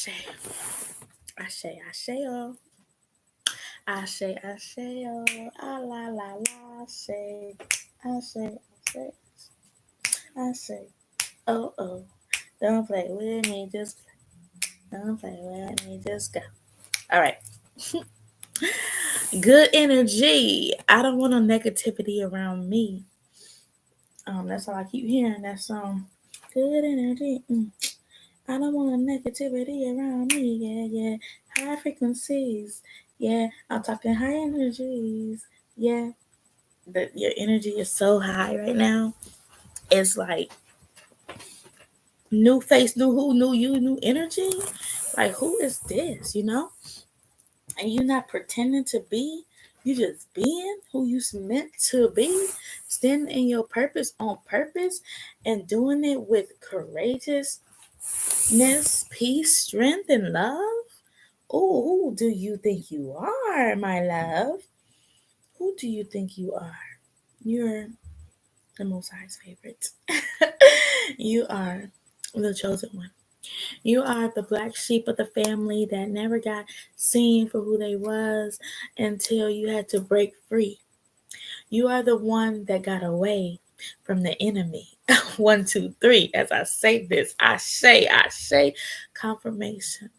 Ashe. Ashe, Ashe, oh. Ashe, Ashe, oh. Ah, la, la, la, Ashe. Ashe, Ashe, Ashe. Oh, oh. Don't play with me, just play. Don't play with me, just go. All right. Good energy. I don't want no negativity around me. That's all I keep hearing, that song. Good energy. I don't want no negativity around me. Yeah, yeah. High frequencies. Yeah, I'm talking high energies. Yeah, that your energy is so high right now. It's like new face, new who, new you, new energy. Like, who is this? And you're not pretending to be. You just being who you meant to be, standing in your purpose on purpose, and doing it with courageousness, peace, strength, and love. Oh, who do you think you are, my love? Who do you think you are? You're the Most High's favorite. You are the chosen one. You are the black sheep of the family that never got seen for who they was until you had to break free. You are the one that got away from the enemy. 1, 2, 3. As I say this, I say confirmation.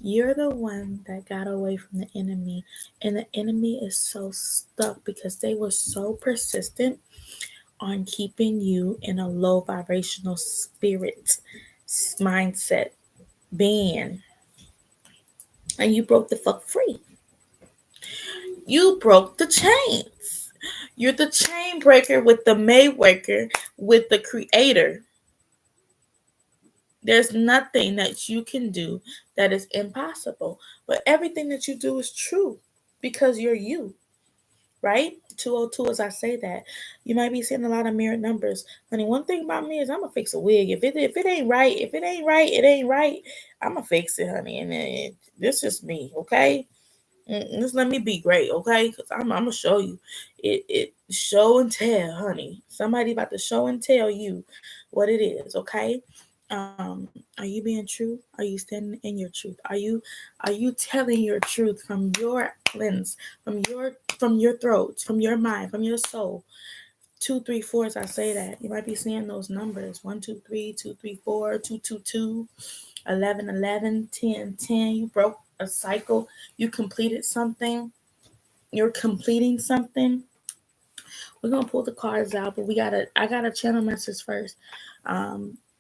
You're the one that got away from the enemy, and the enemy is so stuck because they were so persistent on keeping you in a low vibrational spirit mindset being, and you broke the fuck free. You broke the chains. You're the chain breaker with the Maywaker, with the creator. There's nothing that you can do that is impossible. But everything that you do is true because you're you, right? 202, as I say that. You might be seeing a lot of mirrored numbers. Honey, one thing about me is I'm going to fix a wig. If it ain't right, it ain't right. I'm going to fix it, honey. And this is me, okay? Just let me be great, okay? Because I'm going to show you. It show and tell, honey. Somebody about to show and tell you what it is, okay? Are you being true? Are you standing in your truth? Are you telling your truth from your lens, from your throat, from your mind, from your soul? 2, 3, 4. As I say that, you might be seeing those numbers: 1, 2, 3, 2, 3, 4, 2, 2, 2, 11, 11, 10, 10. You broke a cycle. You completed something. You're completing something. We're gonna pull the cards out, but I gotta channel message first,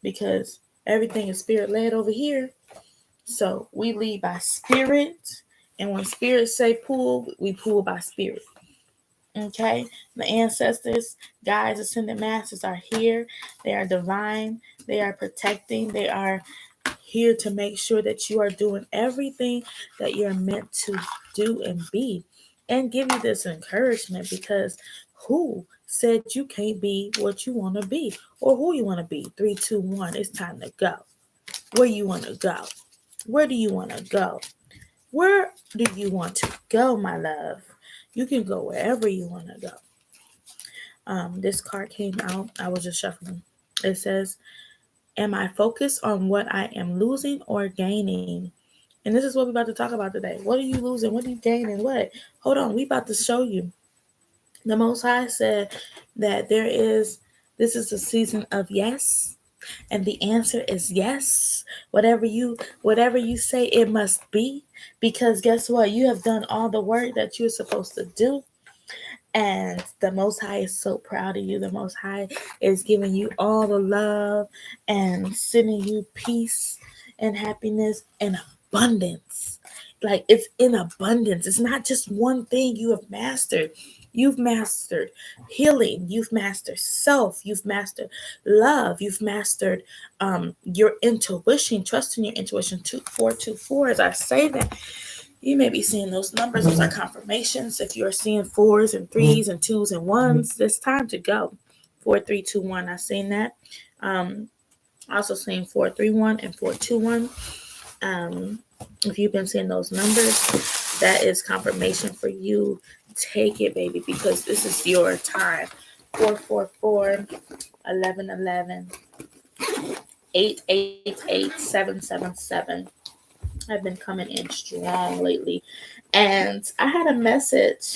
because everything is spirit led over here. So we lead by spirit, and when spirit say pull, we pull by spirit. Okay, the ancestors, guides, ascended masters are here. They are divine. They are protecting. They are here to make sure that you are doing everything that you're meant to do and be, and give you this encouragement, because who said you can't be what you want to be or who you want to be? 3, 2, 1. It's time to go. Where you want to go? Where do you want to go? Where do you want to go, my love? You can go wherever you want to go. This card came out. I was just shuffling. It says, am I focused on what I am losing or gaining? And this is what we're about to talk about today. What are you losing? What are you gaining? What? Hold on. We about to show you. The Most High said that this is a season of yes. And the answer is yes. Whatever you say, it must be. Because guess what? You have done all the work that you're supposed to do. And the Most High is so proud of you. The Most High is giving you all the love and sending you peace and happiness and abundance. Like, it's in abundance. It's not just one thing you have mastered. You've mastered healing. You've mastered self. You've mastered love. You've mastered your intuition. Trust in your intuition. 2, 4, 2, 4. As I say that, you may be seeing those numbers. Those are confirmations. If you're seeing 4s and 3s and 2s and 1s, it's time to go. 4, 3, 2, 1. I've seen that. Also seeing 4, 3, 1 and 4, 2, 1. If you've been seeing those numbers, that is confirmation for you. Take it, baby, because this is your time. 4, 4, 4, 11, 11, 8, 8, 8, 7, 7, 7. have been coming in strong lately. And I had a message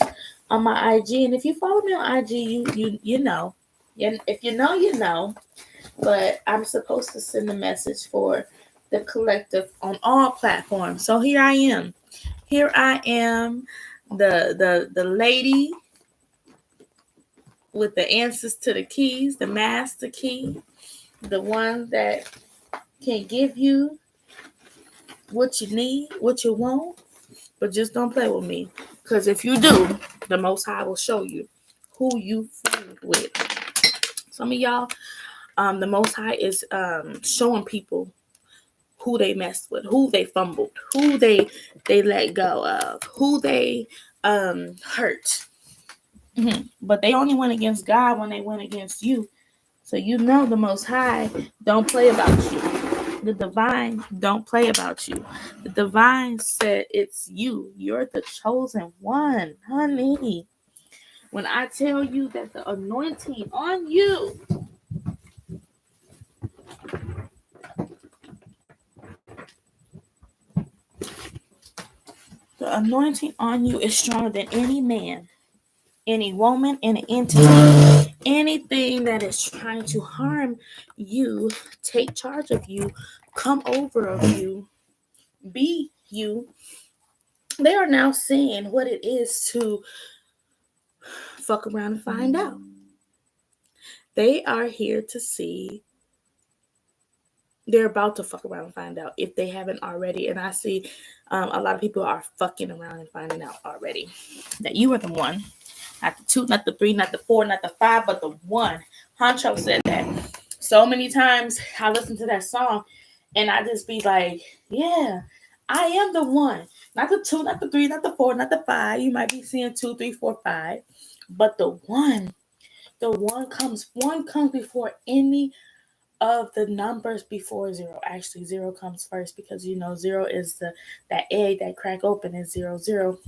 on my IG, and if you follow me on IG, you know. And if you know, you know. But I'm supposed to send a message for the collective on all platforms. So here I am. Here I am, the lady with the answers to the keys, the master key, the one that can give you what you need, what you want, but just don't play with me. Because if you do, the Most High will show you who you fooled with. Some of y'all, the Most High is showing people who they messed with, who they fumbled, who they let go of, who they hurt. But they only went against God when they went against you. So you know the Most High don't play about you. The divine don't play about you. The divine said it's you. You're the chosen one, honey. When I tell you that the anointing on you, the anointing on you is stronger than any man, any woman, any entity, anything that is trying to harm you, take charge of you, come over of you, be you. They are now seeing what it is to fuck around and find out. They are here to see. They're about to fuck around and find out if they haven't already. And I see a lot of people are fucking around and finding out already that you are the one. Not the 2, not the 3, not the 4, not the 5, but the 1. Honcho said that so many times. I listen to that song and I just be like, yeah, I am the 1. Not the 2, not the 3, not the 4, not the 5. You might be seeing 2, 3, 4, 5. But the 1. The one comes before any of the numbers before 0. Actually, 0 comes first because you know 0 is that egg that crack open is 0, 0.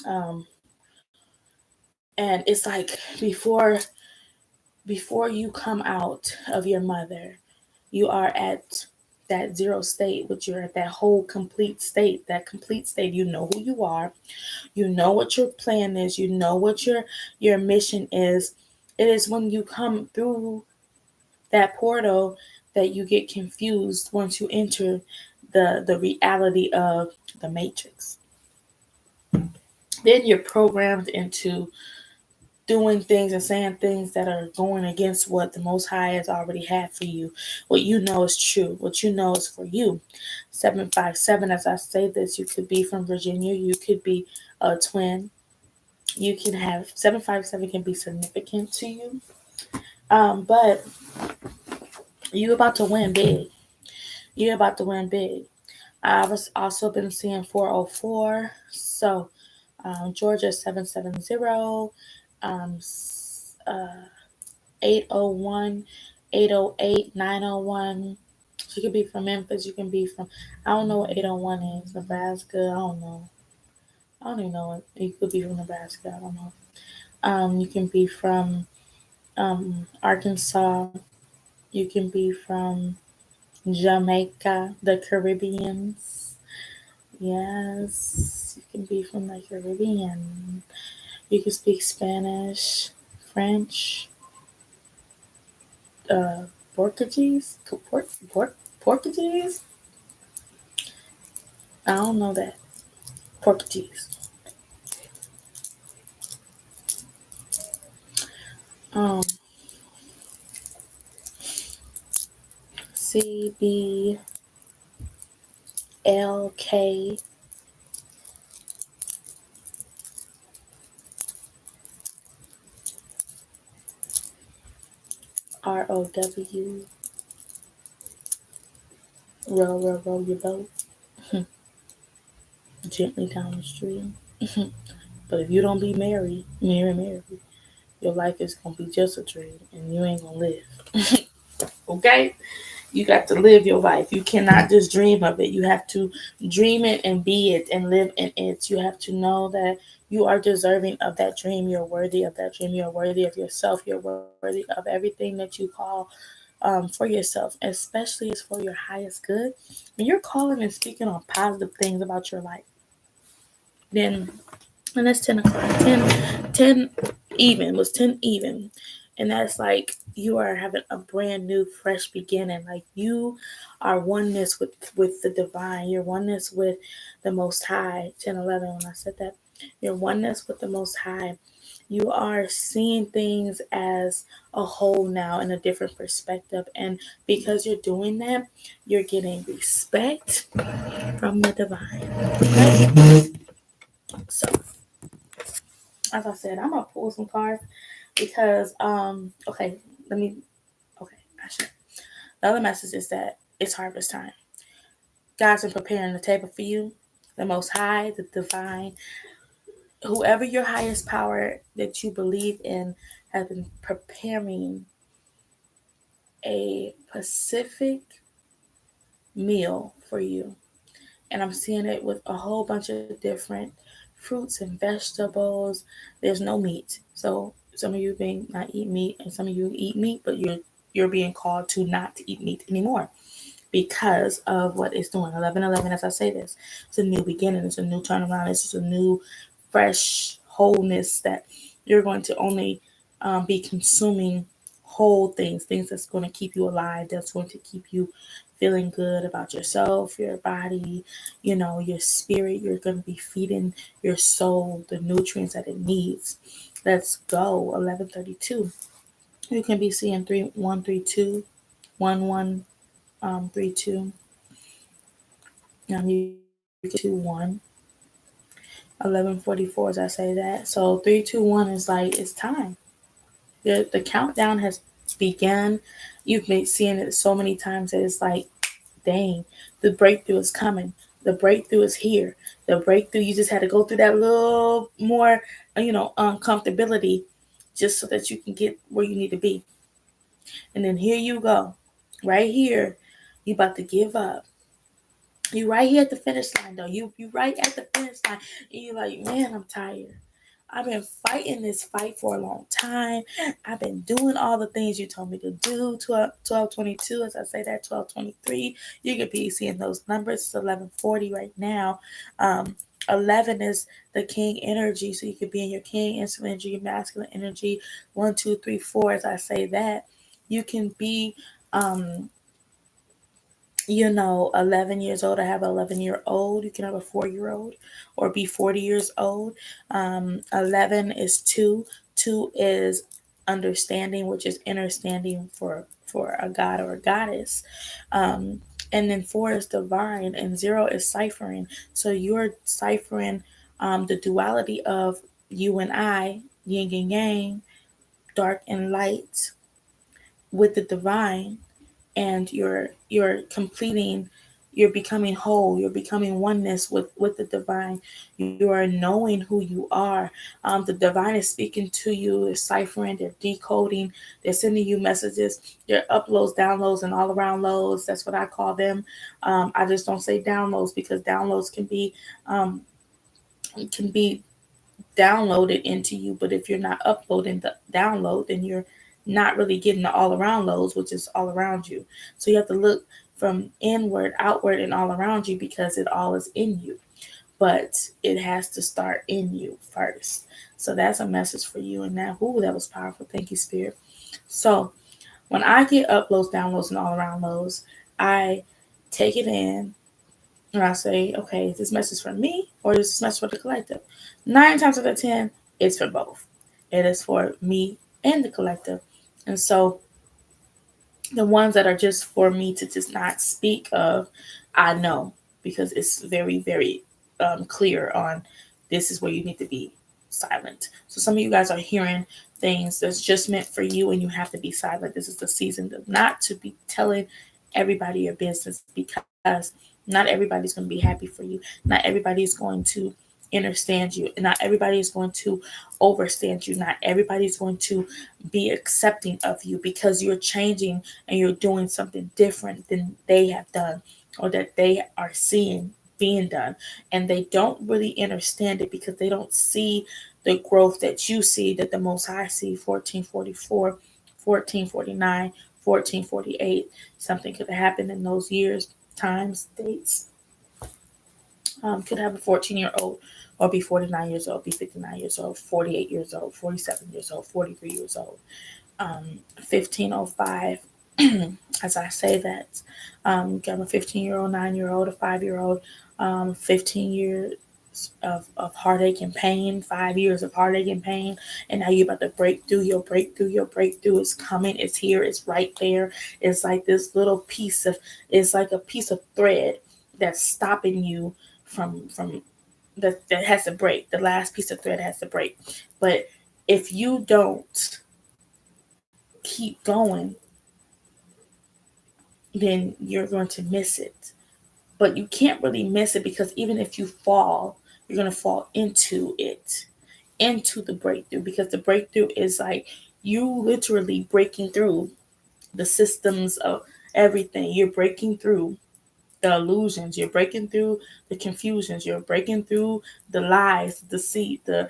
Um, and it's like before you come out of your mother, you are at that 0 state, which you're at that whole complete state. That complete state, you know who you are, you know what your plan is, you know what your mission is. It is when you come through that portal that you get confused once you enter the reality of the matrix. Then you're programmed into doing things and saying things that are going against what the Most High has already had for you. What you know is true. What you know is for you. 757, as I say this, you could be from Virginia. You could be a twin. You can have 757 can be significant to you. But you're about to win big. You're about to win big. I was also been seeing 404. So Georgia 770. 801, 808, 901. You could be from Memphis. You can be from, I don't know what 801 is. Nebraska. I don't know. I don't even know. You could be from Nebraska. I don't know. You can be from Arkansas. You can be from Jamaica, the Caribbeans. Yes, you can be from the Caribbean. You can speak Spanish, French, uh, Portuguese, Portuguese. I don't know that Portuguese. Um, CBLK ROW. Row your boat gently down the stream. But if you don't be Mary, your life is gonna be just a dream, and you ain't gonna live. Okay? You got to live your life. You cannot just dream of it. You have to dream it and be it and live in it. You have to know that you are deserving of that dream. You're worthy of that dream. You're worthy of yourself. You're worthy of everything that you call for yourself, especially as for your highest good, when you're calling and speaking on positive things about your life, then, and that's 10 o'clock, 10 even, was 10 even. And that's like you are having a brand new, fresh beginning. Like you are oneness with the divine. You're oneness with the Most High. 10, 11, when I said that. You're oneness with the Most High. You are seeing things as a whole now in a different perspective. And because you're doing that, you're getting respect from the divine. Right? So, as I said, I'm gonna pull some cards because okay, let me okay, actually the other message is that it's harvest time. God's been preparing the table for you. The Most High, the divine, whoever your highest power that you believe in has been preparing a specific meal for you. And I'm seeing it with a whole bunch of different fruits and vegetables. There's no meat. So some of you may not eat meat and some of you eat meat, but you're being called to not to eat meat anymore because of what it's doing. 11:11, as I say this, it's a new beginning, it's a new turnaround, it's just a new fresh wholeness that you're going to only be consuming whole things that's going to keep you alive, that's going to keep you feeling good about yourself, your body, your spirit. You're going to be feeding your soul the nutrients that it needs. Let's go. 11:32. You can be seeing 3 1 3 2 1 1 3 2. You can see 2 1 11:44 as I say that. So 3 2 1 is like it's time. The countdown has begun. You've been seeing it so many times that it's like, dang, the breakthrough is coming. The breakthrough is here. The breakthrough, you just had to go through that little more, uncomfortability just so that you can get where you need to be. And then here you go. Right here, you about to give up. You right here at the finish line though. You right at the finish line. And you're like, man, I'm tired. I've been fighting this fight for a long time. I've been doing all the things you told me to do. 12:22, as I say that, 12:23. You could be seeing those numbers. It's 11:40 right now. 11 is the king energy. So you could be in your king energy, your masculine energy. 1 2 3 4, as I say that. You can be 11 years old. I have an 11-year-old. You can have a 4-year-old or be 40 years old. 11 is two. Two is understanding, which is understanding for a god or a goddess. Um, and then 4 is divine, and 0 is ciphering. So you're ciphering the duality of you and I, yin and yang, dark and light, with the divine, and you're completing, you're becoming whole, you're becoming oneness with the divine. You are knowing who you are. The divine is speaking to you, is ciphering, they're decoding, they're sending you messages, their uploads, downloads, and all around loads. That's what I call them. I just don't say downloads because downloads can be downloaded into you, but if you're not uploading the download, then you're not really getting the all around loads, which is all around you. So you have to look from inward, outward, and all around you because it all is in you. But it has to start in you first. So that's a message for you. And that was powerful. Thank you, Spirit. So when I get uploads, downloads, and all around loads, I take it in and I say, okay, is this message for me or is this message for the collective? 9 times out of 10, it's for both. It is for me and the collective. And so the ones that are just for me to just not speak of, I know because it's very, very clear on this is where you need to be silent. So some of you guys are hearing things that's just meant for you and you have to be silent. This is the season not to be telling everybody your business because not everybody's going to be happy for you. Not everybody is going to understand you. And not everybody is going to overstand you. Not everybody is going to be accepting of you because you're changing and you're doing something different than they have done or that they are seeing being done. And they don't really understand it because they don't see the growth that you see, that the Most High see. 1444, 1449, 1448. Something could have happened in those years, times, dates. Could have a 14-year-old or be 49 years old, be 59 years old, 48 years old, 47 years old, 43 years old. 1505, as I say that, you have a 15-year-old, 9-year-old, a 5-year-old, 15 years of heartache and pain, 5 years of heartache and pain, and now you're about to break through. Your breakthrough is coming. It's here. It's right there. It's like this little piece of, it's like a piece of thread that's stopping you from that has to break. The last piece of thread has to break. But if you don't keep going, then you're going to miss it. But you can't really miss it, because even if you fall, you're going to fall into it, into the breakthrough, because the breakthrough is like you literally breaking through the systems of everything. You're breaking through the illusions, you're breaking through the confusions, you're breaking through the lies, the deceit, the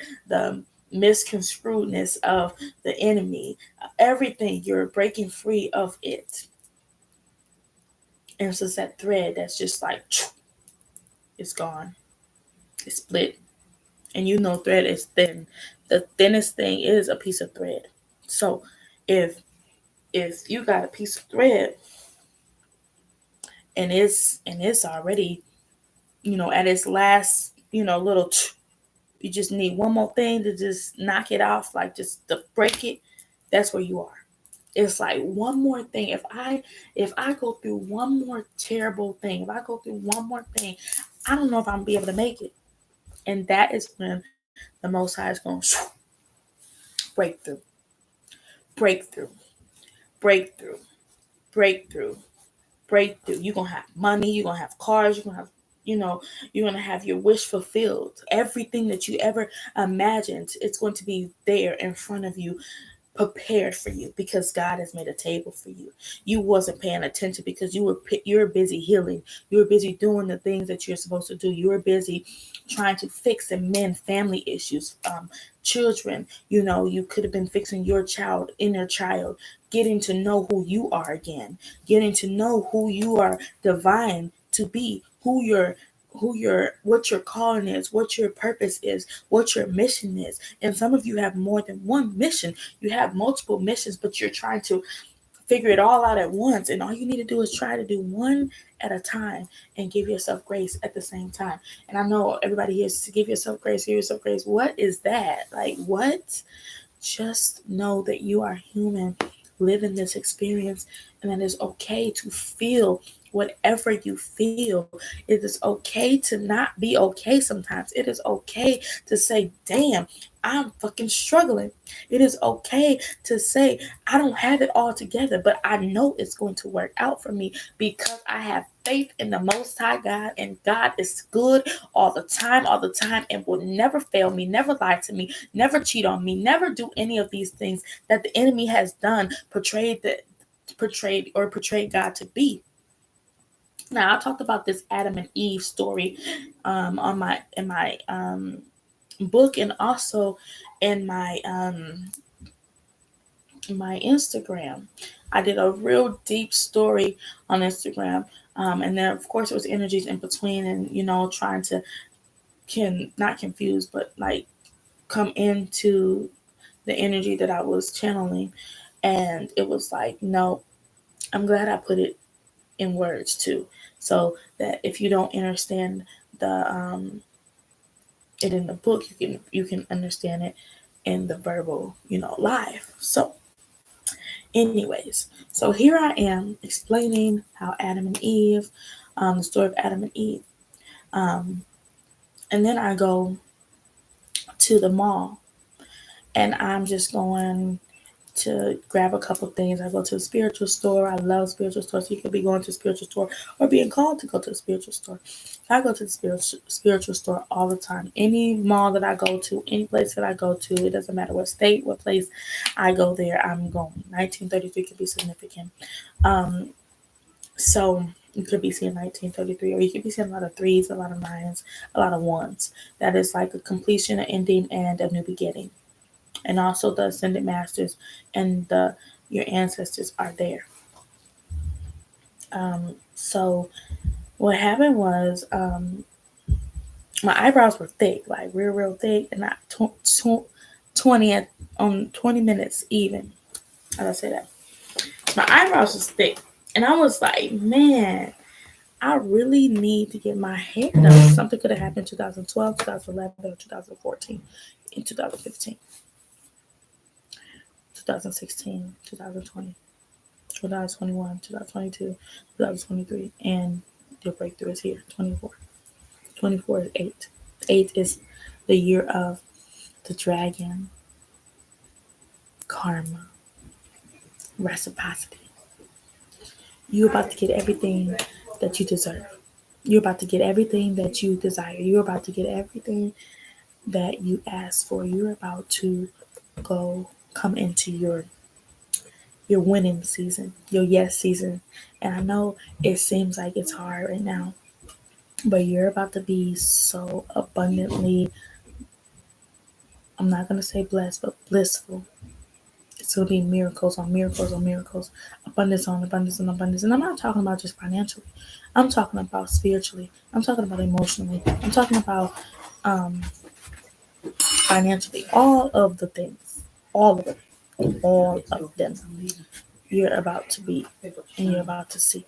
misconstruedness of the enemy. Everything, you're breaking free of it. And it's just that thread that's just like it's gone. It's split. And you know thread is thin. The thinnest thing is a piece of thread. So if you got a piece of thread and it's already, at its last, little, you just need one more thing to just knock it off, like just to break it. That's where you are. It's like one more thing. If I go through one more terrible thing, if I go through one more thing, I don't know if I'm gonna be able to make it. And that is when the Most High is going to break through, break through, break through, break through, break through. You're gonna have money. You're gonna have cars. You're gonna have, you're gonna have your wish fulfilled. Everything that you ever imagined, it's going to be there in front of you, prepared for you, because God has made a table for you. You wasn't paying attention because you're busy healing. You were busy doing the things that you're supposed to do. You were busy trying to fix and mend family issues, children. You could have been fixing your inner child, getting to know who you are again, getting to know who you are divine to be, what your calling is, what your purpose is, what your mission is. And some of you have more than one mission. You have multiple missions, but you're trying to figure it all out at once. And all you need to do is try to do one at a time and give yourself grace at the same time. And I know everybody here is to give yourself grace, give yourself grace. What is that? Like, what? Just know that you are human, living this experience, and that it's okay to feel whatever you feel. It is okay to not be okay sometimes. It is okay to say, damn, I'm fucking struggling. It is okay to say, I don't have it all together, but I know it's going to work out for me because I have faith in the Most High God, and God is good all the time, and will never fail me, never lie to me, never cheat on me, never do any of these things that the enemy has done, portrayed God to be. Now, I talked about this Adam and Eve story in my book, and also in my Instagram. I did a real deep story on Instagram, and then of course it was energies in between, and trying to not confuse, but like come into the energy that I was channeling, and it was like, no, I'm glad I put it in words too, so that if you don't understand it in the book, you can understand it in the verbal, live. So anyways, so here I am explaining how Adam and Eve, the story of Adam and Eve, um, and then I go to the mall, and I'm just going to grab a couple things. I go to a spiritual store. I love spiritual stores. So you could be going to a spiritual store or being called to go to a spiritual store. I go to the spiritual store all the time. Any mall that I go to, any place that I go to, it doesn't matter what state, what place I go there, I'm going. 1933 could be significant. So you could be seeing 1933, or you could be seeing a lot of threes, a lot of nines, a lot of ones. That is like a completion, an ending, and a new beginning. And also the ascended masters and your ancestors are there. So what happened was, my eyebrows were thick, like real thick, and not 20 minutes even. How do I say that? My eyebrows was thick, and I was like, man, I really need to get my hair done. Something could have happened in 2012, 2011, or 2014, in 2015, 2016, 2020, 2021, 2022, 2023, and the breakthrough is here, 24. 24 is 8. 8 is the year of the dragon, karma, reciprocity. You're about to get everything that you deserve. You're about to get everything that you desire. You're about to get everything that you ask for. You're about to come into your winning season, your yes season. And I know it seems like it's hard right now, but you're about to be so abundantly, I'm not going to say blessed, but blissful. It's going to be miracles on miracles on miracles, abundance on abundance on abundance. And I'm not talking about just financially. I'm talking about spiritually. I'm talking about emotionally. I'm talking about um, financially. All of the things. All of it. All of them. You're about to be and you're about to see.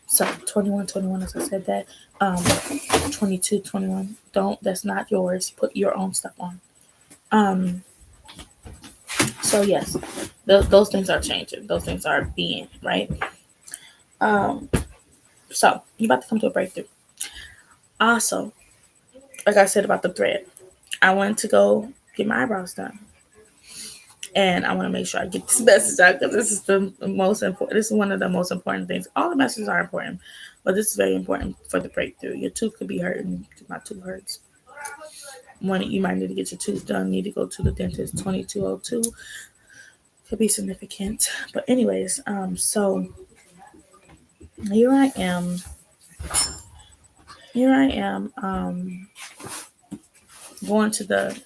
So 21, 21, as I said that. 22, 21. Don't, that's not yours. Put your own stuff on. Um, so yes, those things are changing. Those things are being, right? Um, so you're about to come to a breakthrough. Also, like I said about the thread, I went to go get my eyebrows done. And I want to make sure I get this message out because this is the most important. This is one of the most important things. All the messages are important, but this is very important for the breakthrough. Your tooth could be hurting. My tooth hurts. One, you might need to get your tooth done. Need to go to the dentist. 2202 could be significant. But anyways, so here I am. Here I am. Going to the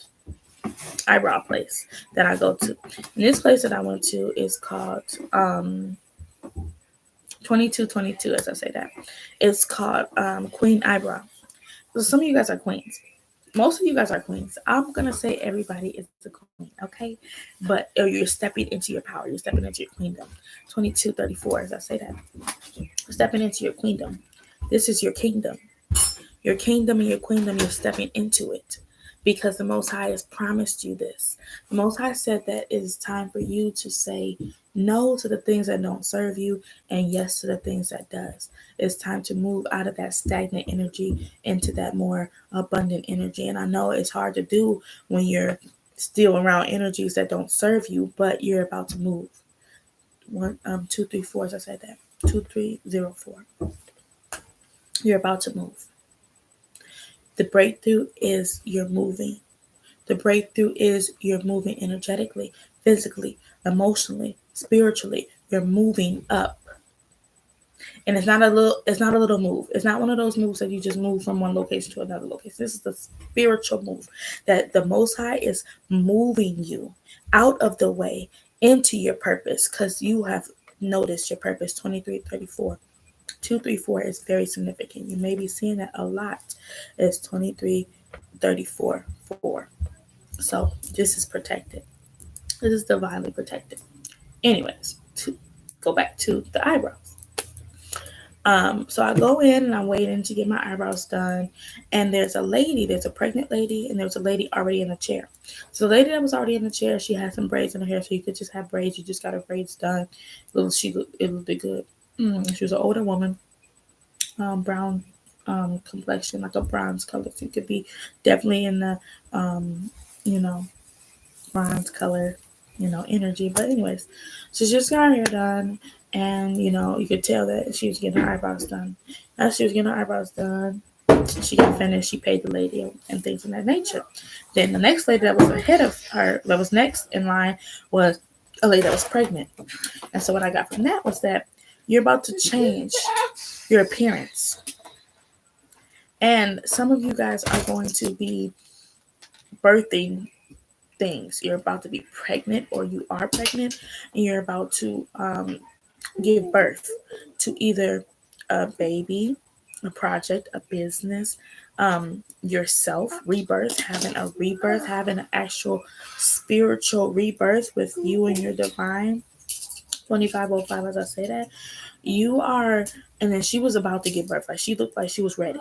eyebrow place that I go to. And this place that I went to is called 2222, as I say that. It's called Queen Eyebrow. So some of you guys are queens. Most of you guys are queens. I'm gonna say everybody is a queen, okay? But you're stepping into your power. You're stepping into your queendom. 2234, as I say that. Stepping into your queendom. This is your kingdom. Your kingdom and your queendom, you're stepping into it because the Most High has promised you this. The Most High said that it is time for you to say no to the things that don't serve you and yes to the things that does. It's time to move out of that stagnant energy into that more abundant energy. And I know it's hard to do when you're still around energies that don't serve you, but you're about to move. 234, as I said that. 2304. You're about to move. The breakthrough is you're moving. The breakthrough is you're moving energetically, physically, emotionally, spiritually. You're moving up. And it's not a little move. It's not one of those moves that you just move from one location to another location. This is the spiritual move that the Most High is moving you out of the way into your purpose because you have noticed your purpose. 2334. 234 is very significant. You may be seeing that a lot. It's 2334 4. So this is protected. This is divinely protected. Anyways, to go back to the eyebrows. So I go in and I'm waiting to get my eyebrows done. And there's a pregnant lady, and there's a lady already in a chair. So the lady that was already in the chair, she had some braids in her hair, so you could just have braids. You just got her braids done. It looked good. She was an older woman, brown complexion, like a bronze color. So you could be definitely in the, you know, bronze color, energy. But anyways, she just got her hair done, and you could tell that she was getting her eyebrows done. As she was getting her eyebrows done, she got finished. She paid the lady and things of that nature. Then the next lady that was ahead of her, that was next in line, was a lady that was pregnant. And so what I got from that was that you're about to change your appearance. And some of you guys are going to be birthing things. You're about to be pregnant, or you are pregnant, and you're about to give birth to either a baby, a project, a business, yourself, rebirth, having an actual spiritual rebirth with you and your divine. 2505, as I say that, you are. And then she was about to give birth. Like, she looked like she was ready.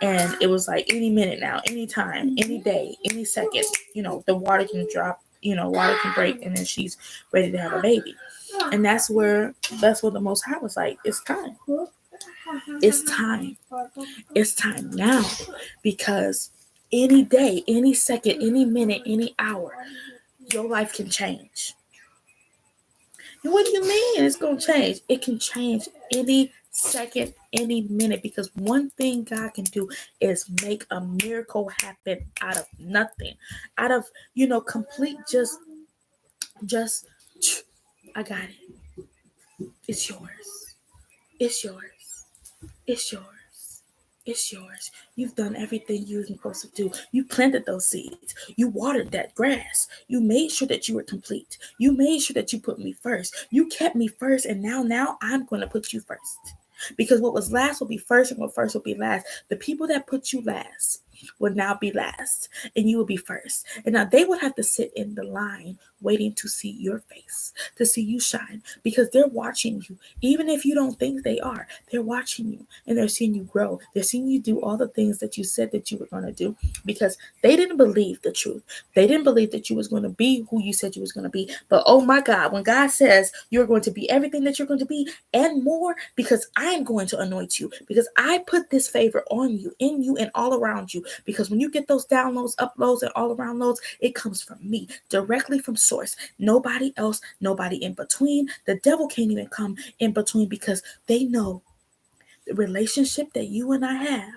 And it was like any minute now, any time, any day, any second, the water can drop, water can break, and then she's ready to have a baby. And that's where the Most High was like, it's time. It's time. It's time now. Because any day, any second, any minute, any hour, your life can change. And what do you mean it's going to change? It can change any second, any minute, because one thing God can do is make a miracle happen out of nothing, out of, complete just, I got it. It's yours. It's yours. It's yours. It's yours. You've done everything you were supposed to do. You planted those seeds. You watered that grass. You made sure that you were complete. You made sure that you put me first. You kept me first, and now I'm going to put you first. Because what was last will be first, and what first will be last. The people that put you last will now be last, and you will be first. And now they would have to sit in the line waiting to see your face, to see you shine, because they're watching you. Even if you don't think they are, they're watching you, and they're seeing you grow. They're seeing you do all the things that you said that you were going to do, because they didn't believe the truth. They didn't believe that you was going to be who you said you was going to be. But oh my God, when God says you're going to be everything that you're going to be and more, because I'm going to anoint you, because I put this favor on you, in you, and all around you. Because when you get those downloads, uploads, and all around loads, it comes from me, directly from source. Nobody else, nobody in between. The devil can't even come in between, because they know the relationship that you and I have.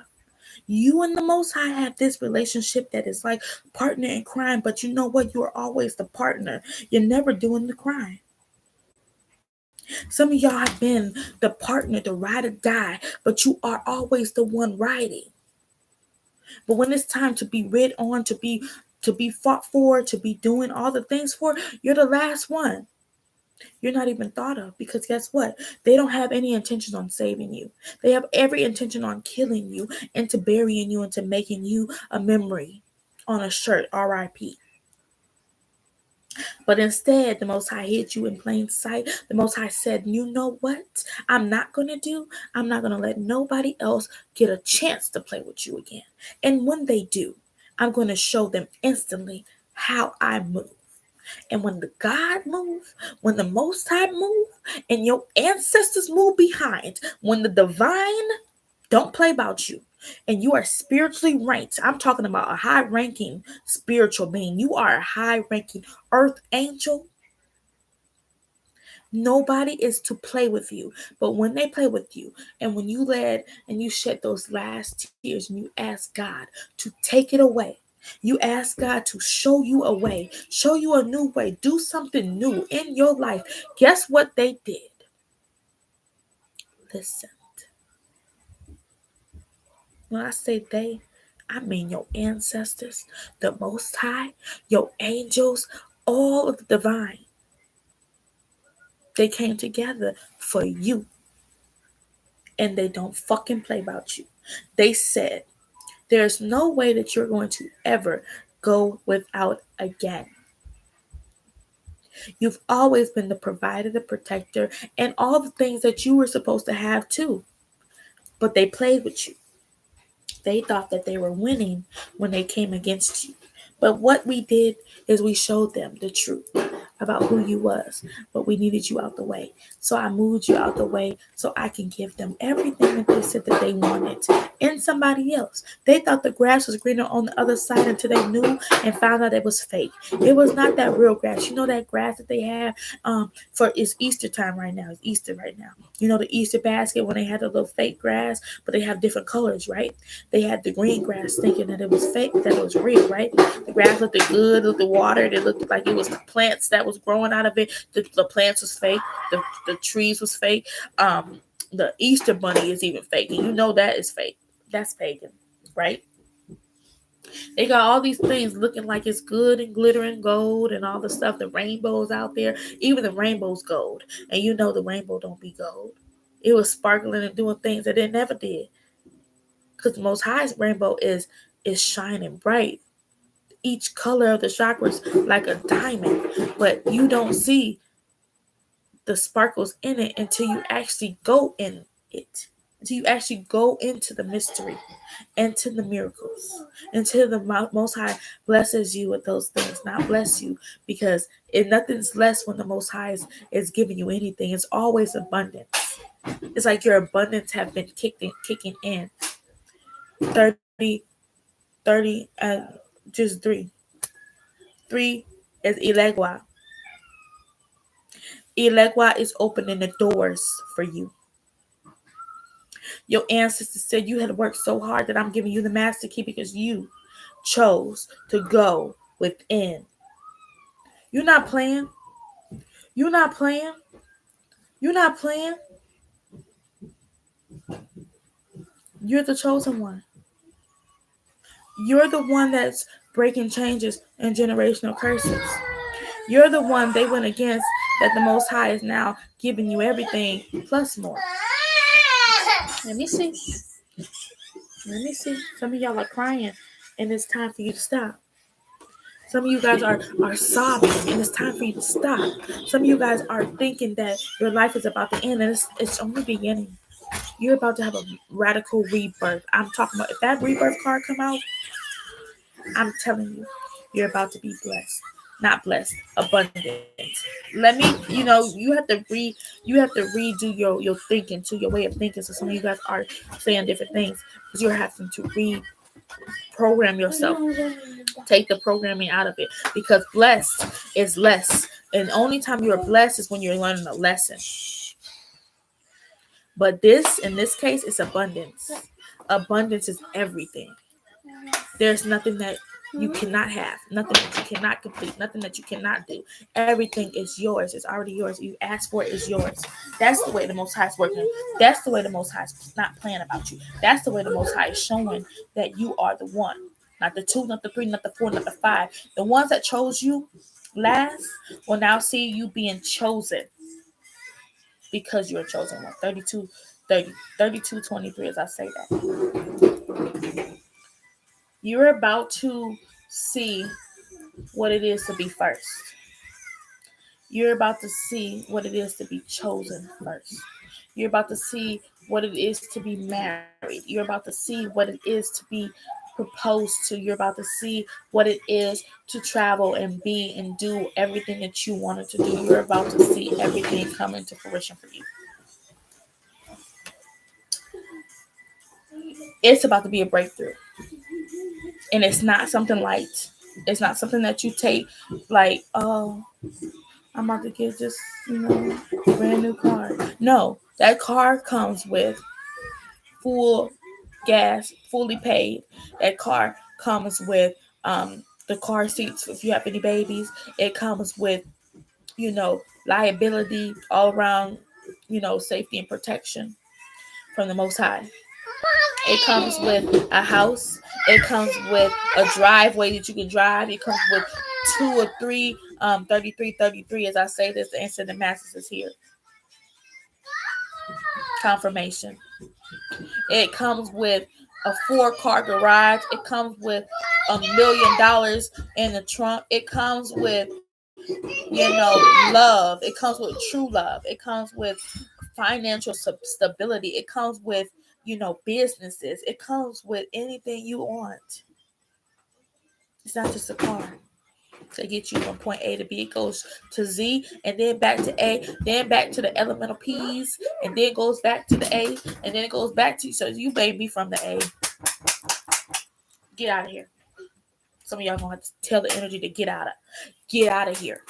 You and the Most High have this relationship that is like partner in crime, but you know what? You're always the partner. You're never doing the crime. Some of y'all have been the partner, the ride or die, but you are always the one riding. But when it's time to be rid on, to be fought for, to be doing all the things for, you're the last one. You're not even thought of, because guess what? They don't have any intentions on saving you. They have every intention on killing you, and to burying you, and to making you a memory on a shirt, RIP. But instead, the Most High hid you in plain sight. The Most High said, you know what I'm not going to do? I'm not going to let nobody else get a chance to play with you again. And when they do, I'm going to show them instantly how I move. And when the God move, when the Most High move, and your ancestors move behind, when the divine don't play about you, and you are spiritually ranked, I'm talking about a high-ranking spiritual being. You are a high-ranking earth angel. Nobody is to play with you. But when they play with you, and when you led and you shed those last tears, and you ask God to take it away, you ask God to show you a way, show you a new way, do something new in your life. Guess what they did? Listen. When I say they, I mean your ancestors, the Most High, your angels, all of the divine. They came together for you. And they don't fucking play about you. They said, there's no way that you're going to ever go without again. You've always been the provider, the protector, and all the things that you were supposed to have too. But they played with you. They thought that they were winning when they came against you. But what we did is we showed them the truth about who you was, but we needed you out the way. So I moved you out the way so I can give them everything that they said that they wanted in somebody else. They thought the grass was greener on the other side until they knew and found out it was fake. It was not that real grass. You know that grass that they have for it's Easter time right now. It's Easter right now. You know the Easter basket when they had the little fake grass, but they have different colors, right? They had the green grass thinking that it was fake, that it was real, right? The grass looked good, looked the water, it looked like it was plants that was growing out of it. The plants was fake, the trees was fake. The Easter bunny is even fake, and you know that is fake. That's pagan, right? They got all these things looking like it's good and glittering gold and all the stuff, the rainbows out there. Even the rainbow's gold. And you know the rainbow don't be gold. It was sparkling and doing things that it never did. Because the most highest rainbow is shining bright. Each color of the chakras like a diamond. But you don't see the sparkles in it until you actually go in it. Until you actually go into the mystery, into the miracles, until the Most High blesses you with those things. Not bless you, because nothing's less when the Most High is giving you anything. It's always abundance. It's like your abundance have been kicking in. 30, 30, just three. Three is Elegua. Elegua is opening the doors for you. Your ancestors said you had worked so hard that I'm giving you the master key because you chose to go within. You're not playing. You're not playing. You're not playing. You're the chosen one. You're the one that's breaking changes and generational curses. You're the one they went against, that the Most High is now giving you everything plus more. Let me see. Let me see. Some of y'all are crying, and it's time for you to stop. Some of you guys are sobbing, and it's time for you to stop. Some of you guys are thinking that your life is about to end, and it's only beginning. You're about to have a radical rebirth. I'm talking about, if that rebirth card come out, I'm telling you, you're about to be blessed. Not blessed, abundant. Let me, you have to redo your thinking, to your way of thinking. So some of you guys are saying different things because you're having to reprogram yourself. Take the programming out of it, because blessed is less. And the only time you're blessed is when you're learning a lesson. But in this case, it's abundance. Abundance is everything. There's nothing that you cannot have, nothing that you cannot complete, nothing that you cannot do. Everything is yours. It's already yours. You ask for it, it's yours. That's the way the Most High is working. That's the way the Most High is not playing about you. That's the way the Most High is showing that you are the one. Not the 2, not the 3, not the 4, not the 5. The ones that chose you last will now see you being chosen, because you're a chosen one. 32:23, as I say that. You're about to see what it is to be first. You're about to see what it is to be chosen first. You're about to see what it is to be married. You're about to see what it is to be proposed to. You're about to see what it is to travel and be and do everything that you wanted to do. You're about to see everything come into fruition for you. It's about to be a breakthrough. And it's not something light. It's not something that you take like, oh, I'm about to get this, brand new car. No, that car comes with full gas, fully paid. That car comes with the car seats if you have any babies. It comes with, liability all around, safety and protection from the Most High. It comes with a house. It comes with a driveway that you can drive. It comes with 2 or 3, 33. As I say this, the answer to the masses is here. Confirmation. It comes with a 4-car garage. It comes with $1 million in the trunk. It comes with, love. It comes with true love. It comes with financial stability. It comes with, businesses. It comes with anything you want. It's not just a car to get you from point A to B. It goes to Z, and then back to A, then back to the elemental P's, and then goes back to the A, and then it goes back to you. So you may be from the A. Get out of here. Some of y'all gonna have to tell the energy to get out of here.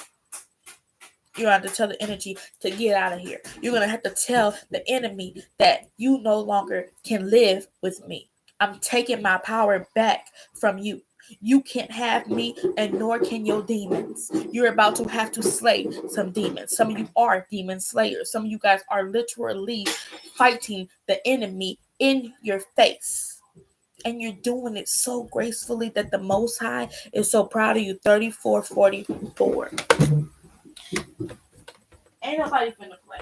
You're going to have to tell the energy to get out of here. You're going to have to tell the enemy that you no longer can live with me. I'm taking my power back from you. You can't have me, and nor can your demons. You're about to have to slay some demons. Some of you are demon slayers. Some of you guys are literally fighting the enemy in your face. And you're doing it so gracefully that the Most High is so proud of you. 34:44. Ain't nobody finna play.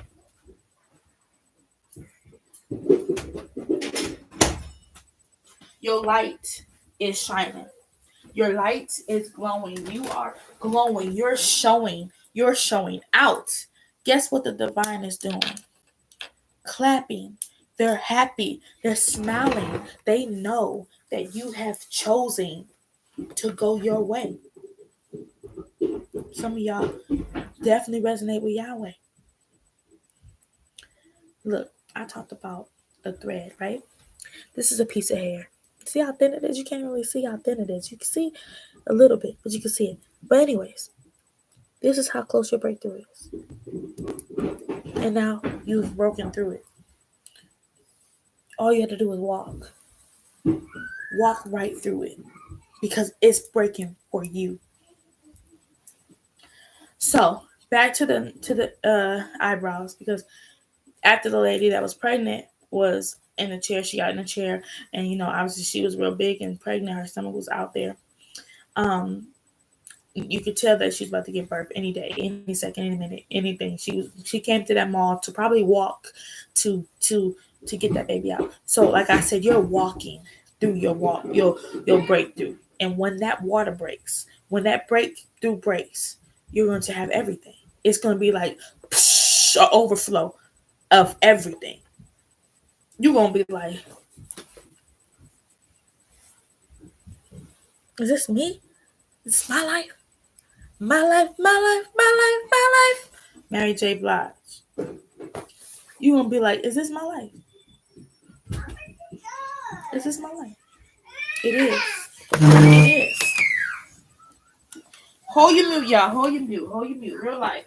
Your light is shining. Your light is glowing. You are glowing. You're showing. You're showing out. Guess what the divine is doing? Clapping. They're happy. They're smiling. They know that you have chosen to go your way. Some of y'all definitely resonate with Yahweh. Look, I talked about the thread, right? This is a piece of hair. See how thin it is? You can't really see how thin it is. You can see a little bit, but you can see it. But anyways, this is how close your breakthrough is. And now you've broken through it. All you have to do is walk. Walk right through it. Because it's breaking for you. So back to the eyebrows, because after the lady that was pregnant was in the chair, she got in the chair, and obviously she was real big and pregnant. Her stomach was out there. You could tell that she's about to give birth any day, any second, any minute, anything. She came to that mall to probably walk to get that baby out. So, like I said, you're walking through your breakthrough, and when that water breaks, when that breakthrough breaks, you're going to have everything. It's going to be like an overflow of everything. You're going to be like, is this me? Is this my life? My life, my life, my life, my life. Mary J. Blige. You're going to be like, is this my life? Is this my life? It is. It is. Hold your mute, y'all. Hold your mute. Hold your mute. Real life.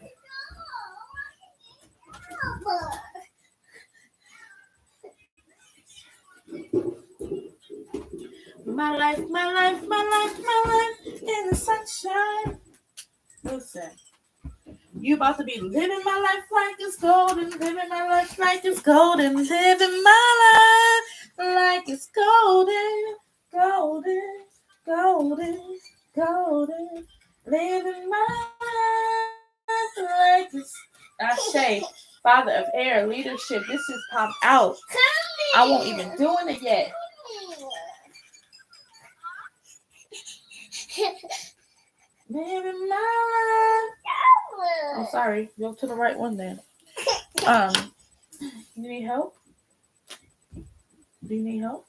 My life, my life, my life, my life in the sunshine. Listen. You about to be living my life like it's golden, living my life like it's golden, living my life like it's golden, golden, golden, golden, living my life like it's Ashe, Father of Air, leadership. This is popped out. I won't even doing it yet. Living my life. Oh, sorry. Go to the right one then. You need help? Do you need help?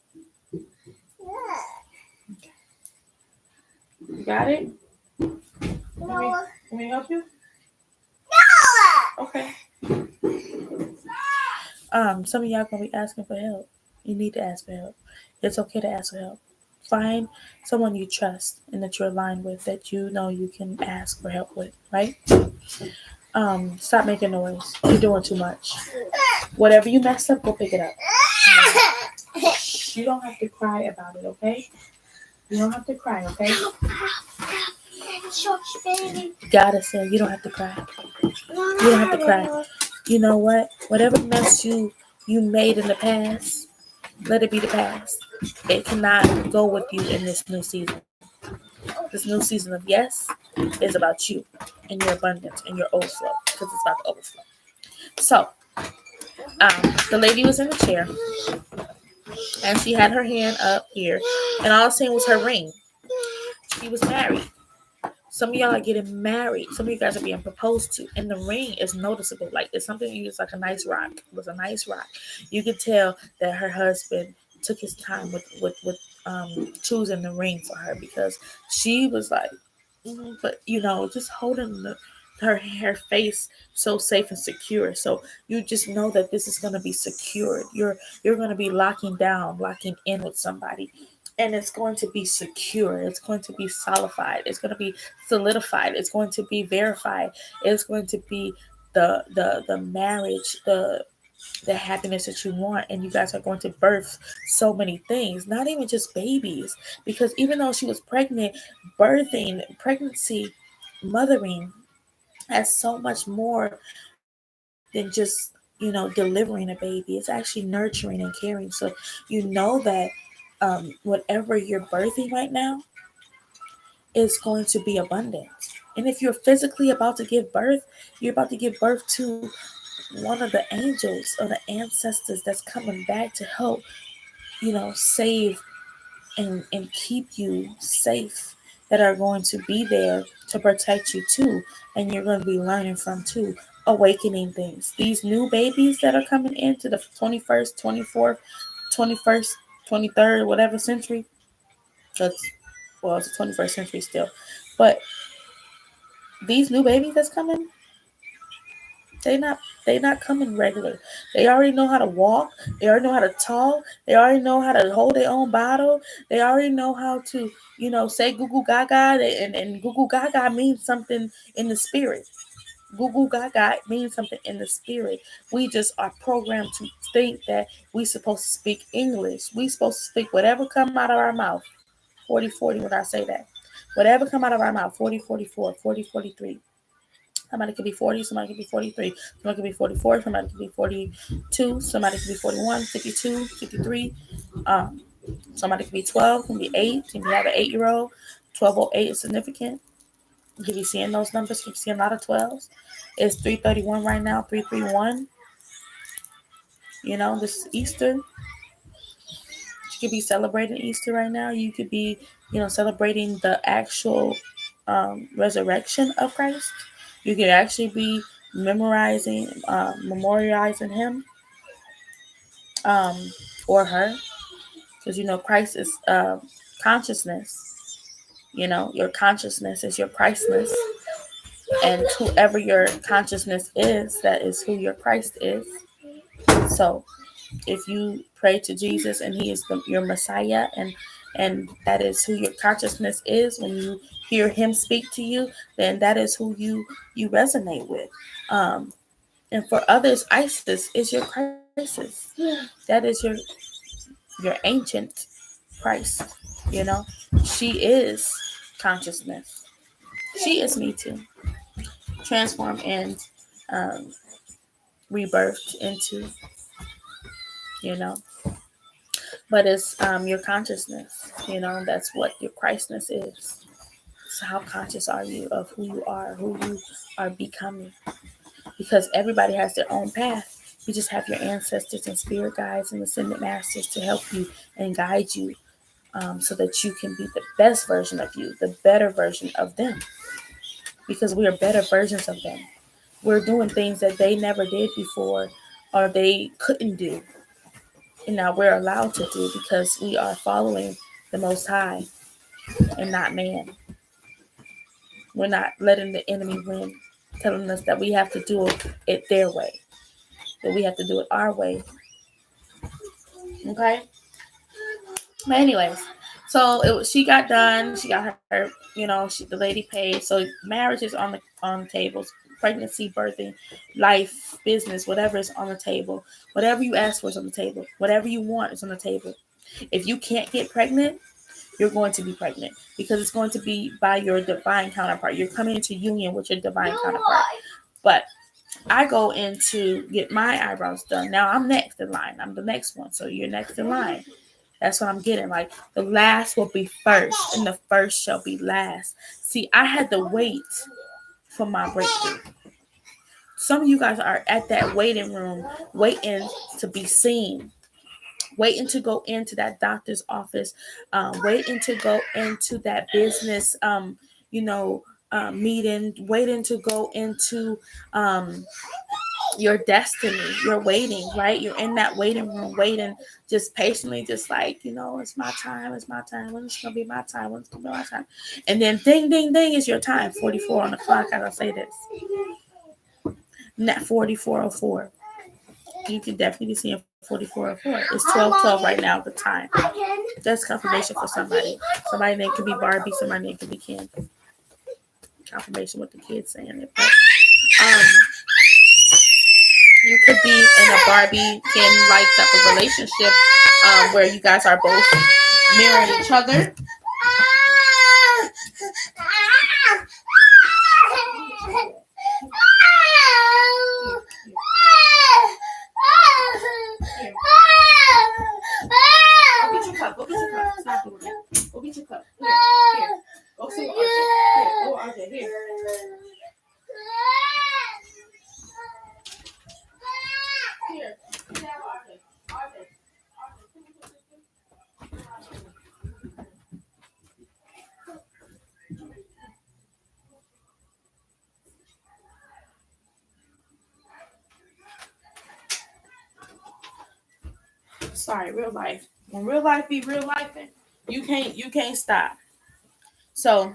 Okay. You got it? Let me help you? Okay. Some of y'all gonna be asking for help. You need to ask for help. It's okay to ask for help. Find someone you trust and that you're aligned with, that you know you can ask for help with, right? Stop making noise. You're doing too much. Whatever you messed up, go pick it up. You don't have to cry about it, okay? You don't have to cry, okay? Gotta say, you don't have to cry. You don't have to cry. You know what? Whatever mess you made in the past, let it be the past. It cannot go with you in this new season. This new season of yes is about you and your abundance and your overflow, because it's about to overflow. So, the lady was in the chair, and she had her hand up here, and all I was saying was her ring. She was married. Some of y'all are getting married. Some of you guys are being proposed to, and the ring is noticeable. Like, it's something you use, like a nice rock. It was a nice rock. You could tell that her husband took his time with choosing the ring for her, because she was like, but just holding her face so safe and secure. So you just know that this is going to be secured. You're going to be locking in with somebody, and it's going to be secure. It's going to be solidified. It's going to be solidified. It's going to be verified. It's going to be the marriage, the happiness that you want, and you guys are going to birth so many things, not even just babies, because even though she was pregnant, pregnancy, mothering has so much more than just delivering a baby. It's actually nurturing and caring. So you know that whatever you're birthing right now is going to be abundant. And if you're physically about to give birth, you're about to give birth to one of the angels or the ancestors that's coming back to help, save and keep you safe, that are going to be there to protect you too. And you're going to be learning from too, awakening things. These new babies that are coming into the 21st, 24th, 21st, 23rd, whatever century. That's, well, it's the 21st century still. But these new babies that's coming, they not they not coming regular. They already know how to walk. They already know how to talk. They already know how to hold their own bottle. They already know how to, say goo goo gaga. And goo goo gaga means something in the spirit. Goo goo gaga means something in the spirit. We just are programmed to think that we supposed to speak English. We supposed to speak whatever come out of our mouth. 40-40 when I say that. Whatever come out of our mouth. 40-44, 40-43. Somebody could be 40, somebody could be 43, somebody could be 44, somebody could be 42, somebody could be 41, 52, 53. Um, Somebody could be 12, can be 8. If you have an 8-year-old, 1208 is significant. If you seeing those numbers, keep seeing a lot of 12s. It's 331 right now, 331. This is Easter. You could be celebrating Easter right now. You could be, celebrating the actual resurrection of Christ. You could actually be memorializing him or her, because Christ is consciousness. Your consciousness is your Christness, and whoever your consciousness is, that is who your Christ is. So if you pray to Jesus and he is your Messiah, and that is who your consciousness is, when you hear him speak to you, then that is who you resonate with. And for others, Isis is your crisis. That is your ancient Christ. She is consciousness. She is me too, transformed and rebirthed into. you know but it's your consciousness. That's what your Christness is. So how conscious are you of who you are becoming? Because everybody has their own path. You just have your ancestors and spirit guides and ascended masters to help you and guide you, so that you can be the best version of you, the better version of them, because we are better versions of them. We're doing things that they never did before, or they couldn't do. And now we're allowed to do, because we are following the Most High and not man. We're not letting the enemy win, telling us that we have to do it their way, that we have to do it our way. Okay? But anyways, so she got done. She got her, the lady paid. So marriage is on the tables. Pregnancy, birthing, life, business, whatever is on the table. Whatever you ask for is on the table. Whatever you want is on the table. If you can't get pregnant, you're going to be pregnant, because it's going to be by your divine counterpart. You're coming into union with your divine counterpart. But I go in to get my eyebrows done. Now I'm next in line. I'm the next one. So you're next in line. That's what I'm getting. Like, the last will be first, and the first shall be last. See, I had to wait for my breakthrough. Some of you guys are at that waiting room, waiting to be seen, waiting to go into that doctor's office, waiting to go into that business, meeting, waiting to go into your destiny. You're waiting, right? You're in that waiting room, waiting, just patiently, just like, it's my time. It's my time. When it's going to be my time? When it's going to be my time? And then ding, ding, ding, is your time. 44 on the clock. I gotta say this. Not 44:04. You can definitely be seeing 44:04. It's 12:12 right now, the time. That's confirmation for somebody. Somebody name could be Barbie, somebody name could be Ken. Confirmation with the kids saying it. But, you could be in a Barbie Ken like type of relationship, where you guys are both mirroring each other. Go get your cup. Stop doing that. Go get your cup. Here. Go sit with RJ. Here. Go RJ. Here. Here. Sit down, RJ. RJ. Sorry, real life. When real life be real life, you can't stop. So,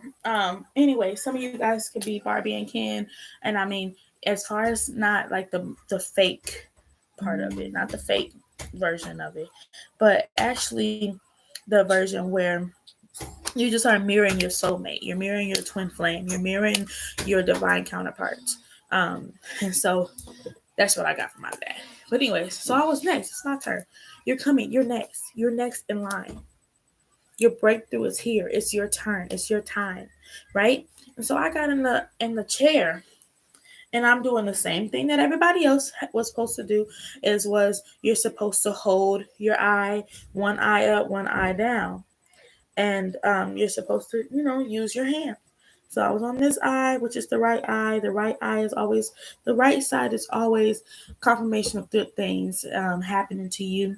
anyway, some of you guys could be Barbie and Ken, and I mean, as far as not like the fake part of it, not the fake version of it, but actually the version where you just are mirroring your soulmate, you're mirroring your twin flame, you're mirroring your divine counterparts. And so that's what I got from my dad. But anyways, so I was next. It's my turn. You're coming. You're next. You're next in line. Your breakthrough is here. It's your turn. It's your time, right? And so I got in the chair, and I'm doing the same thing that everybody else was supposed to do. Was you're supposed to hold your eye, one eye up, one eye down, and you're supposed to use your hand. So I was on this eye, which is the right eye. The right eye is always the right side is always confirmation of good things happening to you.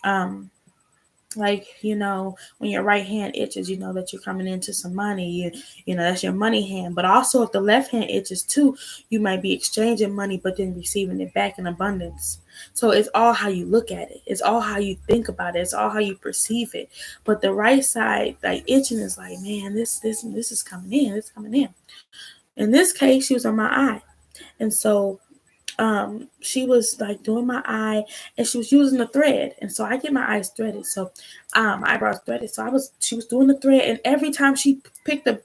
Um, like when your right hand itches, you know that you're coming into some money. You know that's your money hand. But also if the left hand itches too, you might be exchanging money but then receiving it back in abundance. So it's all how you look at it. It's all how you think about it. It's all how you perceive it. But the right side, like itching, is like, man, this is coming in. It's coming in. In this case, she was on my eye. And so she was like doing my eye, and she was using the thread, and so I get my eyes threaded, so my eyebrows threaded. So she was doing the thread, and every time she picked the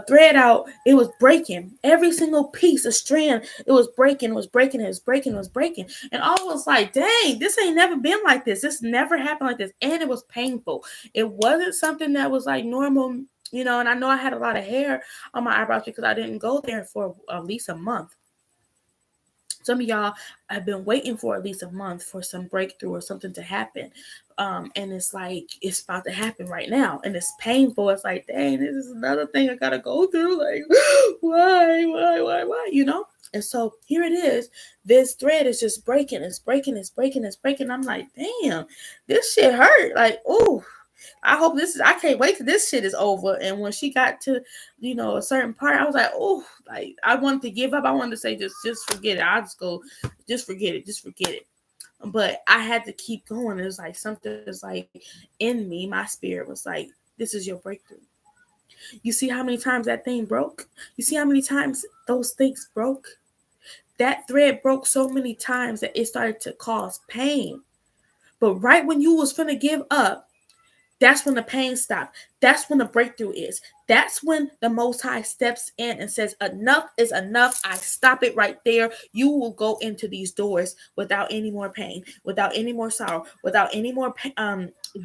thread out, it was breaking. Every single piece of strand, it was breaking, and I was like, dang, this ain't never been like this never happened like this. And it was painful. It wasn't something that was like normal, and I know I had a lot of hair on my eyebrows because I didn't go there for at least a month. Some of y'all have been waiting for at least a month for some breakthrough or something to happen. And it's like, it's about to happen right now. And it's painful. It's like, dang, this is another thing I got to go through. Like, why? And so here it is. This thread is just breaking. It's breaking. I'm like, damn, this shit hurt. Like, ooh. I can't wait till this shit is over. And when she got to, a certain part, I was like, oh, like I wanted to give up. I wanted to say, just forget it. I'll just go, just forget it. But I had to keep going. It was like something was like in me. My spirit was like, this is your breakthrough. You see how many times that thing broke? You see how many times those things broke? That thread broke so many times that it started to cause pain. But right when you was finna give up, that's when the pain stops. That's when the breakthrough is. That's when the Most High steps in and says, enough is enough. I stop it right there. You will go into these doors without any more pain, without any more sorrow, without any more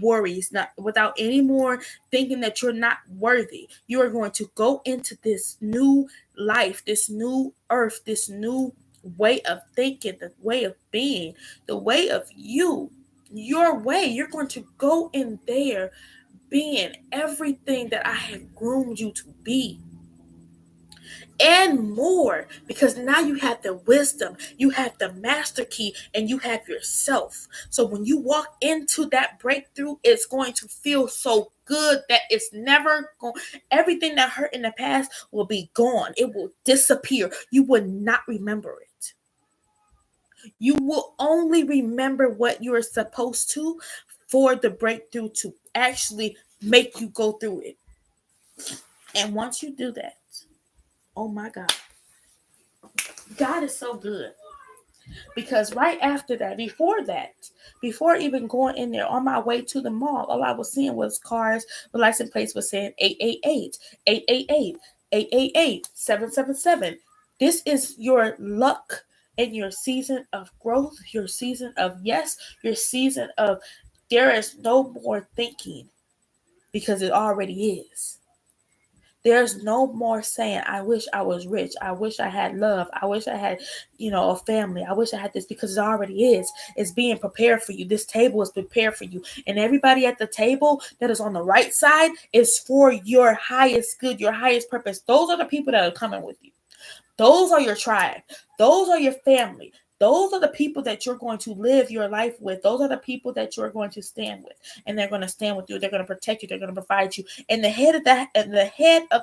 worries, without any more thinking that you're not worthy. You are going to go into this new life, this new earth, this new way of thinking, the way of being, the way of you. Your way. You're going to go in there being everything that I have groomed you to be and more, because now you have the wisdom, you have the master key, and you have yourself. So when you walk into that breakthrough, it's going to feel so good that it's never going. Everything that hurt in the past will be gone. It will disappear. You will not remember it. You will only remember what you're supposed to for the breakthrough to actually make you go through it. And once you do that, oh my God, God is so good. Because right after that, before even going in there, on my way to the mall, all I was seeing was cars, the license plates was saying 888, 888, 888, 777. This is your luck and your season of growth, your season of yes, your season of there is no more thinking, because it already is. There's no more saying, I wish I was rich. I wish I had love. I wish I had, a family. I wish I had this, because it already is. It's being prepared for you. This table is prepared for you. And everybody at the table that is on the right side is for your highest good, your highest purpose. Those are the people that are coming with you. Those are your tribe. Those are your family. Those are the people that you're going to live your life with. Those are the people that you're going to stand with, and they're going to stand with you. They're going to protect you. They're going to provide you. And the head of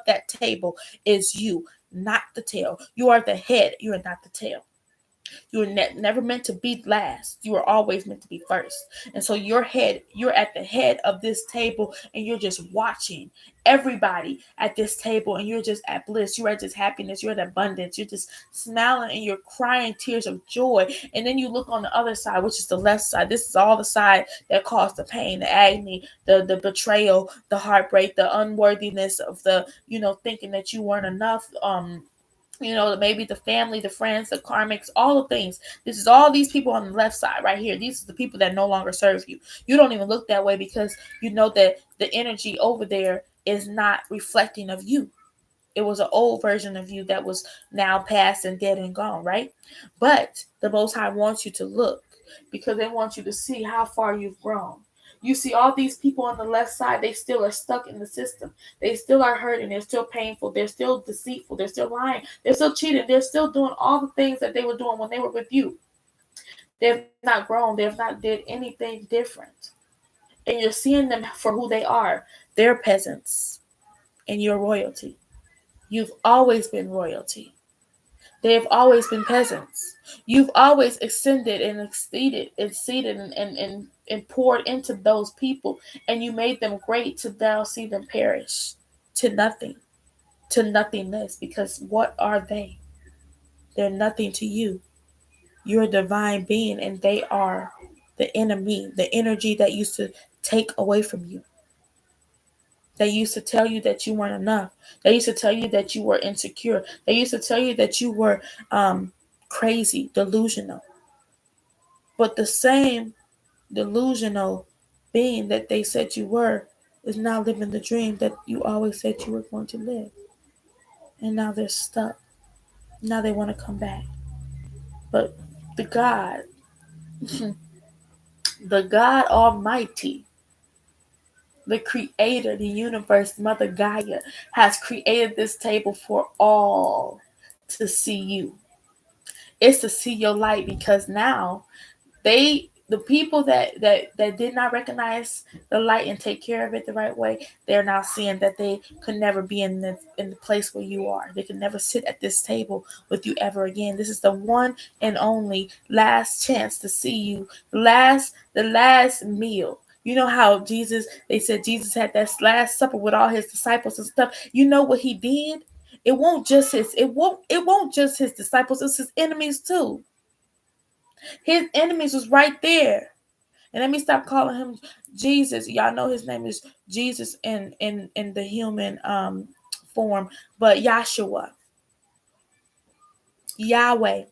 that table is you, not the tail. You are the head. You are not the tail. You were never meant to be last. You were always meant to be first. And so you're at the head of this table, and you're just watching everybody at this table, and you're just at bliss. You're at just happiness. You're at abundance. You're just smiling, and you're crying tears of joy. And then you look on the other side, which is the left side. This is all the side that caused the pain, the agony, the betrayal, the heartbreak, the unworthiness of the, thinking that you weren't enough, maybe the family, the friends, the karmics, all the things. This is all these people on the left side right here. These are the people that no longer serve you. You don't even look that way, because you know that the energy over there is not reflecting of you. It was an old version of you that was now past and dead and gone, right? But the Most High wants you to look, because they want you to see how far you've grown. You see all these people on the left side, they still are stuck in the system. They still are hurting. They're still painful. They're still deceitful. They're still lying. They're still cheating. They're still doing all the things that they were doing when they were with you. They have not grown. They have not did anything different. And you're seeing them for who they are. They're peasants, and you're royalty. You've always been royalty. They have always been peasants. You've always extended and exceeded and poured into those people, and you made them great to now see them perish to nothing, to nothingness, because what are they? They're nothing to you. You're a divine being, and they are the enemy, the energy that used to take away from you. They used to tell you that you weren't enough. They used to tell you that you were insecure. They used to tell you that you were crazy, delusional. But the same delusional being that they said you were is now living the dream that you always said you were going to live. And now they're stuck. Now they want to come back. But the God, the God Almighty, the creator, the universe, Mother Gaia, has created this table for all to see you. It's to see your light, because now the people that did not recognize the light and take care of it the right way, they're now seeing that they could never be in the place where you are. They could never sit at this table with you ever again. This is the one and only last chance to see you, the last meal. You know how they said Jesus had that last supper with all his disciples and stuff. You know what he did? It won't just his disciples, it's his enemies too. His enemies was right there. And let me stop calling him Jesus. Y'all know his name is Jesus in the human form, but Yahshua, Yahweh.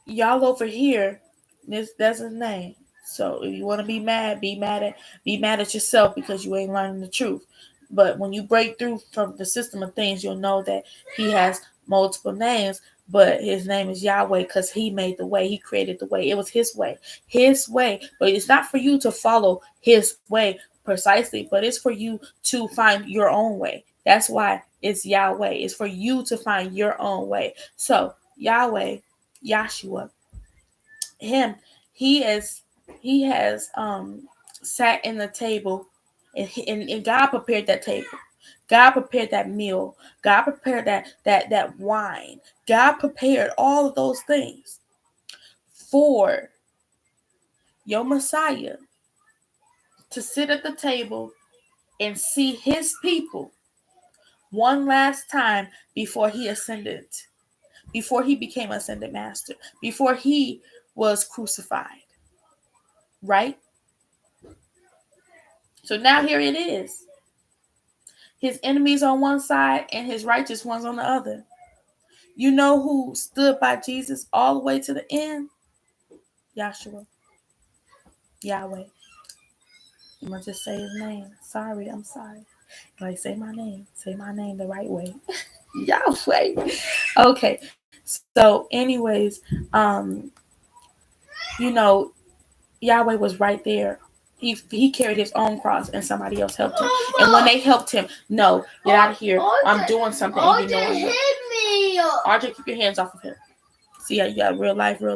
Y'all over here, that's his name. So if you want to be mad at yourself, because you ain't learning the truth. But when you break through from the system of things, you'll know that he has multiple names, but his name is Yahweh, because he made the way. He created the way. It was his way. His way. But it's not for you to follow his way precisely, but it's for you to find your own way. That's why it's Yahweh. It's for you to find your own way. So Yahweh, Yahshua, him, he has sat in the table, and God prepared that table. God prepared that meal. God prepared that wine. God prepared all of those things for your Messiah to sit at the table and see his people one last time before he ascended, before he became ascended master, before he was crucified. Right? So now here it is. His enemies on one side and his righteous ones on the other. You know who stood by Jesus all the way to the end? Yahshua. Yahweh. I'm going to just say his name. I'm sorry. Like, say my name. Say my name the right way. Yahweh. Okay. So, anyways, um, you know, Yahweh was right there. He carried his own cross and somebody else helped him. And when they helped him, no, get out of here. I'm doing something and you know I'm hit me. Audrey, keep your hands off of him. See, yeah, real life is real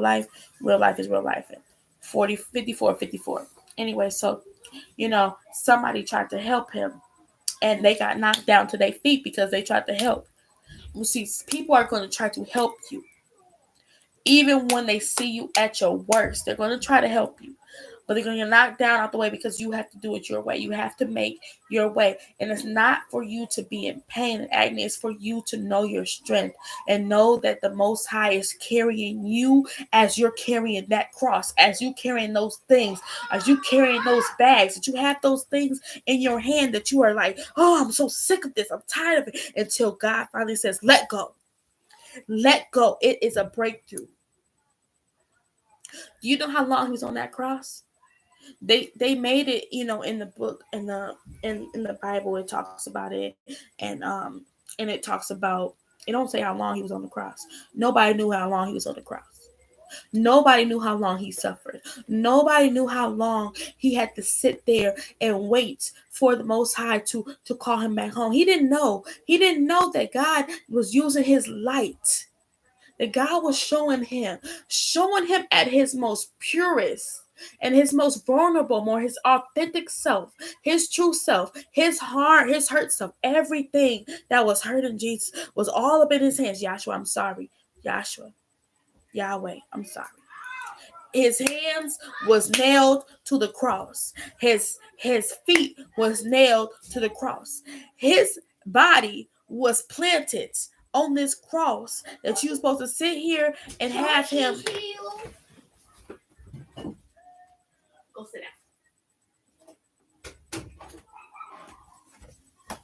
life. 40, 54, 54. Anyway, so, somebody tried to help him and they got knocked down to their feet because they tried to help. You see, people are going to try to help you. Even when they see you at your worst, they're going to try to help you. But they're going to knock down out the way because you have to do it your way. You have to make your way. And it's not for you to be in pain and agony. It's for you to know your strength and know that the Most High is carrying you as you're carrying that cross, as you carrying those things, as you carrying those bags, that you have those things in your hand that you are like, oh, I'm so sick of this. I'm tired of it. Until God finally says, let go. Let go. It is a breakthrough. Do you know how long he was on that cross? They made it, in the book, in the Bible, it talks about it, and it talks about, it don't say how long he was on the cross. Nobody knew how long he was on the cross. Nobody knew how long he suffered. Nobody knew how long he had to sit there and wait for the Most High to call him back home. He didn't know. He didn't know that God was using his light. That God was showing him at his most purest and his most vulnerable, more his authentic self, his true self, his heart, his hurt self. Everything that was hurting Jesus was all up in his hands. Yahshua, I'm sorry. Yahshua, Yahweh, I'm sorry. His hands was nailed to the cross. His feet was nailed to the cross. His body was planted on this cross that you're supposed to sit here and have him. Go sit down.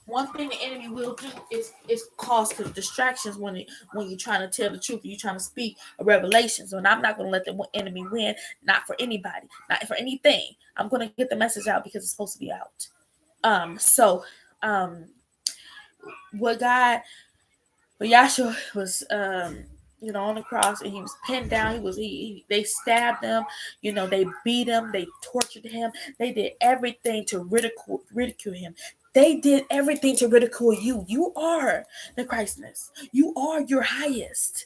One thing the enemy will do is cause distractions when you're trying to tell the truth, you're trying to speak a revelation. So, and I'm not going to let the enemy win, not for anybody, not for anything. I'm going to get the message out because it's supposed to be out. So, what Yahshua was, on the cross, and he was pinned down. They stabbed him, they beat him, they tortured him, they did everything to ridicule him. They did everything to ridicule you. You are the Christness. You are your highest.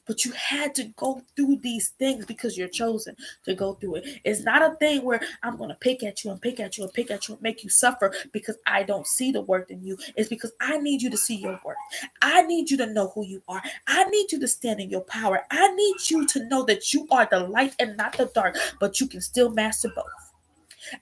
But you had to go through these things because you're chosen to go through it. It's not a thing where I'm going to pick at you and pick at you and pick at you and make you suffer because I don't see the worth in you. It's because I need you to see your worth. I need you to know who you are. I need you to stand in your power. I need you to know that you are the light and not the dark, but you can still master both.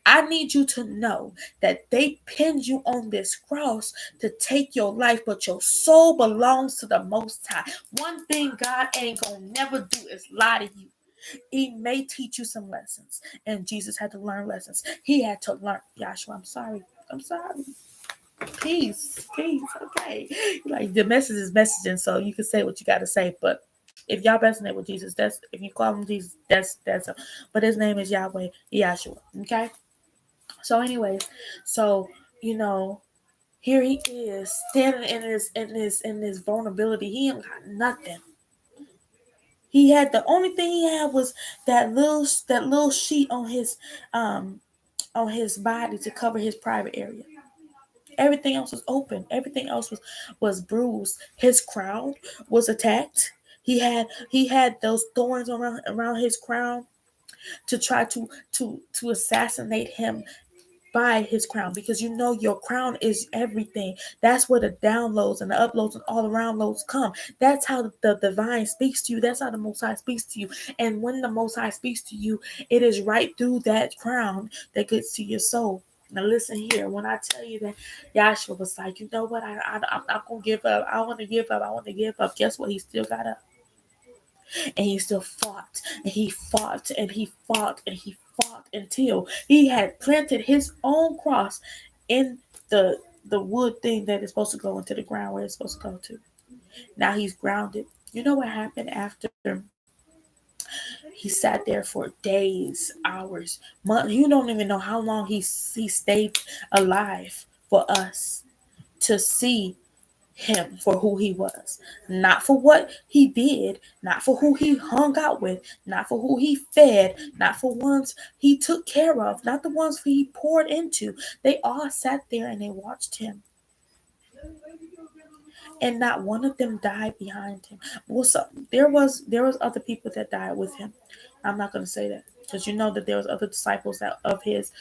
I need you to know that they pinned you on this cross to take your life, but your soul belongs to the Most High. One thing God ain't gonna never do is lie to you. He may teach you some lessons, and Jesus had to learn lessons. He had to learn. Yahshua, I'm sorry. Peace. Okay. Like, the message is messaging, so you can say what you got to say, but if y'all resonate with Jesus, that's, if you call him Jesus, that's but his name is Yahweh, Yahshua. Okay. So, anyways, here he is standing in his vulnerability. He ain't got nothing. He had, the only thing he had was that little sheet on his body to cover his private area. Everything else was open. Everything else was bruised. His crown was attacked. He had those thorns around his crown to try to assassinate him by his crown, because your crown is everything. That's where the downloads and the uploads and all around loads come. That's how the divine speaks to you. That's how the Most High speaks to you. And when the Most High speaks to you, it is right through that crown that gets to your soul. Now listen here. When I tell you that Yahshua was like, you know what, I'm not gonna give up. I want to give up. Guess what? He still got up. And he still fought, and he fought, and he fought, and he fought until he had planted his own cross in the wood thing that is supposed to go into the ground where it's supposed to go to. Now he's grounded. You know what happened after he sat there for days, hours, months? You don't even know how long he stayed alive for us to see him for who he was, not for what he did, not for who he hung out with, not for who he fed, not for ones he took care of, not the ones he poured into. They all sat there and they watched him, and not one of them died behind him. Well, so there was other people that died with him. I'm not going to say that, because you know that there was other disciples that of his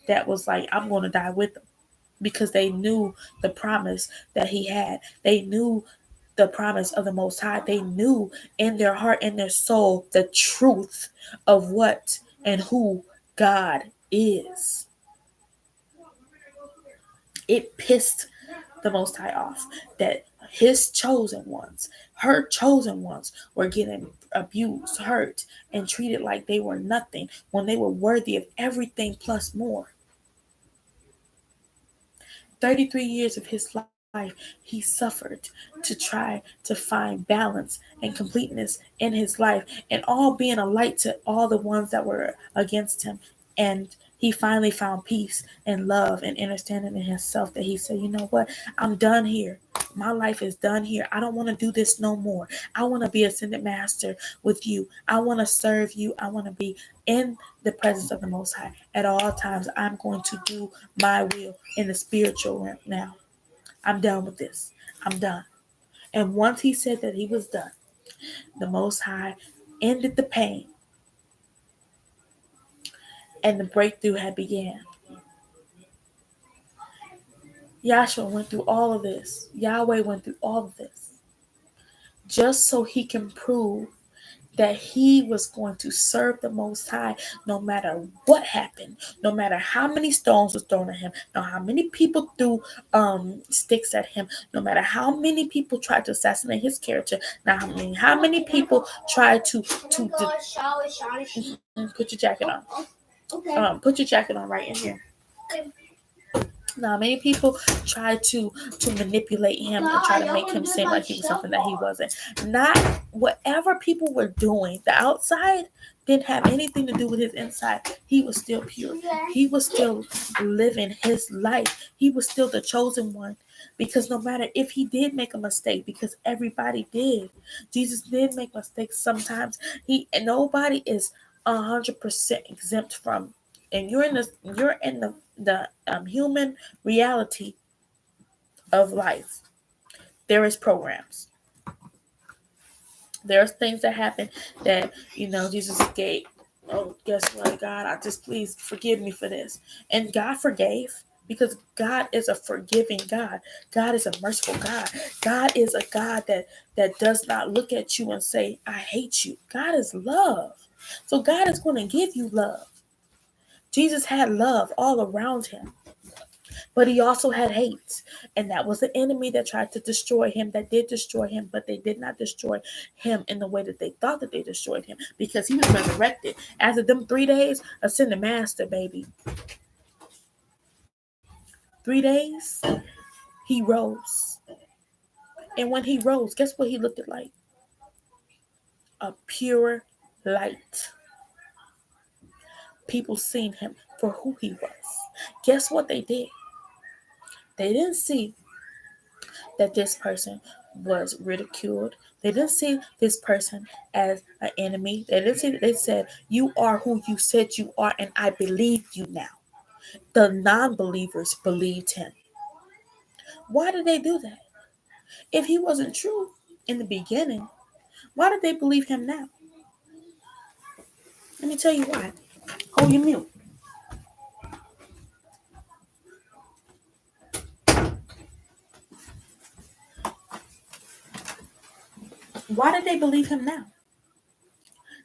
that was like, I'm going to die with him, because they knew the promise that he had. They knew the promise of the Most High. They knew in their heart and their soul the truth of what and who God is. It pissed the Most High off that his chosen ones, her chosen ones, were getting abused, hurt, and treated like they were nothing when they were worthy of everything plus more. 33 years of his life, he suffered to try to find balance and completeness in his life, and all being a light to all the ones that were against him. And he finally found peace and love and understanding in himself, that he said, you know what? I'm done here. My life is done here. I don't want to do this no more. I want to be ascended master with you. I want to serve you. I want to be in the presence of the Most High at all times. I'm going to do my will in the spiritual realm now. I'm done with this. I'm done. And once he said that he was done, the Most High ended the pain, and the breakthrough had began. Yahshua went through all of this. Yahweh went through all of this just so he can prove that he was going to serve the Most High no matter what happened, no matter how many stones was thrown at him, no matter how many people threw sticks at him, no matter how many people tried to assassinate his character, now how many people tried to put your jacket on. Put your jacket on right in here. Now, many people try to manipulate him and try to make him seem like he was something that he wasn't. Not whatever people were doing. The outside didn't have anything to do with his inside. He was still pure. He was still living his life. He was still the chosen one. Because no matter if he did make a mistake, because everybody did, Jesus did make mistakes sometimes. Nobody is 100% exempt from. And you're in the human reality of life. There is programs. There's things that happen that Jesus gave. Oh, guess what, God? I just please forgive me for this, and God forgave. Because God is a forgiving God. God is a merciful God. God is a God that does not look at you and say, I hate you. God is love. So God is going to give you love. Jesus had love all around him, but he also had hate. And that was the enemy that tried to destroy him, that did destroy him, but they did not destroy him in the way that they thought that they destroyed him, because he was resurrected. After them 3 days, ascended master, baby. 3 days, he rose. And when he rose, guess what he looked like? A pure light. People seen him for who he was. Guess what they did? They didn't see that this person was ridiculed. They didn't see this person as an enemy. They didn't see that. They said, you are who you said you are, and I believe you now. The non-believers believed him. Why did they do that? If he wasn't true in the beginning, why did they believe him now? Let me tell you why. Hold your mute. Why did they believe him now?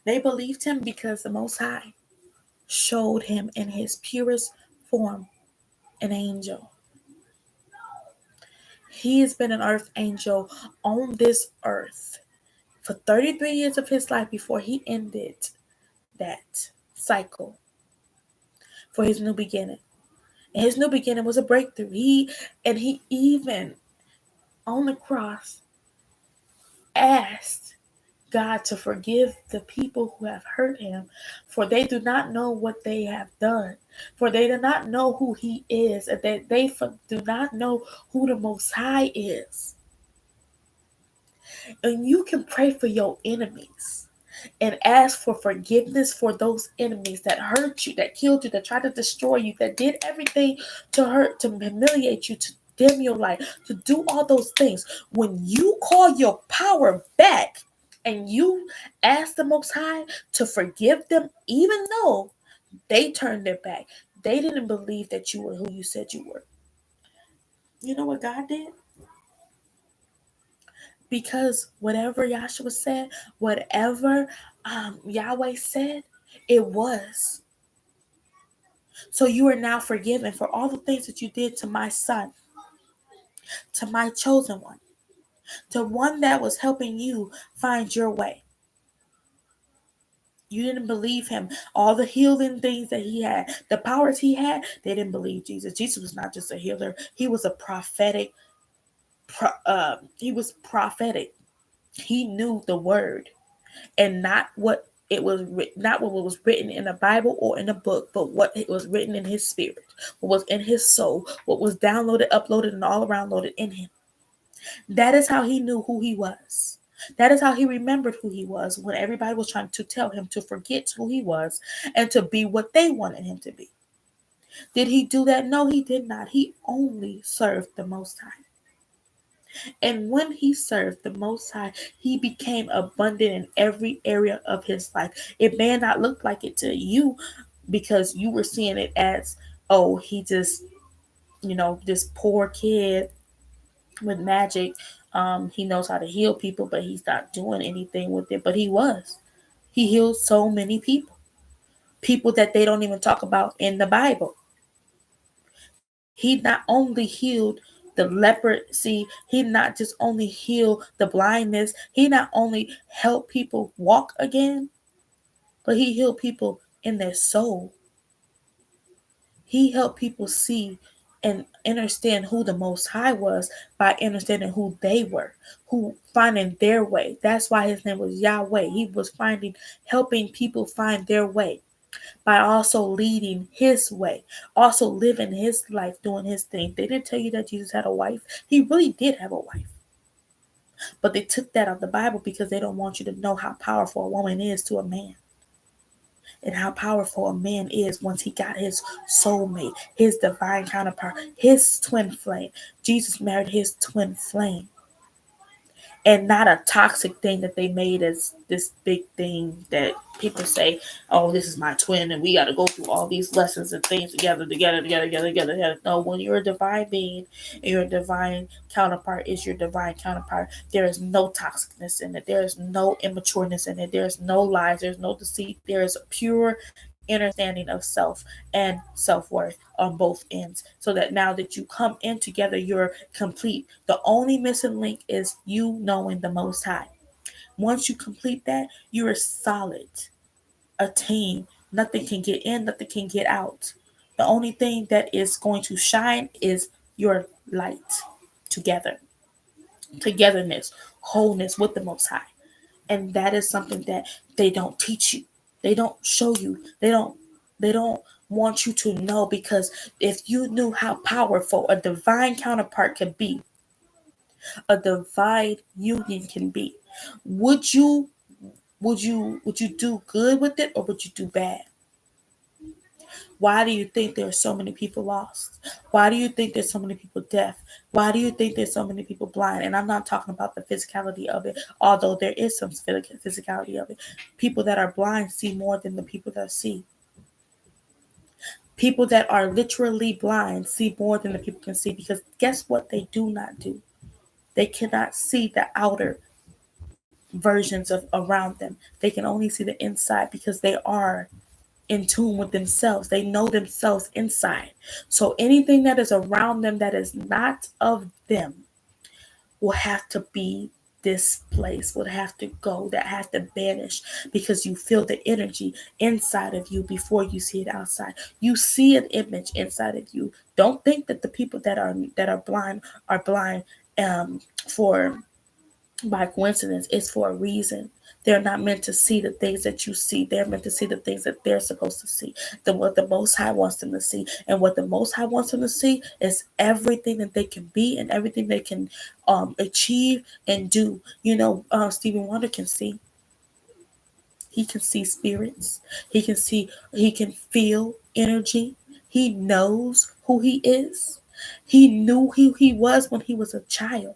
They believed him because the Most High showed him in his purest form an angel. He has been an earth angel on this earth for 33 years of his life before he ended that cycle for his new beginning. And his new beginning was a breakthrough. He even on the cross asked God to forgive the people who have hurt him, for they do not know what they have done. For they do not know who he is, and that they do not know who the Most High is. And you can pray for your enemies and ask for forgiveness for those enemies that hurt you, that killed you, that tried to destroy you, that did everything to hurt, to humiliate you, to dim your light, to do all those things. When you call your power back and you ask the Most High to forgive them, even though they turned their back, they didn't believe that you were who you said you were. You know what God did? Because whatever Yahshua said, whatever Yahweh said, it was. So you are now forgiven for all the things that you did to my son, to my chosen one, to one that was helping you find your way. You didn't believe him. All the healing things that he had, the powers he had, they didn't believe Jesus. Jesus was not just a healer. He was a prophetic. He was prophetic. He knew the word, and not what it was not what was written in the Bible or in a book, but what it was written in his spirit, what was in his soul, what was downloaded, uploaded, and all around loaded in him. That is how he knew who he was. That is how he remembered who he was when everybody was trying to tell him to forget who he was and to be what they wanted him to be. Did he do that? No, he did not. He only served the Most High. And when he served the Most High, he became abundant in every area of his life. It may not look like it to you because you were seeing it as, oh, he just, this poor kid with magic. He knows how to heal people, but he's not doing anything with it. But he was. He healed so many people. People that they don't even talk about in the Bible. He not only healed the leprosy, he not just only healed the blindness, he not only helped people walk again, but he healed people in their soul. He helped people see and understand who the Most High was by understanding who they were, who finding their way. That's why his name was Yahweh. He was helping people find their way by also leading his way, also living his life, doing his thing. They didn't tell you that Jesus had a wife. He really did have a wife. But they took that out of the Bible because they don't want you to know how powerful a woman is to a man. And how powerful a man is once he got his soulmate, his divine counterpart, his twin flame. Jesus married his twin flame. And not a toxic thing that they made as this big thing that people say, oh, this is my twin and we got to go through all these lessons and things together. No, when you're a divine being and your divine counterpart is your divine counterpart, there is no toxicness in it. There is no immatureness in it. There's no lies. There's no deceit. There is a pure understanding of self and self-worth on both ends, so that now that you come in together, you're complete. The only missing link is you knowing the Most High. Once you complete that, you're solid, a team. Nothing can get in, nothing can get out. The only thing that is going to shine is your light. Togetherness, wholeness with the Most High. And that is something that they don't teach you. They don't show you. They don't want you to know, because if you knew how powerful a divine counterpart can be, a divine union can be, would you do good with it, or would you do bad? Why do you think there are so many people lost? Why do you think there's so many people deaf? Why do you think there's so many people blind? And I'm not talking about the physicality of it, although there is some physicality of it. People that are blind see more than the people that see. People that are literally blind see more than the people can see, because guess what they do not do? They cannot see the outer versions of around them. They can only see the inside because they are in tune with themselves. They know themselves inside. So anything that is around them that is not of them will have to be displaced, will have to go, that has to vanish, because you feel the energy inside of you before you see it outside. You see an image inside of you. Don't think that the people that are blind are blind for by coincidence. It's for a reason. They're not meant to see the things that you see. They're meant to see the things that they're supposed to see. What the Most High wants them to see. And what the Most High wants them to see is everything that they can be and everything they can achieve and do. Stephen Wonder can see. He can see spirits. He can feel energy. He knows who he is. He knew who he was when he was a child.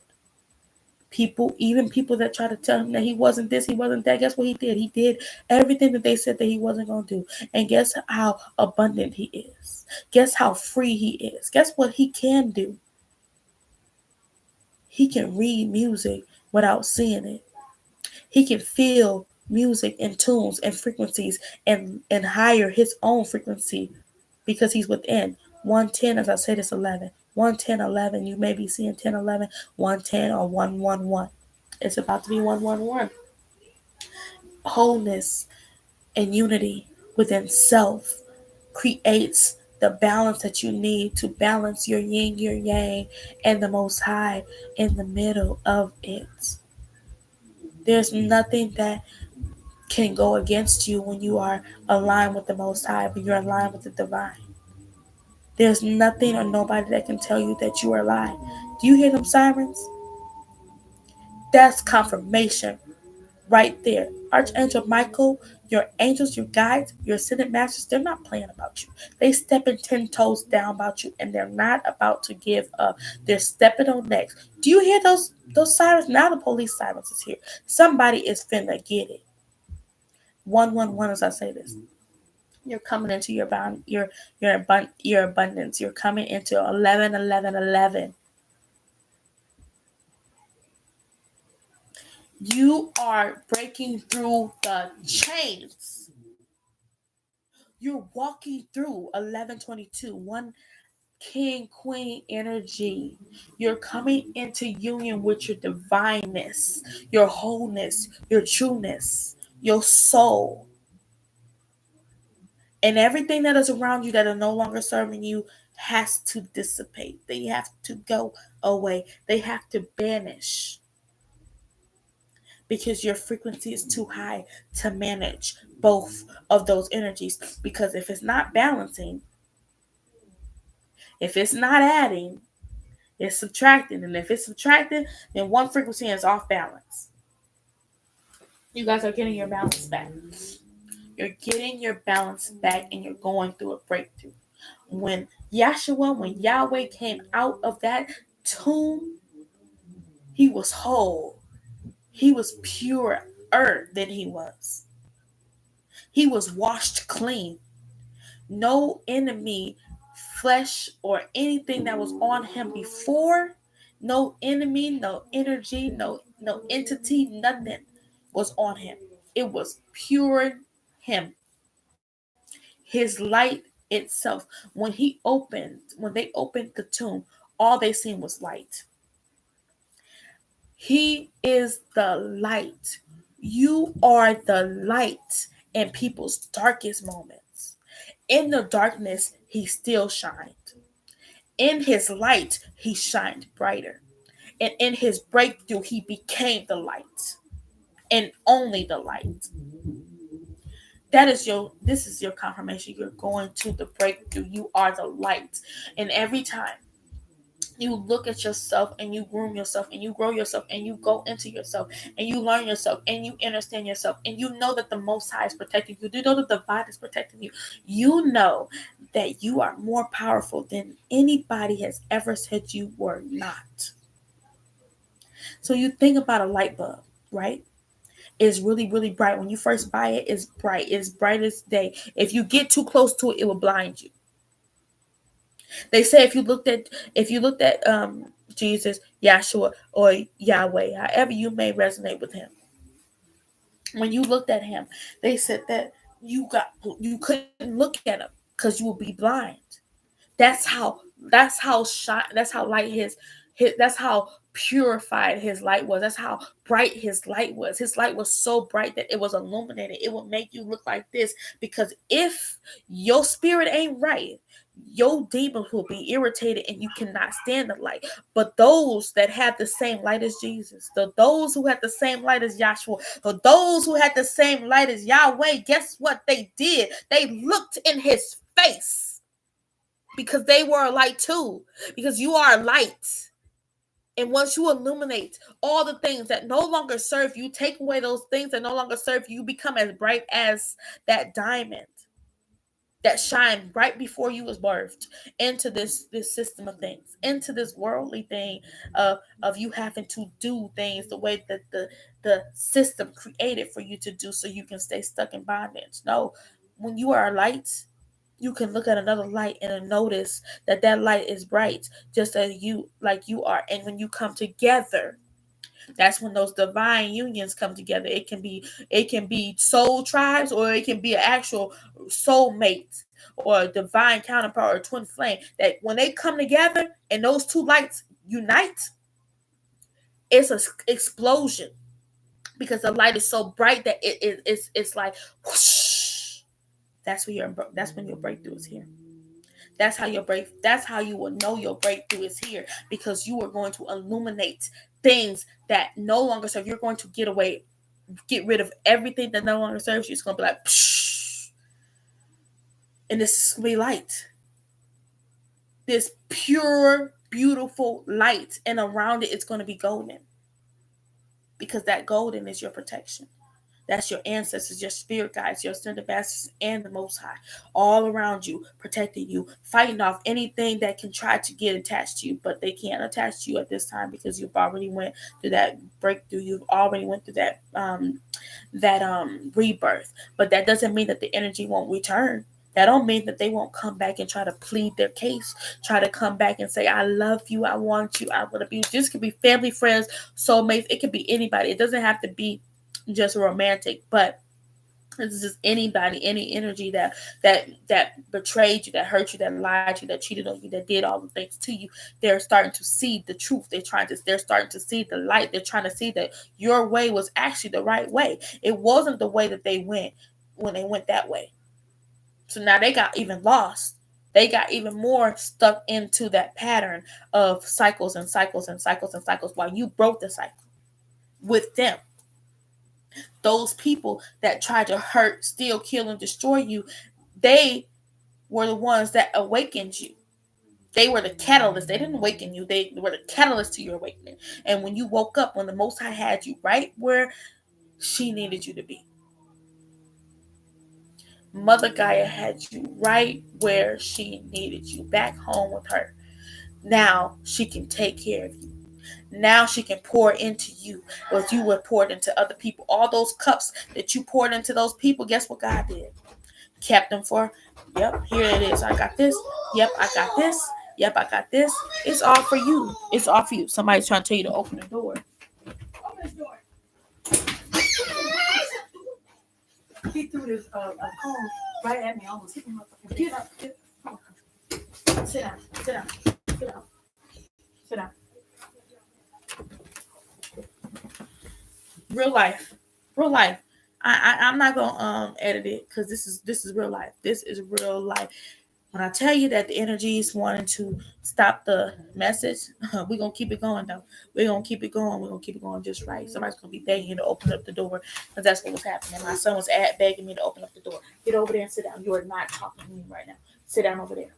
Even people that try to tell him that he wasn't this, he wasn't that, guess what he did? He did everything that they said that he wasn't going to do. And guess how abundant he is? Guess how free he is? Guess what he can do? He can read music without seeing it. He can feel music and tunes and frequencies and higher his own frequency because he's within. 110, as I said, it's 11. 110, 11. You may be seeing 10, 11, 110, or 111. It's about to be 111. Wholeness and unity within self creates the balance that you need to balance your yin, your yang, and the Most High in the middle of it. There's nothing that can go against you when you are aligned with the Most High, when you're aligned with the divine. There's nothing or nobody that can tell you that you are lying. Do you hear them sirens? That's confirmation right there. Archangel Michael, your angels, your guides, your ascended masters, they're not playing about you. They stepping 10 toes down about you, and they're not about to give up. They're stepping on next. Do you hear those sirens? Now the police sirens is here. Somebody is finna get it. 111 as I say this. You're coming into your abundance. You're coming into 11, 11, 11. You are breaking through the chains. You're walking through 1122, one king, queen energy. You're coming into union with your divineness, your wholeness, your trueness, your soul. And everything that is around you that are no longer serving you has to dissipate. They have to go away. They have to vanish. Because your frequency is too high to manage both of those energies. Because if it's not balancing, if it's not adding, it's subtracting. And if it's subtracting, then one frequency is off balance. You guys are getting your balance back. You're getting your balance back and you're going through a breakthrough. When Yahweh came out of that tomb, he was whole. He was purer than he was. He was washed clean. No enemy, flesh, or anything that was on him before, no enemy, no energy, no entity, nothing was on him. It was pure him. His light itself. When they opened the tomb, all they seen was light. He is the light. You are the light in people's darkest moments. In the darkness, he still shined. In his light, he shined brighter. And in his breakthrough, he became the light. And only the light. This is your confirmation. You're going to the breakthrough. You are the light. And every time you look at yourself and you groom yourself and you grow yourself and you go into yourself and you learn yourself and you understand yourself and you know that the Most High is protecting you. You know that the divine is protecting you. You know that you are more powerful than anybody has ever said you were not. So you think about a light bulb, right? It's really, really bright. When you first buy it, it's bright. It's bright as day. If you get too close to it, it will blind you. They say if you looked at Jesus, Yahshua, or Yahweh, however you may resonate with him, when you looked at him, they said that you couldn't look at him because you would be blind. That's how light that's how purified his light was. That's how bright his light was. His light was so bright that it was illuminated. It would make you look like this, because if your spirit ain't right, your demons will be irritated and you cannot stand the light. But those that had the same light as Jesus, those who had the same light as Joshua, or those who had the same light as Yahweh, guess what they did? They looked in his face because they were a light too. Because you are a light. And once you illuminate all the things that no longer serve you, take away those things that no longer serve you, become as bright as that diamond that shined right before you was birthed into this system of things, into this worldly thing of you having to do things the way that the system created for you to do so you can stay stuck in bondage. No, when you are a light, you can look at another light and notice that that light is bright just as you like you are. And when you come together, that's when those divine unions come together. It can be soul tribes, or it can be an actual soulmate or a divine counterpart or twin flame, that when they come together and those two lights unite, it's an explosion, because the light is so bright that it's like whoosh. That's when your breakthrough is here. That's how you will know your breakthrough is here, because you are going to illuminate things that no longer serve. You're going to get rid of everything that no longer serves you. It's going to be like, psh, and this is going to be light. This pure, beautiful light, and around it, it's going to be golden, because that golden is your protection. That's your ancestors, your spirit guides, your ascended masters, and the Most High, all around you, protecting you, fighting off anything that can try to get attached to you, but they can't attach to you at this time, because you've already went through that breakthrough. You've already went through that rebirth. But that doesn't mean that the energy won't return. That don't mean that they won't come back and try to plead their case, try to come back and say, I love you, I want you, I want to be. This could be family, friends, soulmates. It could be anybody. It doesn't have to be just romantic, but it's just anybody, any energy that betrayed you, that hurt you, that lied to you, that cheated on you, that did all the things to you. They're starting to see the truth. They're starting to see the light. They're trying to see that your way was actually the right way. It wasn't the way that they went when they went that way. So now they got even lost. They got even more stuck into that pattern of cycles and cycles and cycles and cycles, while you broke the cycle with them. Those people that tried to hurt, steal, kill, and destroy you, they were the ones that awakened you. They were the catalyst. They didn't awaken you. They were the catalyst to your awakening. And when you woke up, when the Most High had you right where she needed you to be, Mother Gaia had you right where she needed you, back home with her. Now she can take care of you. Now she can pour into you what you were poured into other people. All those cups that you poured into those people, guess what God did? Kept them for, yep, here it is. I got this. Yep, I got this. Yep, I got this. It's all for you. It's all for you. Somebody's trying to tell you to open the door. Open this door. He threw this cone right at me. I almost hit him up. Get up. Get up. Sit down. Sit down. Sit down. Sit down. Real life. I'm not gonna edit it, because this is real life. This is real life. When I tell you that the energy is wanting to stop the message, we're gonna keep it going though. We're gonna keep it going. We're gonna keep it going just right. Somebody's gonna be begging you to open up the door, because that's what was happening. My son was begging me to open up the door. Get over there and sit down. You are not talking to me right now. Sit down over there.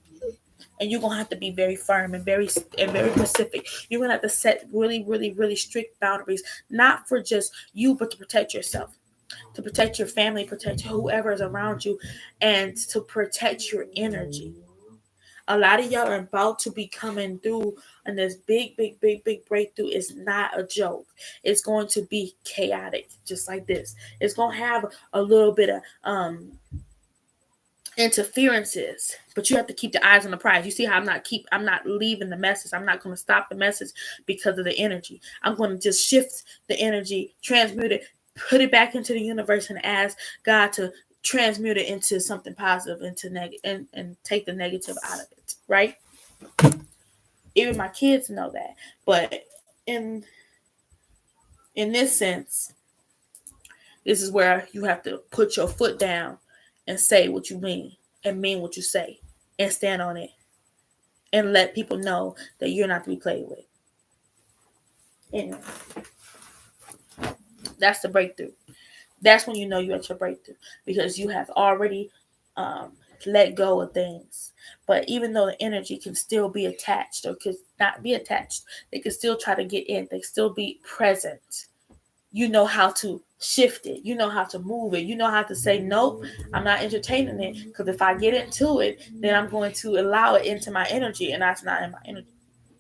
And you're gonna have to be very firm and very specific. You're gonna have to set really, really, really strict boundaries, not for just you, but to protect yourself, to protect your family, protect whoever is around you, and to protect your energy. A lot of y'all are about to be coming through, and this big breakthrough is not a joke. It's going to be chaotic, just like this. It's gonna have a little bit of interferences, but you have to keep the eyes on the prize. You see how I'm not leaving the message. I'm not going to stop the message because of the energy. I'm going to just shift the energy, transmute it, put it back into the universe, and ask God to transmute it into something positive, into negative, and take the negative out of it, right? Even my kids know that. But in this sense, this is where you have to put your foot down and say what you mean, and mean what you say. and stand on it and let people know that you're not to be played with. Anyway, that's the breakthrough. That's when you know you're at your breakthrough, because you have already um, let go of things. But even though the energy can still be attached or could not be attached, they can still try to get in. They still be present. You know how to shift it. You know how to move it. You know how to say, nope, I'm not entertaining it. Because if I get into it, then I'm going to allow it into my energy. And that's not in my energy.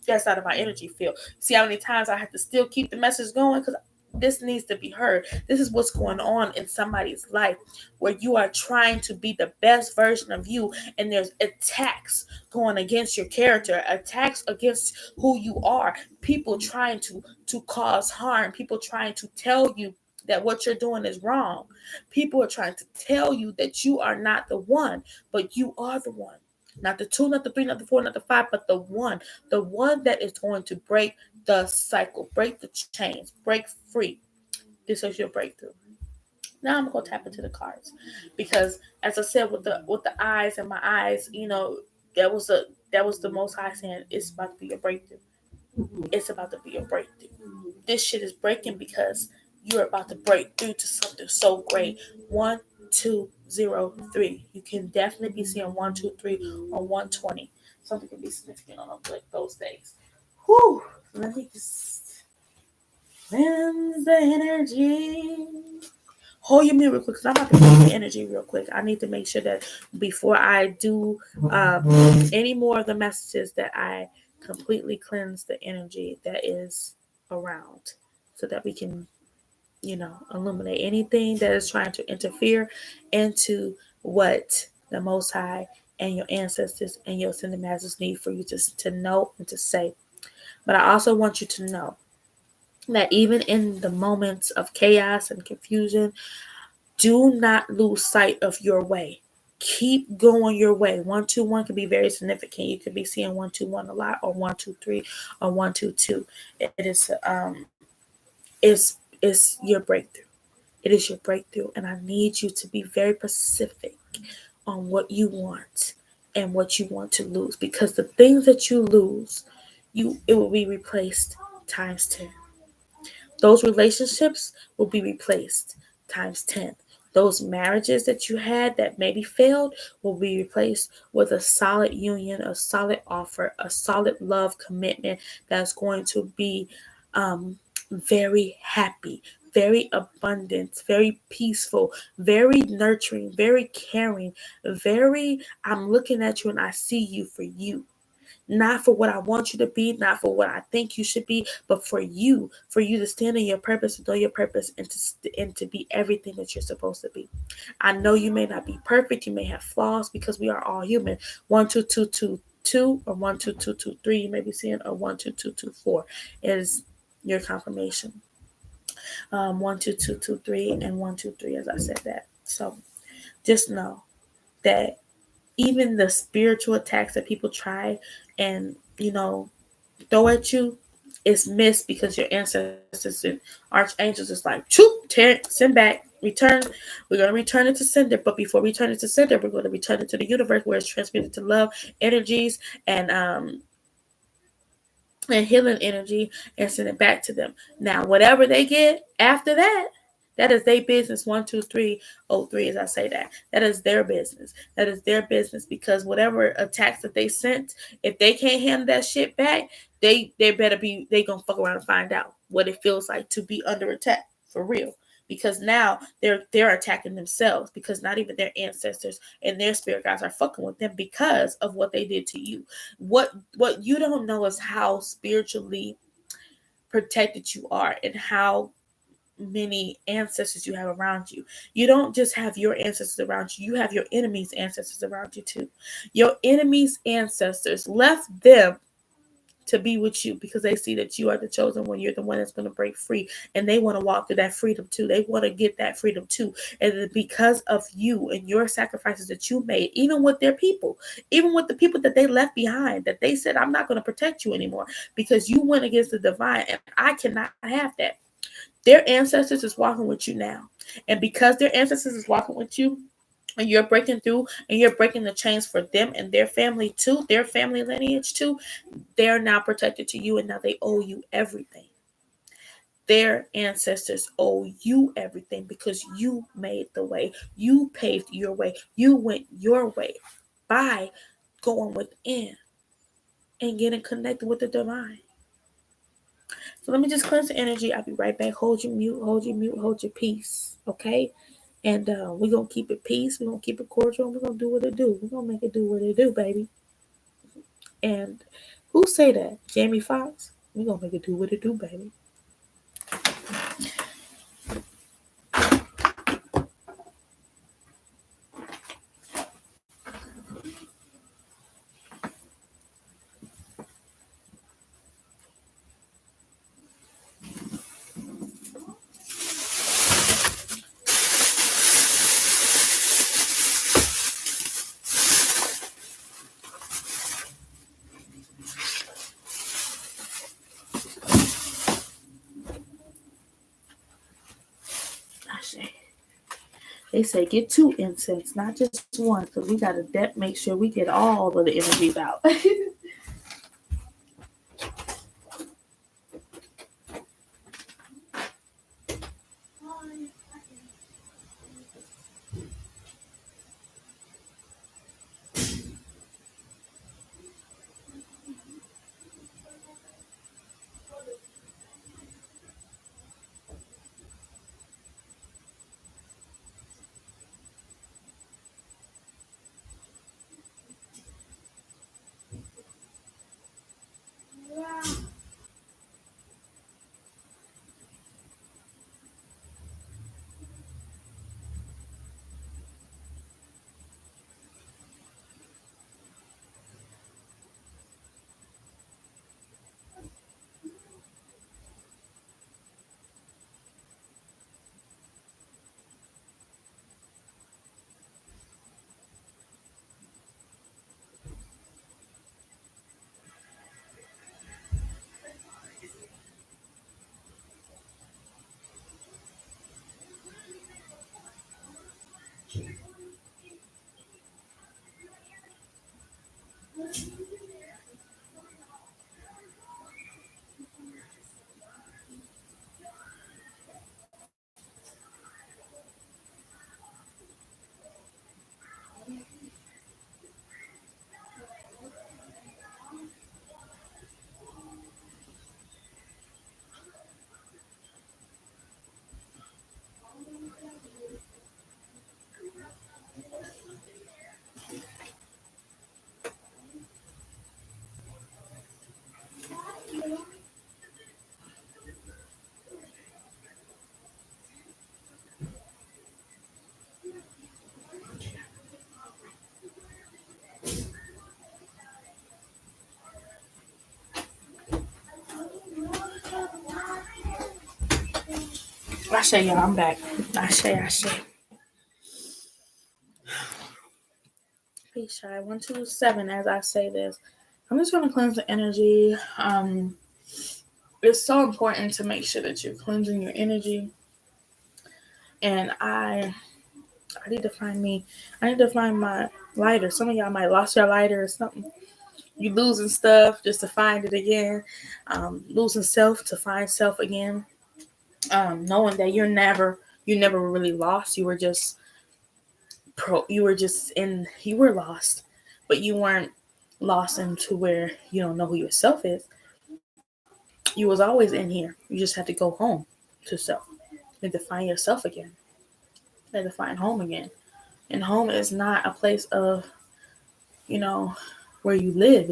That's out of my energy field. See how many times I have to still keep the message going, because this needs to be heard. This is what's going on in somebody's life, where you are trying to be the best version of you, and there's attacks going against your character, attacks against who you are, people trying to cause harm, people trying to tell you that what you're doing is wrong. People are trying to tell you that you are not the one, but you are the one. Not the two, not the three, not the four, not the five, but the one that is going to break the cycle, break the chains, break free. This is your breakthrough. Now I'm gonna tap into the cards, because as I said, with the eyes and my eyes, that was the Most High saying it's about to be a breakthrough. It's about to be a breakthrough. This shit is breaking because you're about to break through to something so great. 1, 2, 0, 3. You can definitely be seeing 1, 2, 3 on 120. Something can be significant on those days. Whew. Let me just cleanse the energy. Hold your mirror real quick, because I'm about to cleanse the energy real quick. I need to make sure that before I do any more of the messages, that I completely cleanse the energy that is around, so that we can, illuminate anything that is trying to interfere into what the Most High and your ancestors and your ascended masters need for you to know and to say. But I also want you to know that even in the moments of chaos and confusion, do not lose sight of your way. Keep going your way. 121 can be very significant. You could be seeing 121 a lot, or 123, or 122. It is your breakthrough. It is your breakthrough, and I need you to be very specific on what you want and what you want to lose, because the things that you lose, it will be replaced times 10. Those relationships will be replaced times 10. Those marriages that you had that maybe failed will be replaced with a solid union, a solid offer, a solid love commitment that's going to be very happy, very abundant, very peaceful, very nurturing, very caring, I'm looking at you and I see you for you. Not for what I want you to be, not for what I think you should be, but for you to stand in your purpose, to know your purpose, and to be everything that you're supposed to be. I know you may not be perfect, you may have flaws, because we are all human. 1, 2, 2, 2, or 1, 2, 2, 2, 3. You may be seeing a 1, 2, 2, 2, 4 is your confirmation. 1, 2, 2, 2, 3, and 1, 2, 3. As I said that, so just know that even the spiritual attacks that people try and throw at you is missed, because your ancestors and archangels is like, choop, tear it, send back, return. We're going to return it to sender, but before we return it to sender, we're going to return it to the universe, where it's transmitted to love energies and healing energy, and send it back to them. Now, whatever they get after that, that is their business. 1, 2, 3, 0, 3. As I say that is their business. That is their business, because whatever attacks that they sent, if they can't handle that shit back, they better be. They gonna fuck around and find out what it feels like to be under attack for real. Because now they're attacking themselves, because not even their ancestors and their spirit guides are fucking with them because of what they did to you. What you don't know is how spiritually protected you are, and how many ancestors you have around you. You don't just have your ancestors around you, you have your enemies' ancestors around you too. Your enemies' ancestors left them to be with you, because they see that you are the chosen one. You're the one that's going to break free, and they want to walk through that freedom too. They want to get that freedom too. And because of you and your sacrifices that you made, even with their people, even with the people that they left behind, that they said, I'm not going to protect you anymore because you went against the divine, and I cannot have that. Their ancestors is walking with you now. And because their ancestors is walking with you, and you're breaking through and you're breaking the chains for them and their family too, their family lineage too, they're now protected to you and now they owe you everything. Their ancestors owe you everything because you made the way. You paved your way. You went your way by going within and getting connected with the divine. So let me just cleanse the energy. I'll be right back. Hold your mute, hold your mute, hold your peace. Okay? And we're going to keep it peace. We're going to keep it cordial. We're going to do what it do. We're going to make it do what it do, baby. And who say that? Jamie Foxx? We're going to make it do what it do, baby. They say get 2 incense, not just one, because we got to make sure we get all of the energies out. I say, y'all, I'm back. I say. Peace, shy 127. As I say this, I'm just gonna cleanse the energy. It's so important to make sure that you're cleansing your energy. And I need to find me. I need to find my lighter. Some of y'all might lost your lighter or something. You losing stuff just to find it again. Losing self to find self again. Knowing that you never really lost. You were just you were lost, but you weren't lost into where you don't know who yourself is. You was always in here. You just had to go home to self and to find yourself again. And to find home again. And home is not a place of, where you live.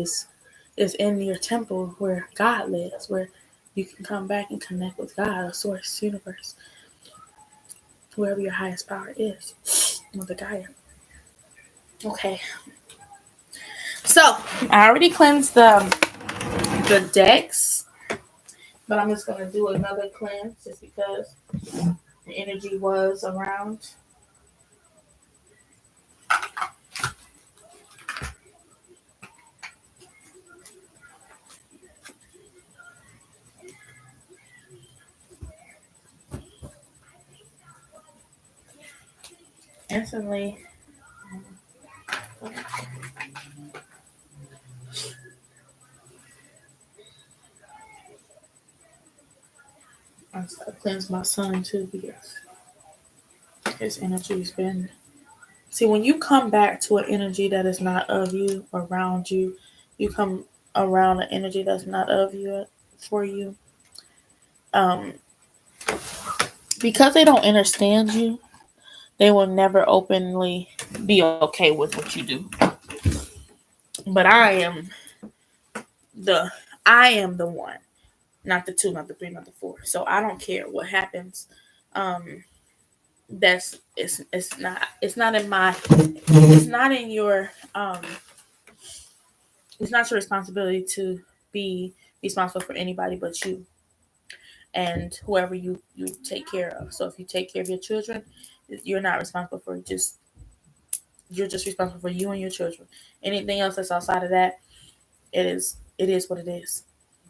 It's in your temple where God lives, where you can come back and connect with God, the source, universe, wherever your highest power is, with the Gaia. Okay. So I already cleansed the decks, but I'm just gonna do another cleanse just because the energy was around. Instantly, I cleanse my son too because his energy's been. See, when you come back to an energy that is not of you around you, you come around an energy that's not of you for you. Um, because they don't understand you, they will never openly be okay with what you do. But the I am the one, not the two, not the three, not the four. So I don't care what happens. Um, that's it's not in my it's not in your it's not your responsibility to be responsible for anybody but you and whoever you take care of. So if you take care of your children, you're not responsible for just you're just responsible for you and your children. Anything else that's outside of that, it is what it is.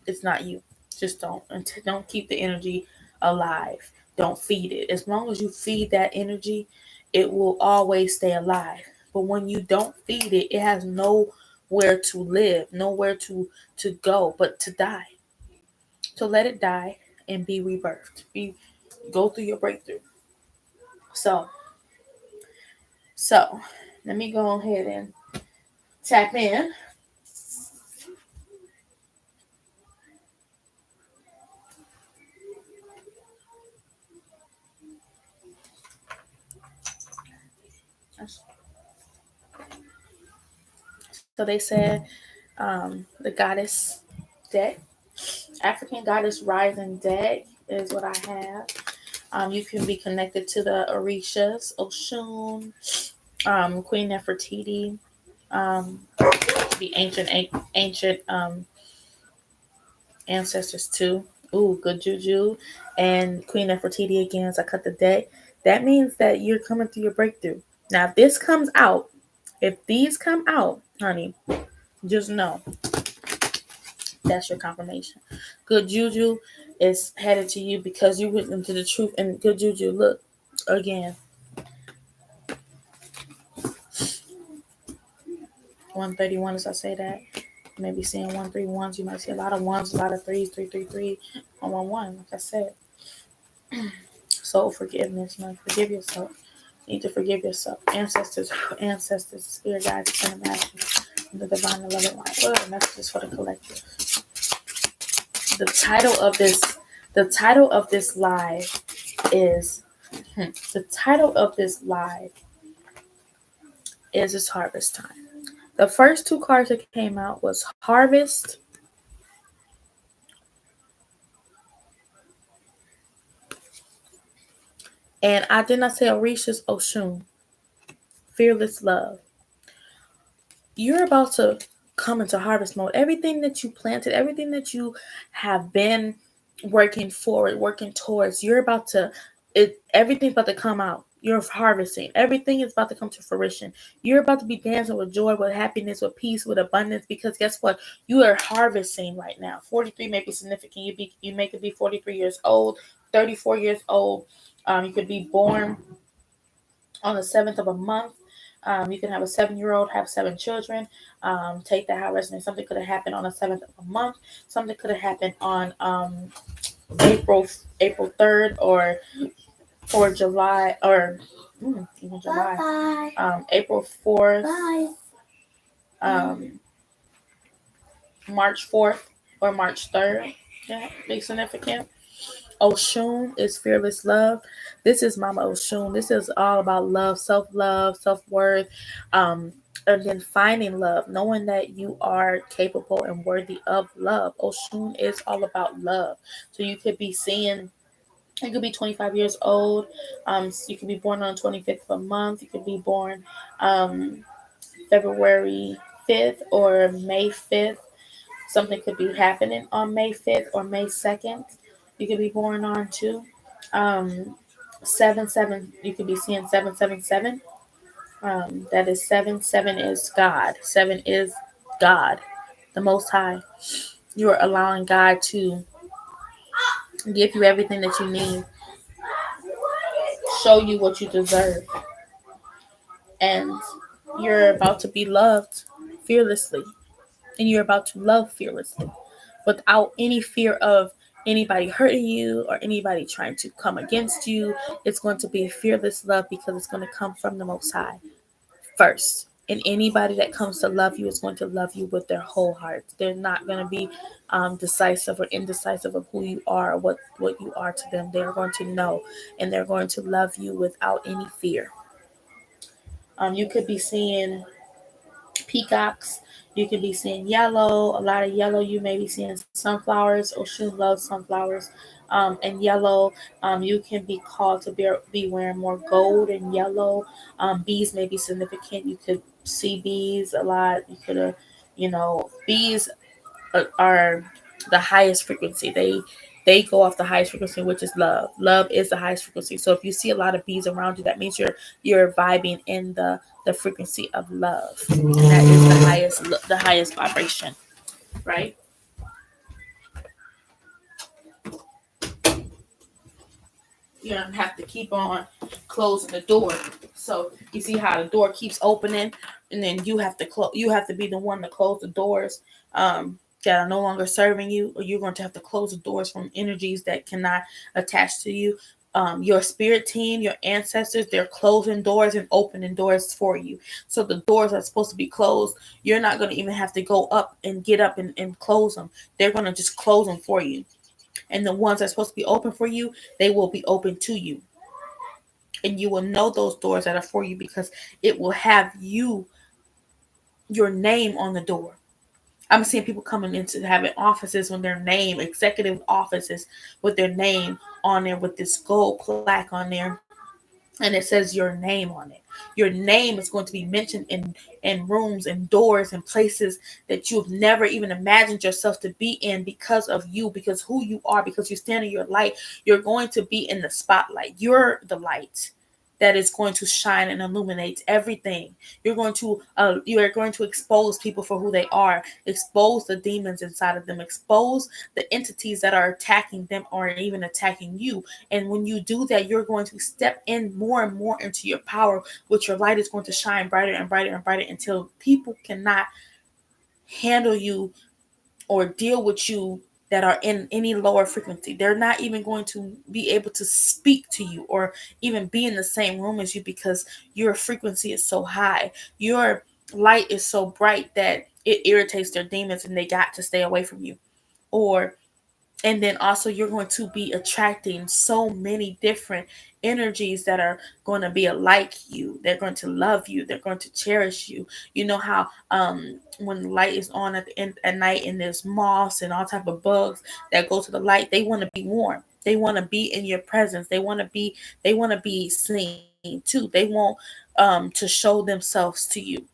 It's not you. Just don't keep the energy alive. Don't feed it. As long as you feed that energy, it will always stay alive. But when you don't feed it, it has nowhere to live, nowhere to go, but to die. So let it die and be rebirthed. Go through your breakthrough. So so let me go ahead and tap in. So they said the goddess deck, African goddess rising deck is what I have. You can be connected to the Orishas, Oshun, Queen Nefertiti, the ancient ancestors too. Ooh, good juju, and Queen Nefertiti again. As I cut the deck, that means that you're coming through your breakthrough. Now, if these come out, honey, just know that's your confirmation. Good juju is headed to you because you went into the truth. And good juju, look again. 131 as I say that. You may be seeing 131s. You might see a lot of ones, a lot of threes, 333, 111. Like I said, soul forgiveness. You know, forgive yourself. You need to forgive yourself. Ancestors, spirit guides, eternal masters, the divine and loving light. What are the messages for the collective? The title of this live is the title of this live is It's Harvest Time. The first two cards that came out was Harvest and I did not say Orishas Oshun. Fearless love. You're about to come into harvest mode. Everything that you planted, everything that you have been working forward, working towards, everything's about to come out. You're harvesting. Everything is about to come to fruition. You're about to be dancing with joy, with happiness, with peace, with abundance. Because guess what? You are harvesting right now. 43 may be significant. You may could be 43 years old, 34 years old. You could be born on the 7th of a month. You can have a 7-year-old, have 7 children. Take that how it resonates. Something could have happened on the 7th of a month. Something could have happened on April 3rd or July or even July. April 4th. March 4th or March 3rd. Yeah, be significant. Oshun is fearless love. This is Mama Oshun. This is all about love, self-love, self-worth, and then finding love, knowing that you are capable and worthy of love. Oshun is all about love. So you could be seeing, you could be 25 years old. You could be born on the 25th of a month. You could be born February 5th or May 5th. Something could be happening on May 5th or May 2nd. You could be born on too. 7 7. You could be seeing 777. That is 7. 7 is God. 7 is God, the Most High. You are allowing God to give you everything that you need, show you what you deserve, and you're about to be loved fearlessly, and you're about to love fearlessly, without any fear of anybody hurting you or anybody trying to come against you. It's going to be a fearless love because it's going to come from the Most High first. And anybody that comes to love you is going to love you with their whole heart. They're not going to be decisive or indecisive of who you are or what you are to them. They're going to know, and they're going to love you without any fear. You could be seeing peacocks. You could be seeing yellow, a lot of yellow. You may be seeing sunflowers. Oshun loves sunflowers. And yellow. You can be called to be wearing more gold and yellow. Bees may be significant. You could see bees a lot. You could, bees are the highest frequency. They go off the highest frequency, which is love. Love is the highest frequency. So if you see a lot of bees around you, that means you're vibing in the frequency of love, and that is the highest vibration, right? You don't have to keep on closing the door. So you see how the door keeps opening, and then you have to close. You have to be the one to close the doors that are no longer serving you, or you're going to have to close the doors from energies that cannot attach to you. Your spirit team, your ancestors, they're closing doors and opening doors for you. So the doors are supposed to be closed. You're not going to even have to go up and get up and close them. They're going to just close them for you. And the ones that are supposed to be open for you, they will be open to you. And you will know those doors that are for you because it will have your name on the door. I'm seeing people coming into having offices with their name, executive offices with their name on there, with this gold plaque on there, and it says your name on it. Your name is going to be mentioned in rooms and doors and places that you've never even imagined yourself to be in because of you, because who you are, because you stand in your light. You're going to be in the spotlight. You're the light that is going to shine and illuminate everything. You're going to expose people for who they are, expose the demons inside of them, expose the entities that are attacking them or even attacking you. And when you do that, you're going to step in more and more into your power, which your light is going to shine brighter and brighter and brighter until people cannot handle you or deal with you that are in any lower frequency. They're not even going to be able to speak to you or even be in the same room as you because your frequency is so high. Your light is so bright that it irritates their demons and they got to stay away from you. Or and then also you're going to be attracting so many different energies that are going to be like you. They're going to love you, they're going to cherish you. You know how when the light is on at the end at night and there's moths and all type of bugs that go to the light, they want to be warm, they want to be in your presence, they want to be seen too. They want to show themselves to you.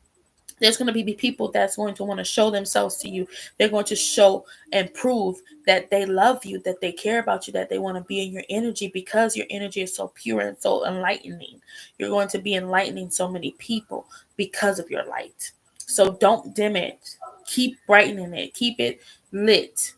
There's going to be people that's going to want to show themselves to you. They're going to show and prove that they love you, that they care about you, that they want to be in your energy because your energy is so pure and so enlightening. You're going to be enlightening so many people because of your light. So don't dim it. Keep brightening it. Keep it lit.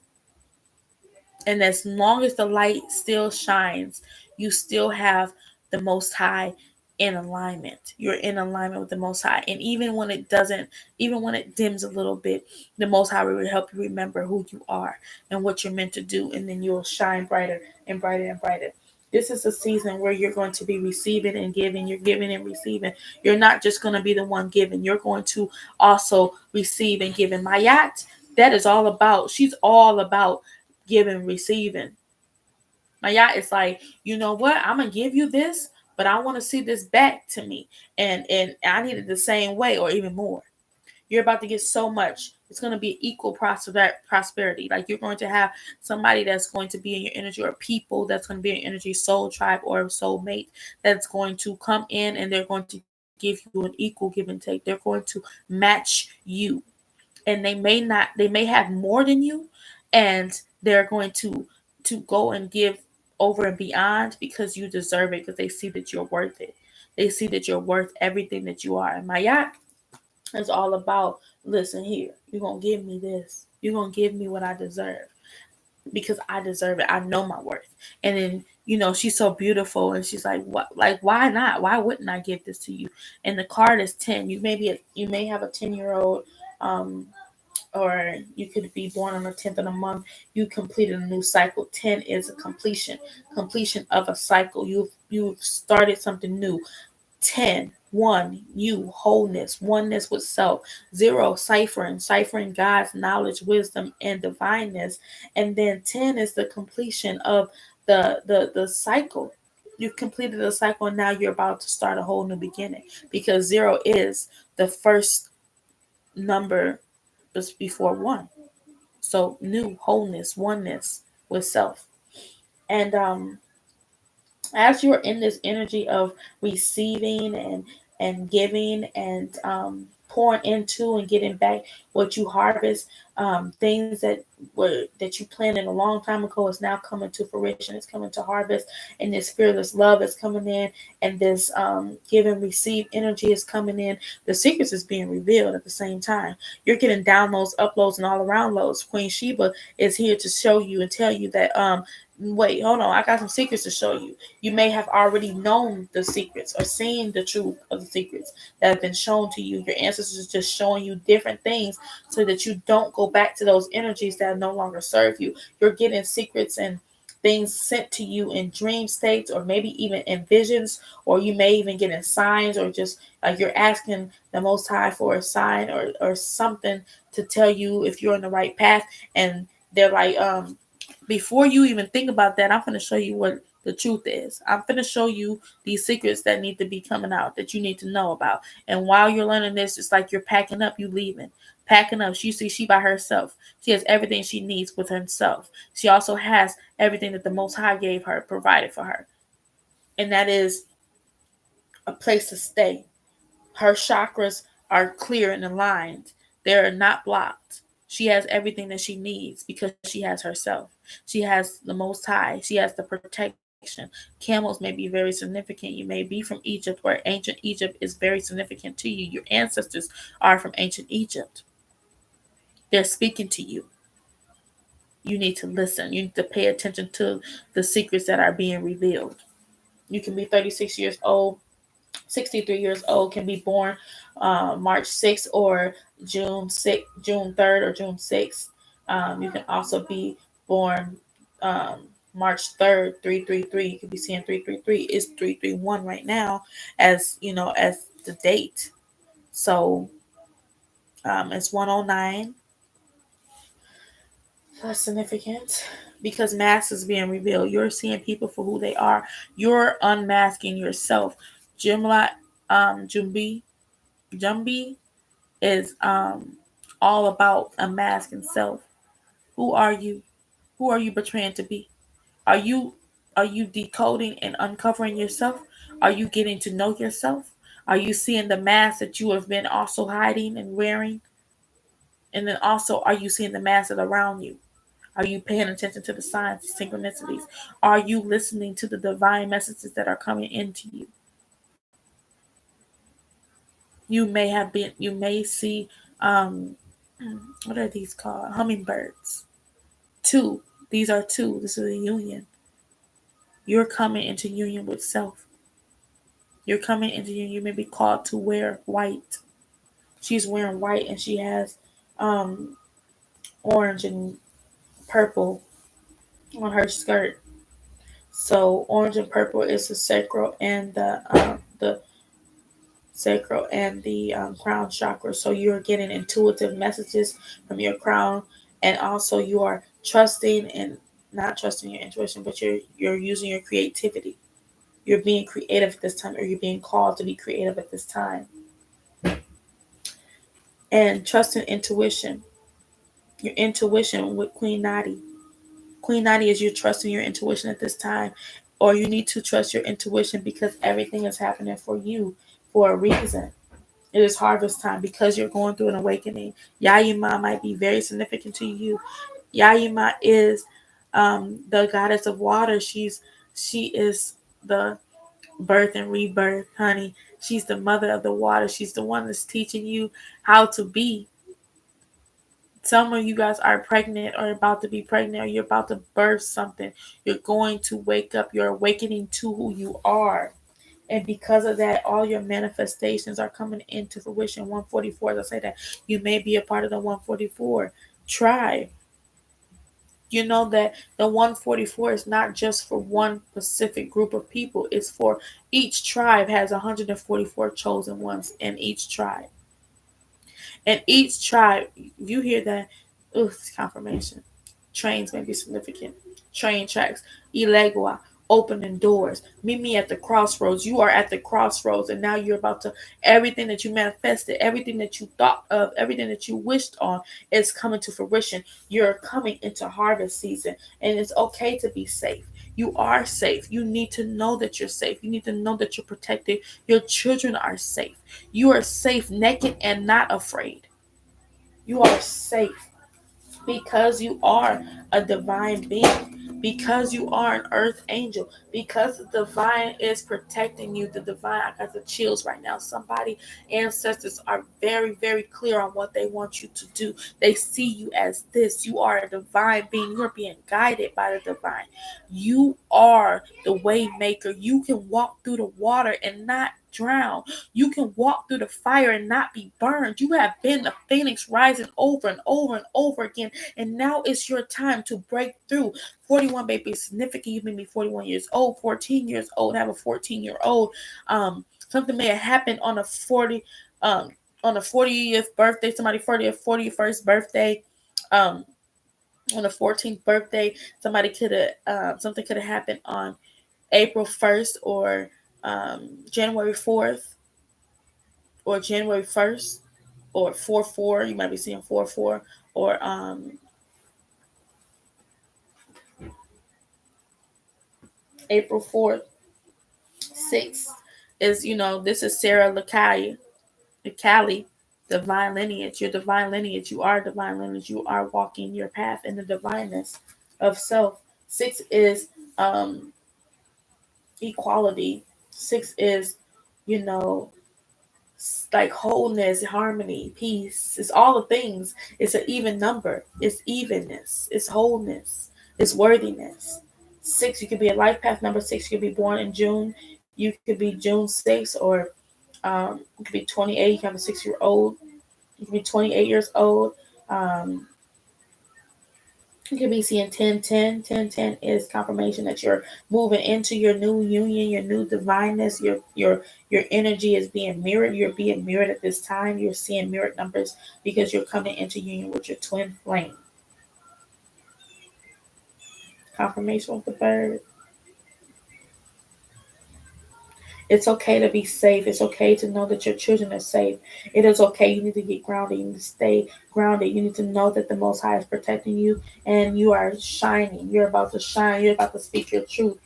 And as long as the light still shines, you still have the Most High in alignment. You're in alignment with the Most High. And even when it doesn't, even when it dims a little bit, the Most High will help you remember who you are and what you're meant to do. And then you'll shine brighter and brighter and brighter. This is a season where you're going to be receiving and giving. You're giving and receiving. You're not just going to be the one giving. You're going to also receive and give. And Mayat, that is all about. She's all about giving, receiving. Maya is like, you know what? I'm gonna give you this, but I want to see this back to me, and I need it the same way or even more. You're about to get so much. It's going to be equal prosperity. Like you're going to have somebody that's going to be in your energy, or people that's going to be in your energy, soul tribe or soul mate that's going to come in and they're going to give you an equal give and take. They're going to match you, and they may have more than you, and they're going to go and give over and beyond because you deserve it, because they see that you're worth it. They see that you're worth everything that you are. And Mayat is all about, listen here, you're gonna give me this, you're gonna give me what I deserve because I deserve it. I know my worth. And then she's so beautiful, and she's like, what, like, why not, why wouldn't I give this to you? And the card is 10. You may have a 10-year-old or you could be born on the 10th of the month. You completed a new cycle. 10 is a completion of a cycle. You've started something new. 10, 1, you, wholeness, oneness with self. 0, ciphering God's knowledge, wisdom, and divineness. And then 10 is the completion of the cycle. You've completed the cycle, and now you're about to start a whole new beginning, because 0 is the first number just before 1. So new, wholeness, oneness with self. And as you're in this energy of receiving and giving and pouring into and getting back what you harvest, things that you planted a long time ago is now coming to fruition. It's coming to harvest, and this fearless love is coming in, and this give and receive energy is coming in. The secrets is being revealed at the same time. You're getting downloads, uploads, and all around loads. Queen Sheba is here to show you and tell you that wait, hold on, I got some secrets to show you. You may have already known the secrets or seen the truth of the secrets that have been shown to you. Your ancestors are just showing you different things so that you don't go back to those energies that no longer serve you. You're getting secrets and things sent to you in dream states, or maybe even in visions, or you may even get in signs, or just like you're asking the Most High for a sign or something to tell you if you're on the right path. And they're like, before you even think about that, I'm going to show you what the truth is. I'm going to show you these secrets that need to be coming out, that you need to know about. And while you're learning this, it's like you're packing up, you leaving. Packing up. She by herself. She has everything she needs with herself. She also has everything that the Most High gave her, provided for her. And that is a place to stay. Her chakras are clear and aligned. They're not blocked. She has everything that she needs because she has herself. She has the Most High. She has the protection. Camels may be very significant. You may be from Egypt, where ancient Egypt is very significant to you. Your ancestors are from ancient Egypt. They're speaking to you. You need to listen. You need to pay attention to the secrets that are being revealed. You can be 36 years old, 63 years old, can be born March 6th or June 3rd or June 6th. You can also be born March 3rd, 333. You could be seeing 333. It's 331 right now, as you know, as the date. So it's 109. That's significant because mask is being revealed. You're seeing people for who they are. You're unmasking yourself. Jumla, Jumbi, Jumbi is all about unmasking self. Who are you? Who are you betraying to be? Are you decoding and uncovering yourself? Are you getting to know yourself? Are you seeing the mask that you have been also hiding and wearing? And then also, are you seeing the mask that around you? Are you paying attention to the signs, synchronicities? Are you listening to the divine messages that are coming into you? You may see, um, what are these called? Hummingbirds. Two. These are two. This is a union. You're coming into union with self. You're coming into union. You may be called to wear white. She's wearing white and she has um, orange and purple on her skirt. So orange and purple is the sacral and the sacral and the crown chakra. So you're getting intuitive messages from your crown, and also you are trusting and not trusting your intuition, but you're using your creativity. You're being creative at this time, or you're being called to be creative at this time, and trusting intuition. Your intuition with Queen Nadi. Queen Nadi is you trusting your intuition at this time, or you need to trust your intuition because everything is happening for you for a reason. It is harvest time because you're going through an awakening. Yayima might be very significant to you. Yayima is the goddess of water. She is the birth and rebirth, honey. She's the mother of the water. She's the one that's teaching you how to be. Some of you guys are pregnant or about to be pregnant, or you're about to birth something. You're going to wake up. You're awakening to who you are. And because of that, all your manifestations are coming into fruition. 144, as I say that, you may be a part of the 144 tribe. You know that the 144 is not just for one specific group of people. It's for each tribe has 144 chosen ones in each tribe. And each tribe, you hear that, it's confirmation. Trains may be significant. Train tracks, Elegua, opening doors. Meet me at the crossroads. You are at the crossroads, and now you're about to, everything that you manifested, everything that you thought of, everything that you wished on is coming to fruition. You're coming into harvest season, and it's okay to be safe. You are safe. You need to know that you're safe. You need to know that you're protected. Your children are safe. You are safe, naked, and not afraid. You are safe because you are a divine being, because you are an earth angel, because the divine is protecting you. The divine, I got the chills right now. Somebody, ancestors are very, very clear on what they want you to do. They see you as this. You are a divine being. You're being guided by the divine. You are the way maker. You can walk through the water and not drown. You can walk through the fire and not be burned. You have been the phoenix rising over and over and over again. And now it's your time to break through. 41, baby, is significant. You may be 41 years old, 14 years old, have a 14-year-old. Something may have happened on a 40th birthday, somebody 41st birthday. On the 14th birthday, somebody could have something could have happened on April 1st or January 4th or January 1st or 4-4. You might be seeing 4-4 or April 4th. 6 is, this is Sarah Lacali, divine lineage. Your divine lineage. You are divine lineage. You are walking your path in the divineness of self. 6 is equality. 6 is, you know, like wholeness, harmony, peace. It's all the things. It's an even number. It's evenness. It's wholeness. It's worthiness. 6, you could be a life path number 6. You could be born in June. You could be June 6th, or you could be 28. You can have a 6-year-old. You could be 28 years old. You could be seeing 10-10. 10-10 is confirmation that you're moving into your new union, your new divineness. Your energy is being mirrored. You're being mirrored at this time. You're seeing mirrored numbers because you're coming into union with your twin flame. Confirmation with the bird. It's okay to be safe. It's okay to know that your children are safe. It is okay. You need to get grounded. You need to stay grounded. You need to know that the Most High is protecting you and you are shining. You're about to shine. You're about to speak your truth.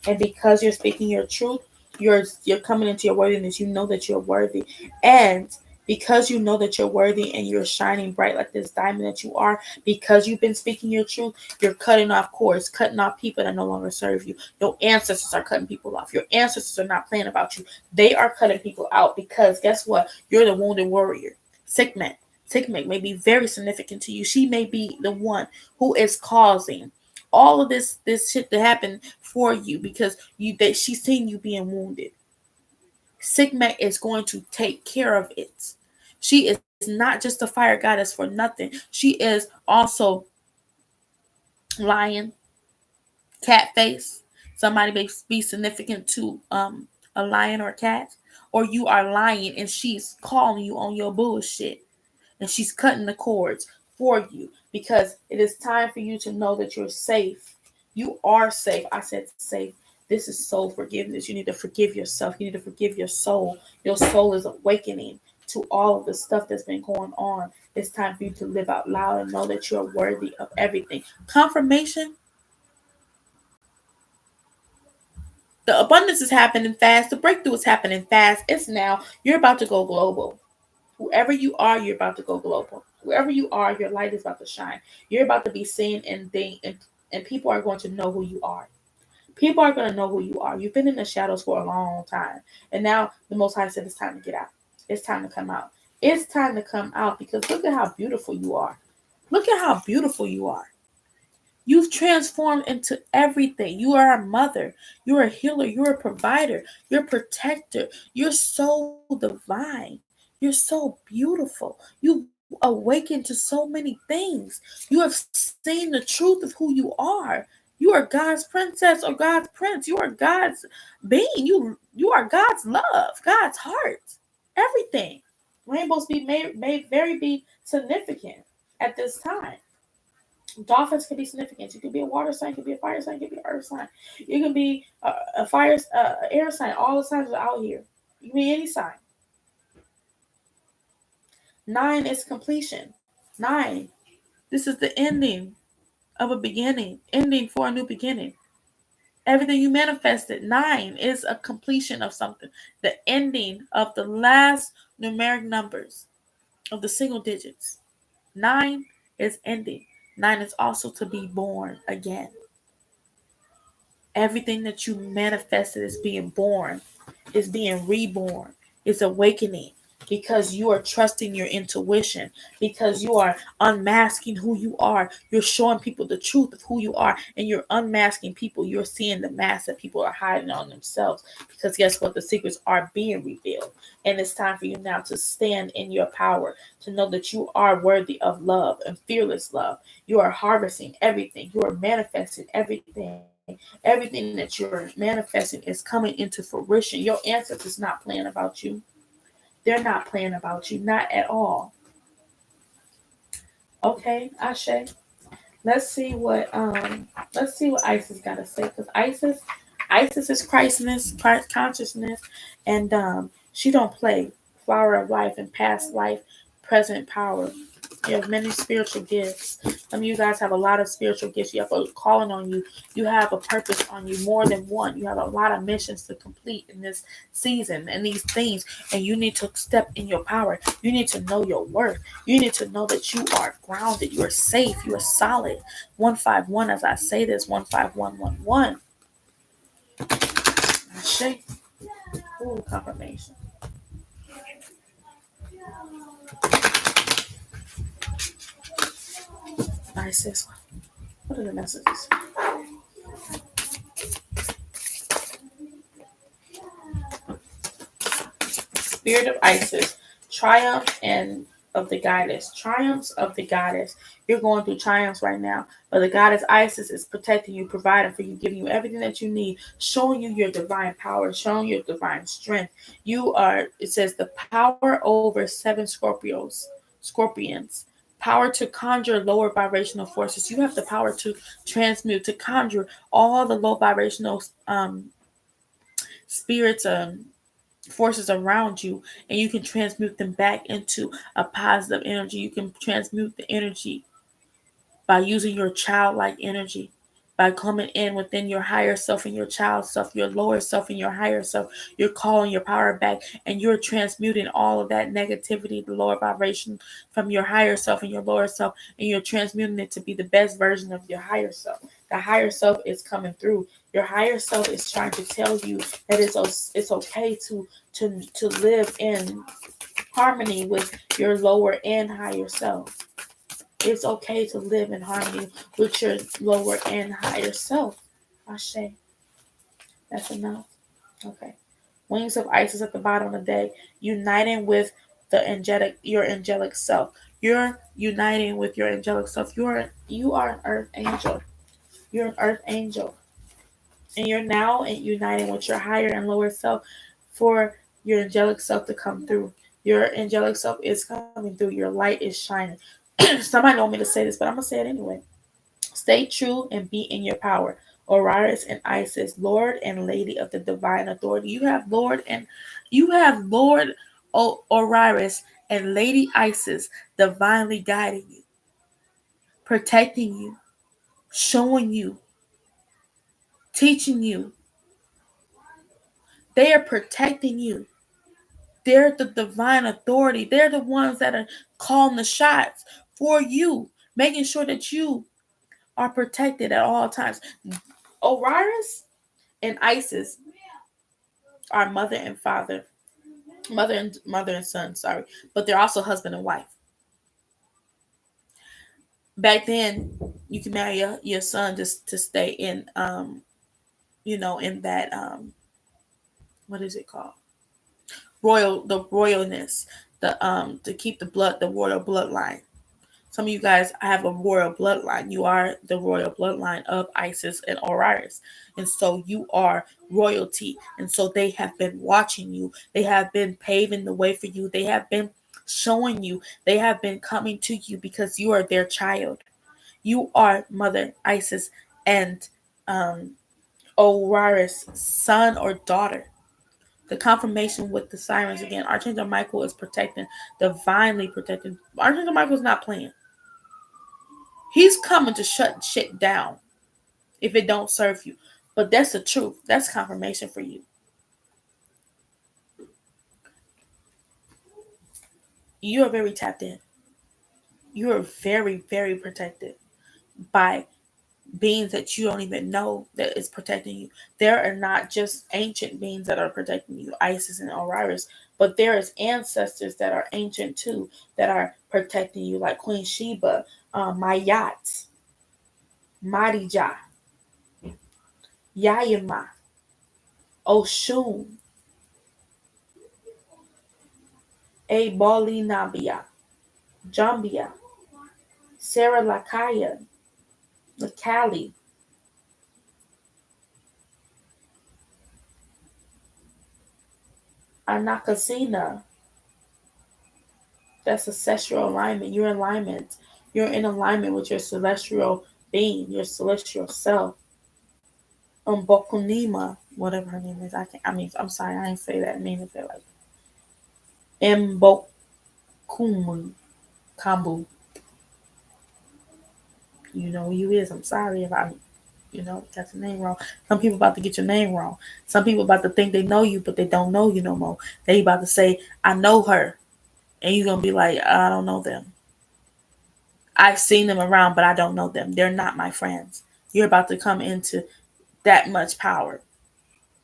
And because you're speaking your truth, you're coming into your worthiness. You know that you're worthy. And because you know that you're worthy and you're shining bright like this diamond that you are, because you've been speaking your truth, you're cutting off cords, cutting off people that no longer serve you. Your ancestors are cutting people off. Your ancestors are not playing about you. They are cutting people out because guess what? You're the wounded warrior. Sekhmet. Sekhmet may be very significant to you. She may be the one who is causing all of this shit to happen for you because she's seen you being wounded. Sekhmet is going to take care of it. She is not just a fire goddess for nothing. She is also lion, cat face. Somebody may be significant to a lion or cat, or you are lying and she's calling you on your bullshit and she's cutting the cords for you because it is time for you to know that you're safe. You are safe. I said safe. This is soul forgiveness. You need to forgive yourself. You need to forgive your soul. Your soul is awakening to all of the stuff that's been going on. It's time for you to live out loud and know that you're worthy of everything. Confirmation. The abundance is happening fast. The breakthrough is happening fast. It's now. You're about to go global. Whoever you are, you're about to go global. Wherever you are, your light is about to shine. You're about to be seen and people are going to know who you are. People are going to know who you are. You've been in the shadows for a long time. And now the Most High said it's time to get out. It's time to come out. It's time to come out because look at how beautiful you are. Look at how beautiful you are. You've transformed into everything. You are a mother. You're a healer. You're a provider. You're a protector. You're so divine. You're so beautiful. You awaken to so many things. You have seen the truth of who you are. You are God's princess or God's prince. You are God's being. You are God's love, God's heart. Everything. Rainbows may very be significant at this time. Dolphins can be significant. You can be a water sign, you can be a fire sign, you can be an earth sign. You can be a fire, air sign. All the signs are out here. You can be any sign. 9 is completion. 9. This is the ending of a beginning, ending for a new beginning. Everything you manifested. 9 is a completion of something. The ending of the last numeric numbers of the single digits. 9 is ending. 9 is also to be born again. Everything that you manifested is being born, is being reborn, is awakening because you are trusting your intuition, because you are unmasking who you are. You're showing people the truth of who you are, and you're unmasking people. You're seeing the mask that people are hiding on themselves, because guess what? The secrets are being revealed. And it's time for you now to stand in your power, to know that you are worthy of love and fearless love. You are harvesting everything. You are manifesting everything. Everything that you're manifesting is coming into fruition. Your ancestors is not playing about you. They're not playing about you, not at all. Okay, Ashe. Let's see what Isis got to say, because Isis is Christness, Christ consciousness, and she don't play. Flower of life and past life, present power. You have many spiritual gifts. Some of you guys have a lot of spiritual gifts. You have a calling on you. You have a purpose on you, more than one. You have a lot of missions to complete in this season and these things. And you need to step in your power. You need to know your worth. You need to know that you are grounded. You are safe. You are solid. 151, as I say this, 15111. Shake. Ooh, confirmation. Isis. What are the messages? Spirit of Isis, triumph and of the goddess, triumphs of the goddess. You're going through triumphs right now, but the goddess Isis is protecting you, providing for you, giving you everything that you need, showing you your divine power, showing your divine strength. You are, it says, the power over 7 scorpions. Power to conjure lower vibrational forces. You have the power to transmute, to conjure all the low vibrational spirits, forces around you, and you can transmute them back into a positive energy. You can transmute the energy by using your childlike energy, by coming in within your higher self and your child self, your lower self and your higher self. You're calling your power back, and you're transmuting all of that negativity, the lower vibration from your higher self and your lower self, and you're transmuting it to be the best version of your higher self. The higher self is coming through. Your higher self is trying to tell you that it's okay to live in harmony with your lower and higher self. It's okay to live in harmony with your lower and higher self. Ashe. That's enough. Okay. Wings of Isis at the bottom of the day. Uniting with your angelic self. You're uniting with your angelic self. You are an earth angel. You're an earth angel. And you're now uniting with your higher and lower self for your angelic self to come through. Your angelic self is coming through. Your light is shining. Somebody don't want me to say this, but I'm going to say it anyway. Stay true and be in your power. Oriris and Isis, Lord and Lady of the Divine Authority. You have Lord Oriris and Lady Isis divinely guiding you, protecting you, showing you, teaching you. They are protecting you. They're the divine authority. They're the ones that are calling the shots for you, making sure that you are protected at all times. Oriris and Isis are mother and father, mother and son, sorry, but they're also husband and wife. Back then, you can marry your son just to stay in, in that, what is it called? The royalness, to keep the royal bloodline. Some of you guys have a royal bloodline. You are the royal bloodline of Isis and Osiris. And so you are royalty. And so they have been watching you. They have been paving the way for you. They have been showing you. They have been coming to you because you are their child. You are Mother Isis and um, Osiris' son or daughter. The confirmation with the sirens again. Archangel Michael is protecting, divinely protecting. Archangel Michael is not playing. He's coming to shut shit down if it don't serve you. But that's the truth. That's confirmation for you. You are very tapped in. You are very, very protected by beings that you don't even know that is protecting you. There are not just ancient beings that are protecting you, Isis and Osiris, but there is ancestors that are ancient too that are protecting you, like Queen Sheba, Mayat, Marija, Yayama, Oshun, Abali Nabia, Jambia, Sarah Lakaya, Lakali, Anakasina. That's ancestral alignment. You're in alignment. You're in alignment with your celestial being, your celestial self. Bokunima, whatever her name is. I can't. I mean, I'm sorry, I didn't say that. I mean, if it like Mbokumu Kambu. You know who you is. I'm sorry if I, got your name wrong. Some people about to get your name wrong. Some people about to think they know you, but they don't know you no more. They about to say, I know her. And you're going to be like, I don't know them. I've seen them around, but I don't know them. They're not my friends. You're about to come into that much power.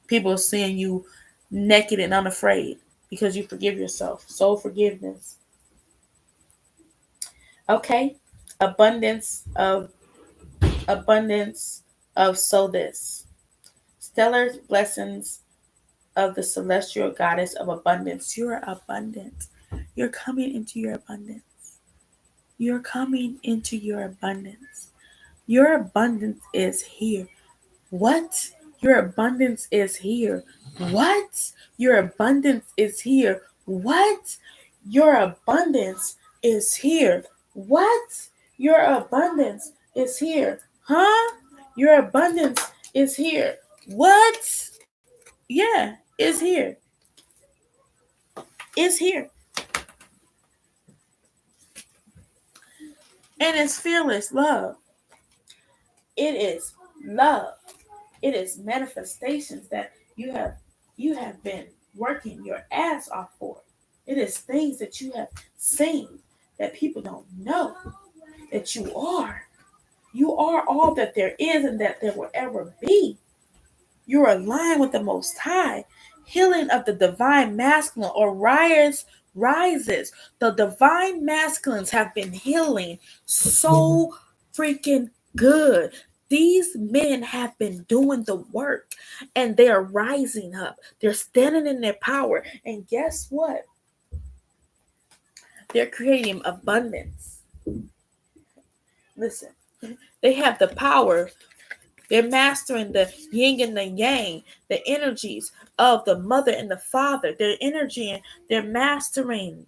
People are seeing you naked and unafraid because you forgive yourself. Soul forgiveness. Okay. Abundance of so this. Stellar blessings of the celestial goddess of abundance. You're abundant. You're coming into your abundance. You're coming into your abundance. Your abundance is here. What? Your abundance is here. What? Your abundance is here. What? Your abundance is here. What? Your abundance is here. Huh? Your abundance is here. What? Yeah, it's here. It's here. And it's fearless love. It is love. It is manifestations that you have been working your ass off for. It is things that you have seen that people don't know that you are. You are all that there is and that there will ever be. You're aligned with the Most High. Healing of the divine masculine or rises. The divine masculines have been healing so freaking good. These men have been doing the work and they are rising up. They're standing in their power. And guess what? They're creating abundance. Listen, they have the power. They're mastering the yin and the yang, the energies of the mother and the father. Their energy, and they're mastering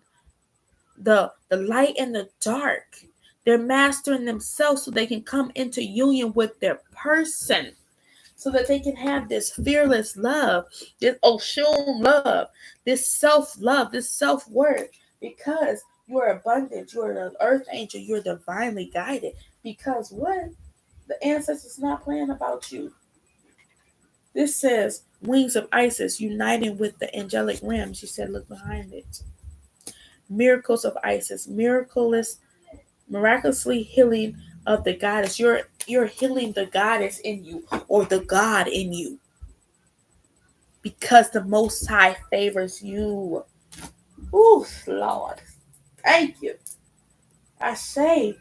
the light and the dark. They're mastering themselves so they can come into union with their person, so that they can have this fearless love, this Oshun love, this self-love, this self-worth, because you're abundant, you're an earth angel, you're divinely guided. Because what? The ancestors not playing about you. This says wings of Isis uniting with the angelic realm. She said, look behind it. Miracles of Isis, miraculously healing of the goddess. You're healing the goddess in you or the God in you. Because the Most High favors you. Ooh, Lord. Thank you. I say,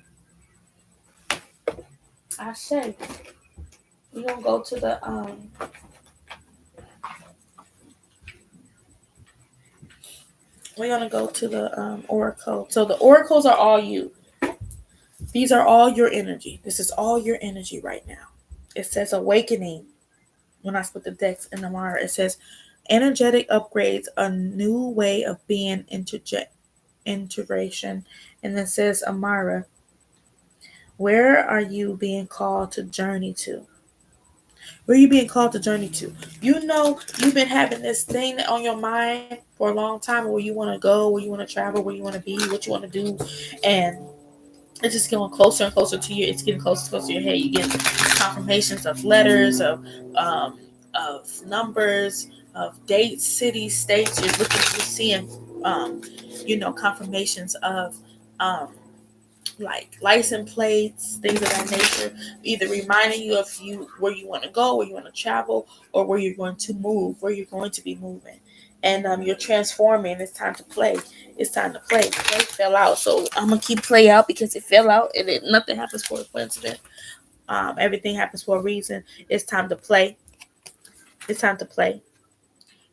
I say we're gonna go to the oracle. So the oracles are all you. These are all your energy. This is all your energy right now. It says awakening. When I split the decks in the mirror, it says energetic upgrades, a new way of being, integration. And it says Amara, where are you being called to journey to? Where are you being called to journey to? You know, you've been having this thing on your mind for a long time, where you want to go, where you want to travel, where you want to be, what you want to do, and it's just getting closer and closer to you. It's getting closer and closer to your head. You get confirmations of letters, of numbers, of dates, cities, states. You're seeing, confirmations of, um, like license plates, things of that nature, either reminding you of you where you want to go, where you want to travel, or where you're going to move, where you're going to be moving. And you're transforming. It's time to play. It's time to play. Play fell out, so I'm gonna keep play out because it fell out, and nothing happens for a coincidence. Everything happens for a reason. It's time to play. It's time to play.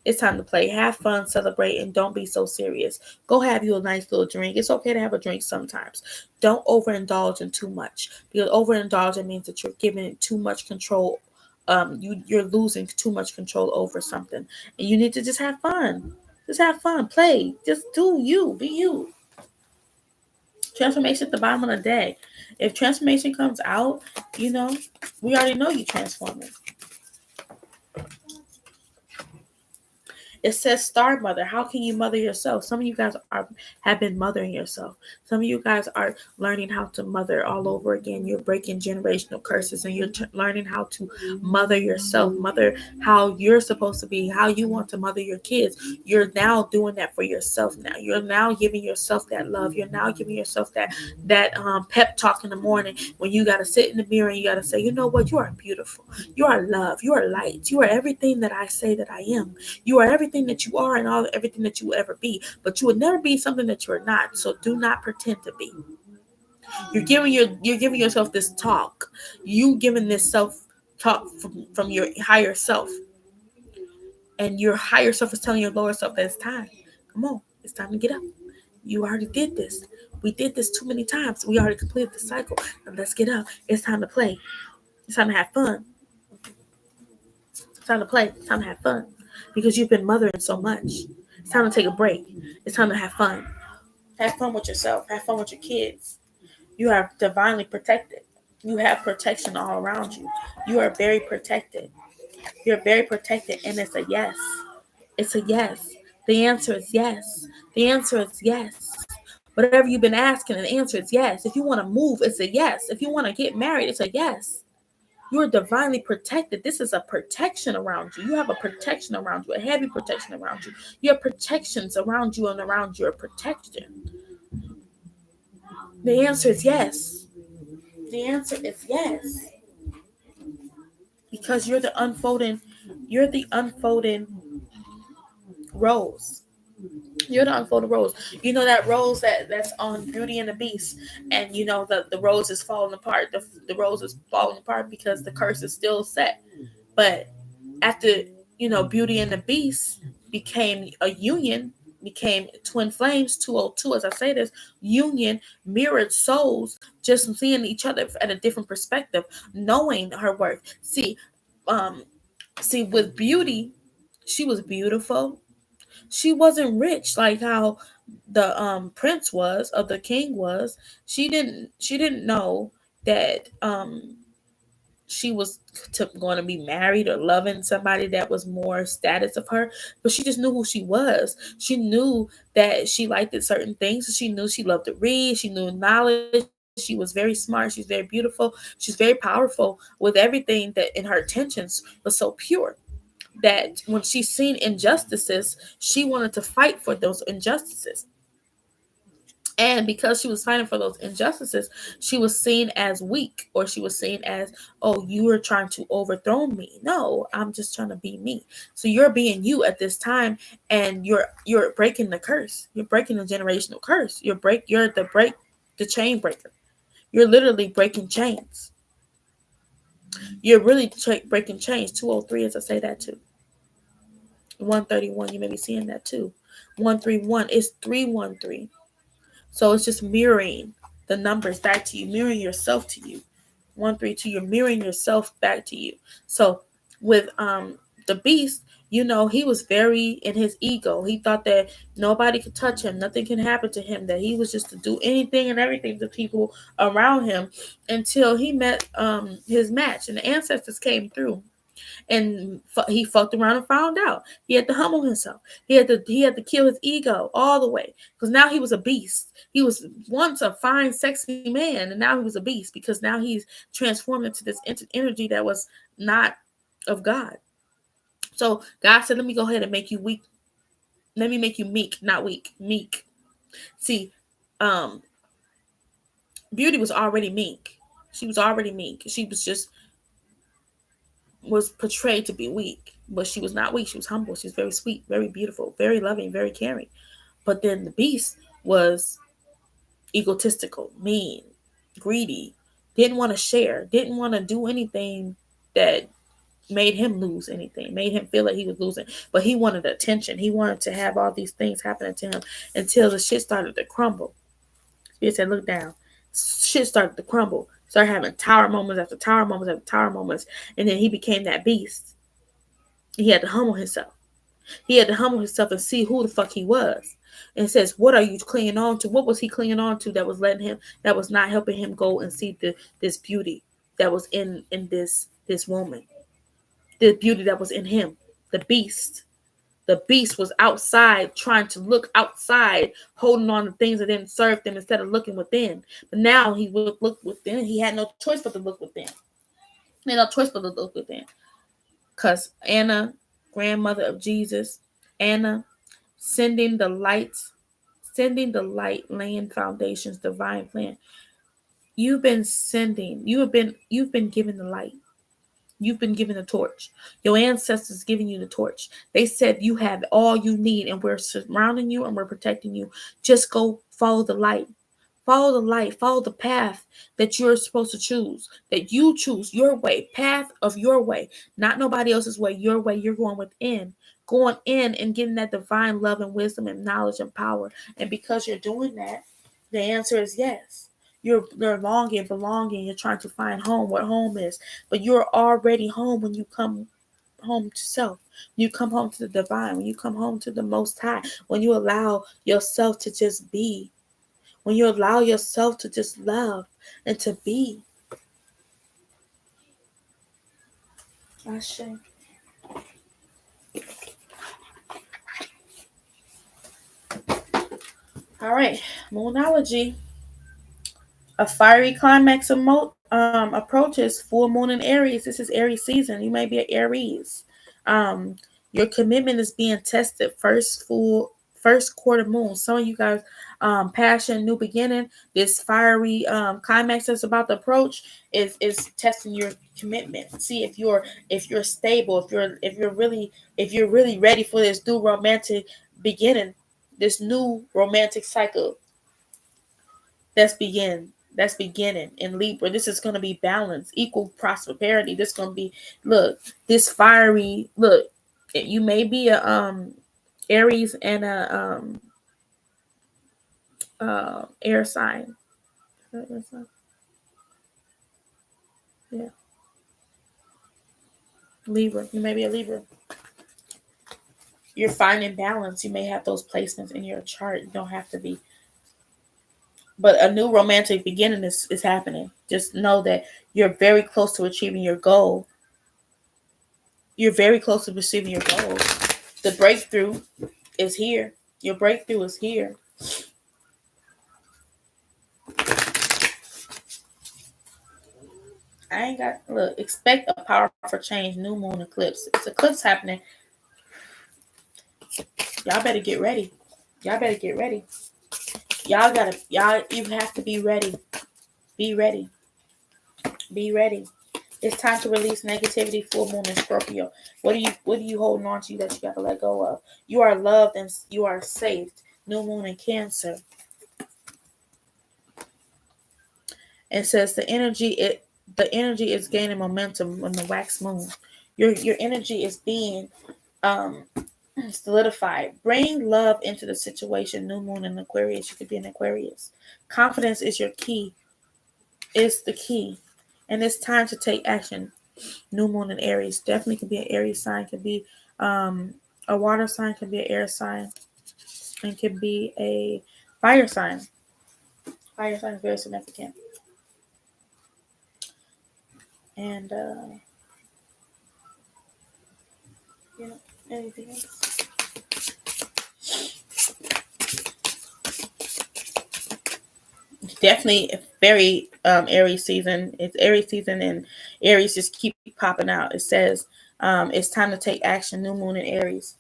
It's time to play. Have fun, celebrate, and don't be so serious. Go have you a nice little drink. It's okay to have a drink sometimes. Don't overindulge in too much, because overindulging means that you're giving it too much control. You're losing too much control over something, and you need to just have fun. Just have fun, play. Just do you, be you. Transformation at the bottom of the day. If transformation comes out, we already know you transforming. It says star mother. How can you mother yourself? Some of you guys have been mothering yourself. Some of you guys are learning how to mother all over again. You're breaking generational curses, and you're learning how to mother yourself, mother how you're supposed to be, how you want to mother your kids. You're now doing that for yourself now. You're now giving yourself that love. You're now giving yourself that pep talk in the morning, when you got to sit in the mirror and you got to say, you know what, you are beautiful. You are love. You are light. You are everything that I say that I am. You are everything that you are, and everything that you will ever be. But you will never be something that you are not. So do not pretend to be. You're giving yourself this talk. You giving this self talk from your higher self, and your higher self is telling your lower self that it's time. Come on, it's time to get up. You already did this. We did this too many times. We already completed the cycle. Now let's get up. It's time to play. It's time to have fun. It's time to play. It's time to have fun. Because you've been mothering so much. It's time to take a break. It's time to have fun. Have fun with yourself. Have fun with your kids. You are divinely protected. You have protection all around you. You are very protected. You're very protected, and it's a yes. It's a yes. The answer is yes. The answer is yes. Whatever you've been asking, the answer is yes. If you want to move, it's a yes. If you want to get married, it's a yes. You are divinely protected. This is a protection around you. You have a protection around you, a heavy protection around you. You have protections around you and around your protection. The answer is yes. The answer is yes. Because you're the unfolding rose. You're the unfolded rose. You know that rose that's on Beauty and the Beast, and the rose is falling apart. The rose is falling apart because the curse is still set. But after Beauty and the Beast became a union, became twin flames, 202. As I say this, union, mirrored souls, just seeing each other at a different perspective, knowing her worth. See, with Beauty, she was beautiful. She wasn't rich like how the prince was, or the king was. She didn't know that she was going to be married or loving somebody that was more status of her, but she just knew who she was. She knew that she liked certain things. She knew she loved to read. She knew knowledge. She was very smart. She's very beautiful. She's very powerful with everything that in her intentions was so pure, that when she seen injustices, she wanted to fight for those injustices. And because she was fighting for those injustices, she was seen as weak, or she was seen as, oh, you are trying to overthrow me. No, I'm just trying to be me. So you're being you at this time, and you're breaking the curse. You're breaking the generational curse. You're the chain breaker. You're literally breaking chains. You're really breaking chains. 203, as I say that too. 131, you may be seeing that too. 131 is 313. So it's just mirroring the numbers back to you, mirroring yourself to you. 132, you're mirroring yourself back to you. So with the beast, he was very in his ego. He thought that nobody could touch him, nothing can happen to him, that he was just to do anything and everything to people around him, until he met his match, and the ancestors came through. And he fucked around and found out. He had to humble himself. He had to kill his ego all the way, because now he was a beast. He was once a fine, sexy man, and now he was a beast, because now he's transformed into this energy that was not of God. So God said, "Let me go ahead and make you weak. Let me make you meek, not weak, meek." See, Beauty was already meek. She was already meek. She was portrayed to be weak, but she was not weak. She was humble. She was very sweet, very beautiful, very loving, very caring. But then the beast was egotistical, mean, greedy, didn't want to share, didn't want to do anything that made him lose anything, made him feel like he was losing. But he wanted attention. He wanted to have all these things happening to him, until the shit started to crumble. Spirit said, "Look down." Shit started to crumble. Started having tower moments after tower moments after tower moments. And then he became that beast. He had to humble himself. He had to humble himself and see who the fuck he was. And it says, what are you clinging on to? What was he clinging on to that was letting him, that was not helping him go and see this beauty that was in this woman, the beauty that was in him, the beast. The beast was outside, trying to look outside, holding on to things that didn't serve them instead of looking within. But now he would look within. He had no choice but to look within. He had no choice but to look within. Because Anna, grandmother of Jesus, Anna, sending the light, laying foundations, divine plan. You've been given the light. You've been given the torch. Your ancestors giving you the torch. They said you have all you need, and we're surrounding you and we're protecting you. Just go follow the light. Follow the light. Follow the path that you're supposed to choose. That you choose your way. Path of your way. Not nobody else's way. Your way. You're going within. Going in and getting that divine love and wisdom and knowledge and power. And because you're doing that, the answer is yes. You're longing, belonging. You're trying to find home, what home is. But you're already home when you come home to self. You come home to the divine. When you come home to the Most High. When you allow yourself to just be. When you allow yourself to just love and to be. Ashe. All right, Moonology. A fiery climax approaches full moon in Aries. This is Aries season. You may be an Aries. Your commitment is being tested. First quarter moon. Some of you guys, passion, new beginning. This fiery climax that's about to approach is testing your commitment. See if you're stable. If you're really ready for this new romantic beginning. This new romantic cycle that's beginning in Libra. This is going to be balance, equal prosperity. This is going to be, look, this fiery, look, you may be a Aries and a air sign. Yeah, Libra. You may be a Libra. You're finding balance. You may have those placements in your chart. You don't have to be. But a new romantic beginning is happening. Just know that you're very close to achieving your goal. You're very close to achieving your goal. The breakthrough is here. Your breakthrough is here. Expect a powerful change, new moon eclipse. It's eclipse happening. Y'all better get ready. Y'all better get ready. You have to be ready. Be ready. Be ready. It's time to release negativity, full moon in Scorpio. What are you holding on to that you gotta let go of? You are loved and you are saved. New moon in Cancer. It says the energy the energy is gaining momentum on the wax moon. Your energy is being um solidified. Bring love into the situation. New moon in Aquarius. You could be an Aquarius. Confidence is your key. It's the key. And it's time to take action. New moon in Aries. Definitely could be an Aries sign. Could be a water sign. Could be an air sign. And could be a fire sign. Fire sign is very significant. And anything else? Definitely very Aries season. It's Aries season, and Aries just keep popping out. It says it's time to take action. New moon in Aries.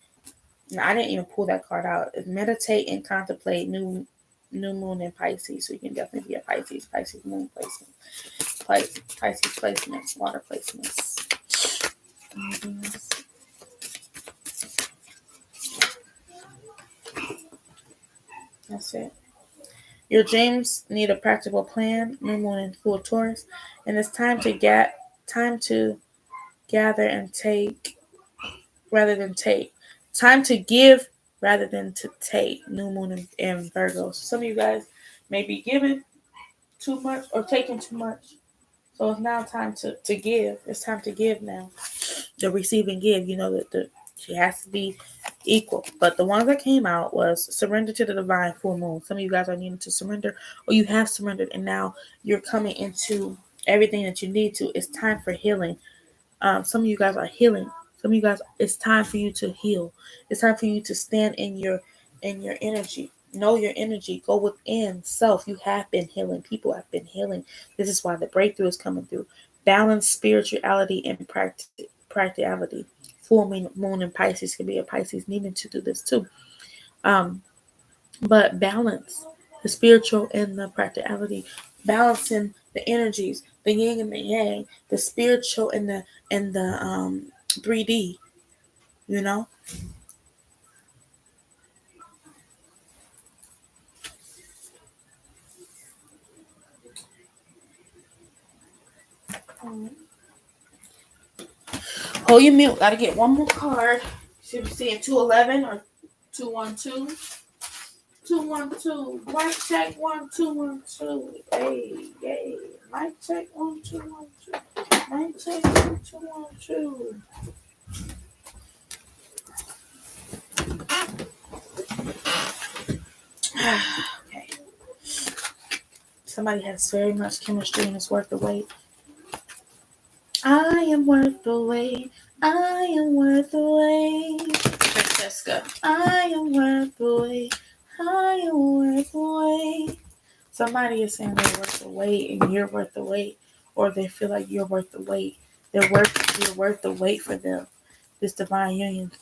Now, I didn't even pull that card out. It's meditate and contemplate new moon in Pisces. So you can definitely be a Pisces. Pisces moon placement. Pisces placements. Water placements. That's it. Your dreams need a practical plan. New moon in full Taurus, and it's time to gather and take rather than take. Time to give rather than to take. New moon in Virgo. So some of you guys may be giving too much or taking too much. So it's now time to give. It's time to give now. The receive and give. You know that she has to be equal. But the ones that came out was surrender to the divine full moon. Some of you guys are needing to surrender, or you have surrendered, and now you're coming into everything that you need to. It's time for healing. Some of you guys are healing. Some of you guys, it's time for you to heal. It's time for you to stand in your energy. Know your energy. Go within self. You have been healing. People have been healing. This is why the breakthrough is coming through. Balance spirituality and practicality. Full moon in Pisces could be a Pisces needing to do this too. But balance the spiritual and the practicality, balancing the energies, the yin and the yang, the spiritual and the 3D, you know. Hold your mute. Gotta get one more card. Should be seeing 211 or 212. 212. Mic check 1212. Hey, yay. Mic check 1212. Mic check 1212. Okay. Somebody has very much chemistry and it's worth the wait. I am worth the wait. I am worth the wait. Francesca. I am worth the wait. I am worth the wait. Somebody is saying they're worth the wait and you're worth the wait. Or they feel like you're worth the wait. You're worth the wait for them. This divine union.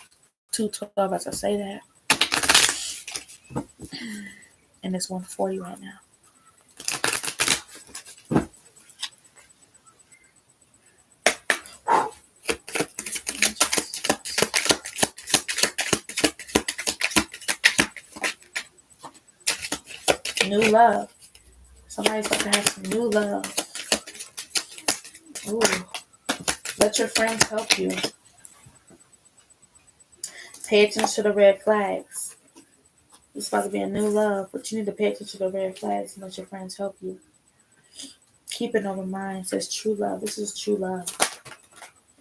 212 as I say that. And it's 140 right now. New love. Somebody's about to have some new love. Ooh. Let your friends help you. Pay attention to the red flags. It's about to be a new love, but you need to pay attention to the red flags and let your friends help you. Keep an open mind. It says true love. This is true love.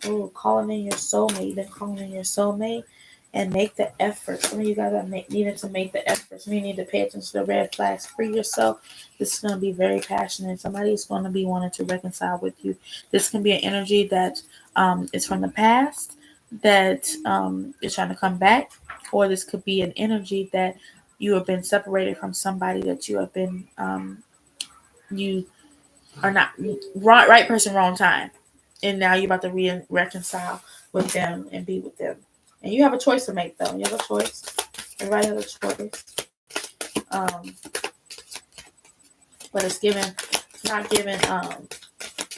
Oh, calling in your soulmate. You've been calling in your soulmate and make the effort. Some of you guys are needing to make the effort. Some of you need to pay attention to the red flags. Free yourself. This is going to be very passionate. Somebody is going to be wanting to reconcile with you. This can be an energy that is from the past that is trying to come back, or this could be an energy that you have been separated from somebody that you have been you are not right person, wrong time, and now you're about to reconcile with them and be with them. And you have a choice to make, though. You have a choice. Everybody has a choice. But it's not given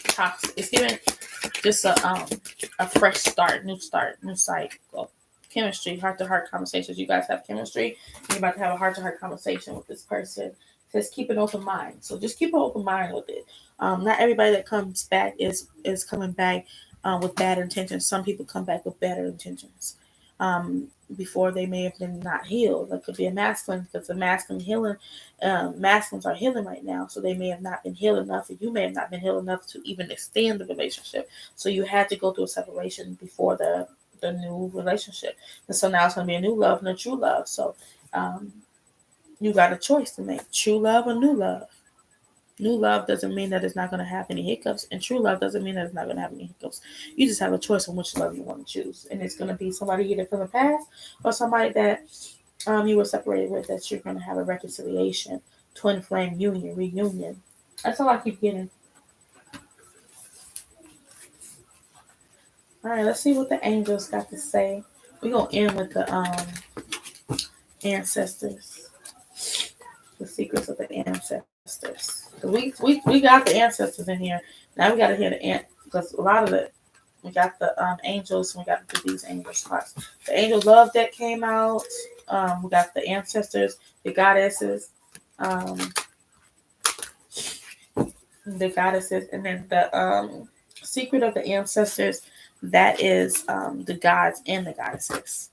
toxic. It's given just a fresh start, new cycle. Chemistry, heart-to-heart conversations. You guys have chemistry. You're about to have a heart-to-heart conversation with this person. It says keep an open mind. So just keep an open mind with it. Not everybody that comes back is coming back with bad intentions. Some people come back with better intentions. Before they may have been not healed. That could be a masculine, because the masculine healing, masculines are healing right now, so they may have not been healed enough, or you may have not been healed enough to even extend the relationship. So you had to go through a separation before the new relationship, and so now it's going to be a new love and a true love. So um, you got a choice to make: true love or new love. New love doesn't mean that it's not going to have any hiccups, and true love doesn't mean that it's not going to have any hiccups. You just have a choice on which love you want to choose, and it's going to be somebody either from the past or somebody that you were separated with, that you're going to have a reconciliation, twin flame union, reunion. That's all I keep getting. All right, let's see what the angels got to say. We're going to end with the ancestors, the secrets of the ancestors. We got the ancestors in here. Now we got to hear because a lot of we got the angels, and we got to do these angels cards. The angel love deck came out. We got the ancestors, the goddesses, and then the secret of the ancestors. That is the gods and the goddesses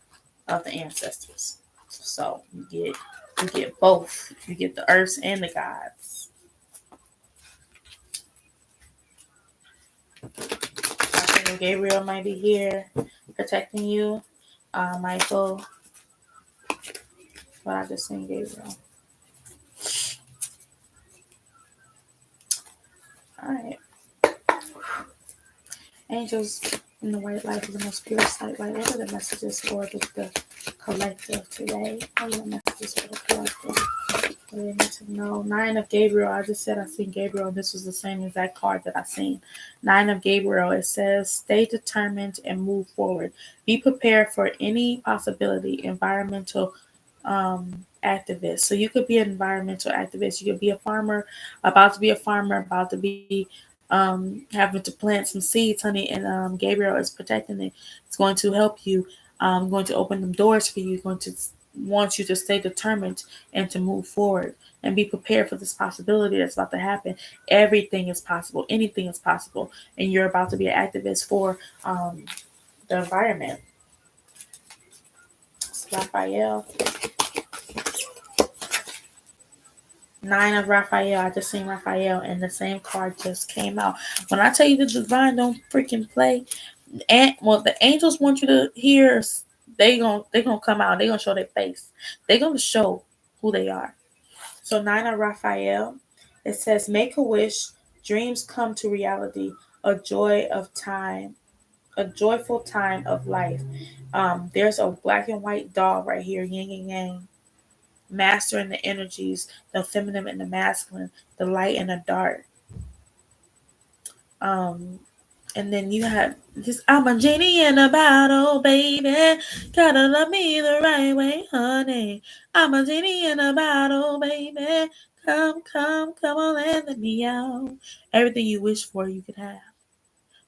of the ancestors. So you get both. You get the earths and the gods. Archangel Gabriel might be here protecting you. Michael. But I just seen Gabriel. Alright. Angels in the white light is the most pure sight light. What are the messages for the collective today? What are the messages for the collective? What do they need to know? Nine of Gabriel. I just said I seen Gabriel. This was the same exact card that I seen. Nine of Gabriel. It says, stay determined and move forward. Be prepared for any possibility. Environmental activist. So you could be an environmental activist. You could be a farmer, about to be a farmer, about to be having to plant some seeds, honey. And Gabriel is protecting it. It's going to help you. Going to open them doors for you. Going to want you to stay determined and to move forward and be prepared for this possibility that's about to happen. Everything is possible. Anything is possible. And you're about to be an activist for the environment. It's Raphael. Nine of Raphael. I just seen Raphael, and the same card just came out. When I tell you the divine don't freaking play, and the angels want you to hear, they gonna come out. They gonna show their face. They gonna show who they are. So Nine of Raphael. It says, make a wish, dreams come to reality, a joyful time of life. There's a black and white doll right here, yin and yang, mastering the energies, the feminine and the masculine, the light and the dark. And then you have this, I'm a genie in a bottle, baby. Gotta love me the right way, honey. I'm a genie in a bottle, baby. Come on and let me out. Everything you wish for, you can have.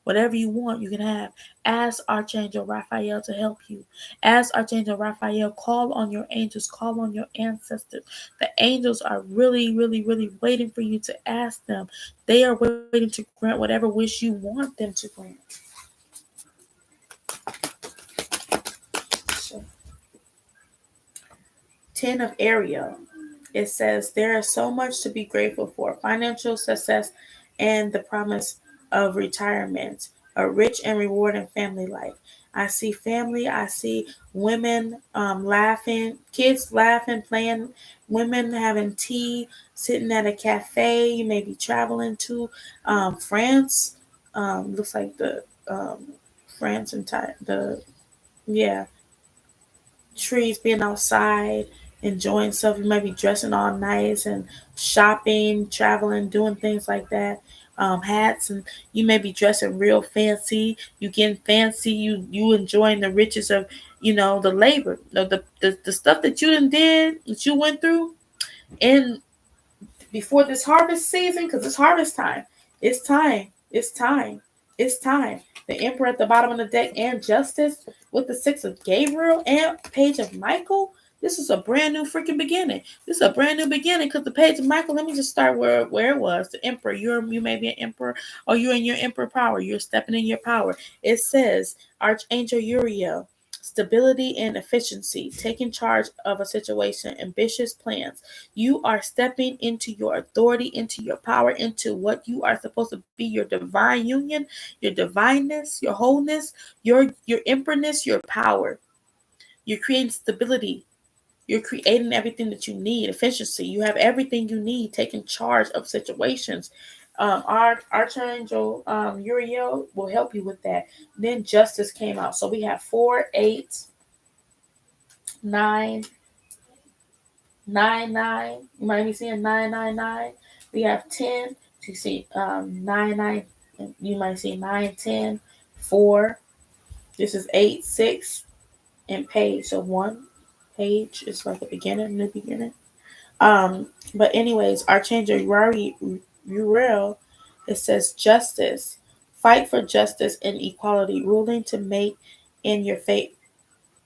Whatever you want, you can have. Ask Archangel Raphael to help you. Ask Archangel Raphael, call on your angels, call on your ancestors. The angels are really, really, really waiting for you to ask them. They are waiting to grant whatever wish you want them to grant. So, 10 of Ariel. It says, there is so much to be grateful for. Financial success and the promise of retirement. A rich and rewarding family life. I see family. I see women laughing, kids laughing, playing, women having tea, sitting at a cafe. You may be traveling to France. Looks like the France and yeah, trees, being outside, enjoying stuff. You might be dressing all nice and shopping, traveling, doing things like that. Hats, and you may be dressing real fancy. You getting fancy. You enjoying the riches of the labor, the stuff that you did, that you went through, and before this harvest season, because it's harvest time. It's time. It's time. It's time. The Emperor at the bottom of the deck, and Justice with the Six of Gabriel and Page of Michael. This is a brand new freaking beginning. This is a brand new beginning because the page of Michael, let me just start where it was. The emperor. You may be an emperor, or you're in your emperor power. You're stepping in your power. It says Archangel Uriel. Stability and efficiency, taking charge of a situation, ambitious plans. You are stepping into your authority, into your power, into what you are supposed to be, your divine union, your divineness, your wholeness, your emperorness, your power. You're creating stability. You're creating everything that you need, efficiency. You have everything you need, taking charge of situations. Our Archangel Uriel will help you with that. Then justice came out. So we have 4, 8, 9, 9, 9. You might be seeing 999. We have 10. You see 9, 9. You might see 9, 10, 4. This is 8, 6, and page. So 1 page is like a beginner, new beginning. But anyways, Archangel Uriel, it says justice. Fight for justice and equality, in your favor.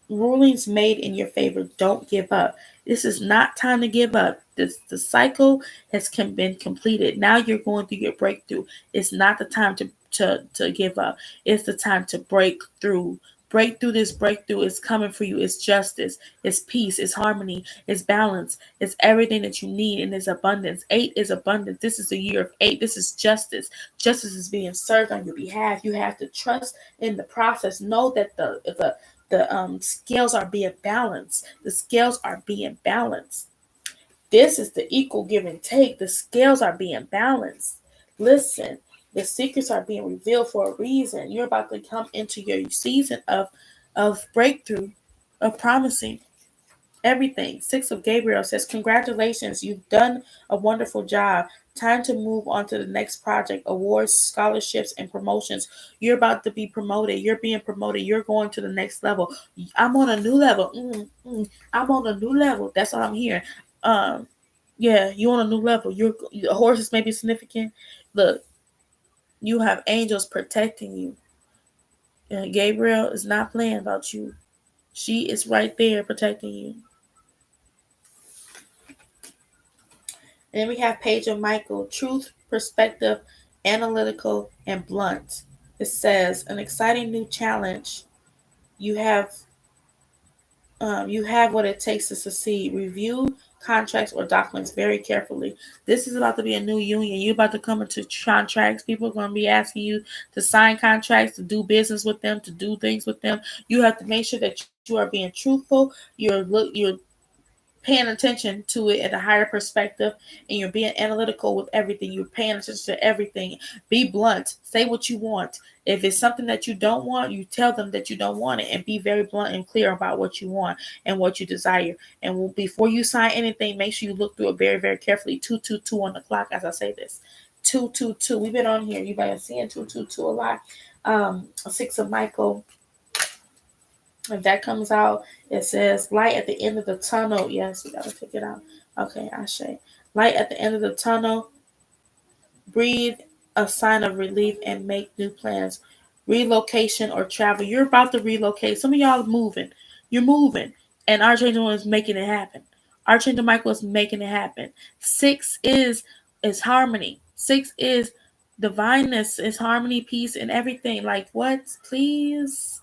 Rulings made in your favor. Don't give up. This is not time to give up. The cycle has been completed. Now you're going through your breakthrough. It's not the time to give up. It's the time to break through. Break through. This breakthrough is coming for you. It's justice. It's peace. It's harmony. It's balance. It's everything that you need, and it's abundance. 8 is abundance. This is the year of 8. This is justice. Justice is being served on your behalf. You have to trust in the process. Know that the scales are being balanced. The scales are being balanced. This is the equal give and take. The scales are being balanced. Listen, the secrets are being revealed for a reason. You're about to come into your season of breakthrough, of promising everything. 6 of Gabriel says, congratulations, you've done a wonderful job. Time to move on to the next project. Awards, scholarships, and promotions. You're about to be promoted. You're being promoted. You're going to the next level. I'm on a new level. I'm on a new level. That's what I'm hearing. Yeah, you on a new level. Your horses may be significant. Look, you have angels protecting you. Gabriel is not playing about you. She is right there protecting you. And then we have Page of Michael, truth, perspective, analytical, and blunt. It says an exciting new challenge. You have what it takes to succeed. Review contracts or documents very carefully. This is about to be a new union. You're about to come into contracts. People are going to be asking you to sign contracts, to do business with them, to do things with them. You have to make sure that you are being truthful. You're paying attention to it at a higher perspective, and you're being analytical with everything. You're paying attention to everything. Be blunt. Say what you want. If it's something that you don't want, you tell them that you don't want it, and be very blunt and clear about what you want and what you desire. And before you sign anything, make sure you look through it very, very carefully. 222 on the clock as I say this. 222. We've been on here. You might have seen 222 a lot. 6 of Michael. If that comes out, it says light at the end of the tunnel. Yes, we gotta take it out. Okay, Ashe. Light at the end of the tunnel. Breathe a sign of relief and make new plans. Relocation or travel. You're about to relocate. Some of y'all are moving. You're moving. And Archangel is making it happen. Archangel Michael is making it happen. 6 is harmony. 6 is divineness, is harmony, peace, and everything. Like what? Please.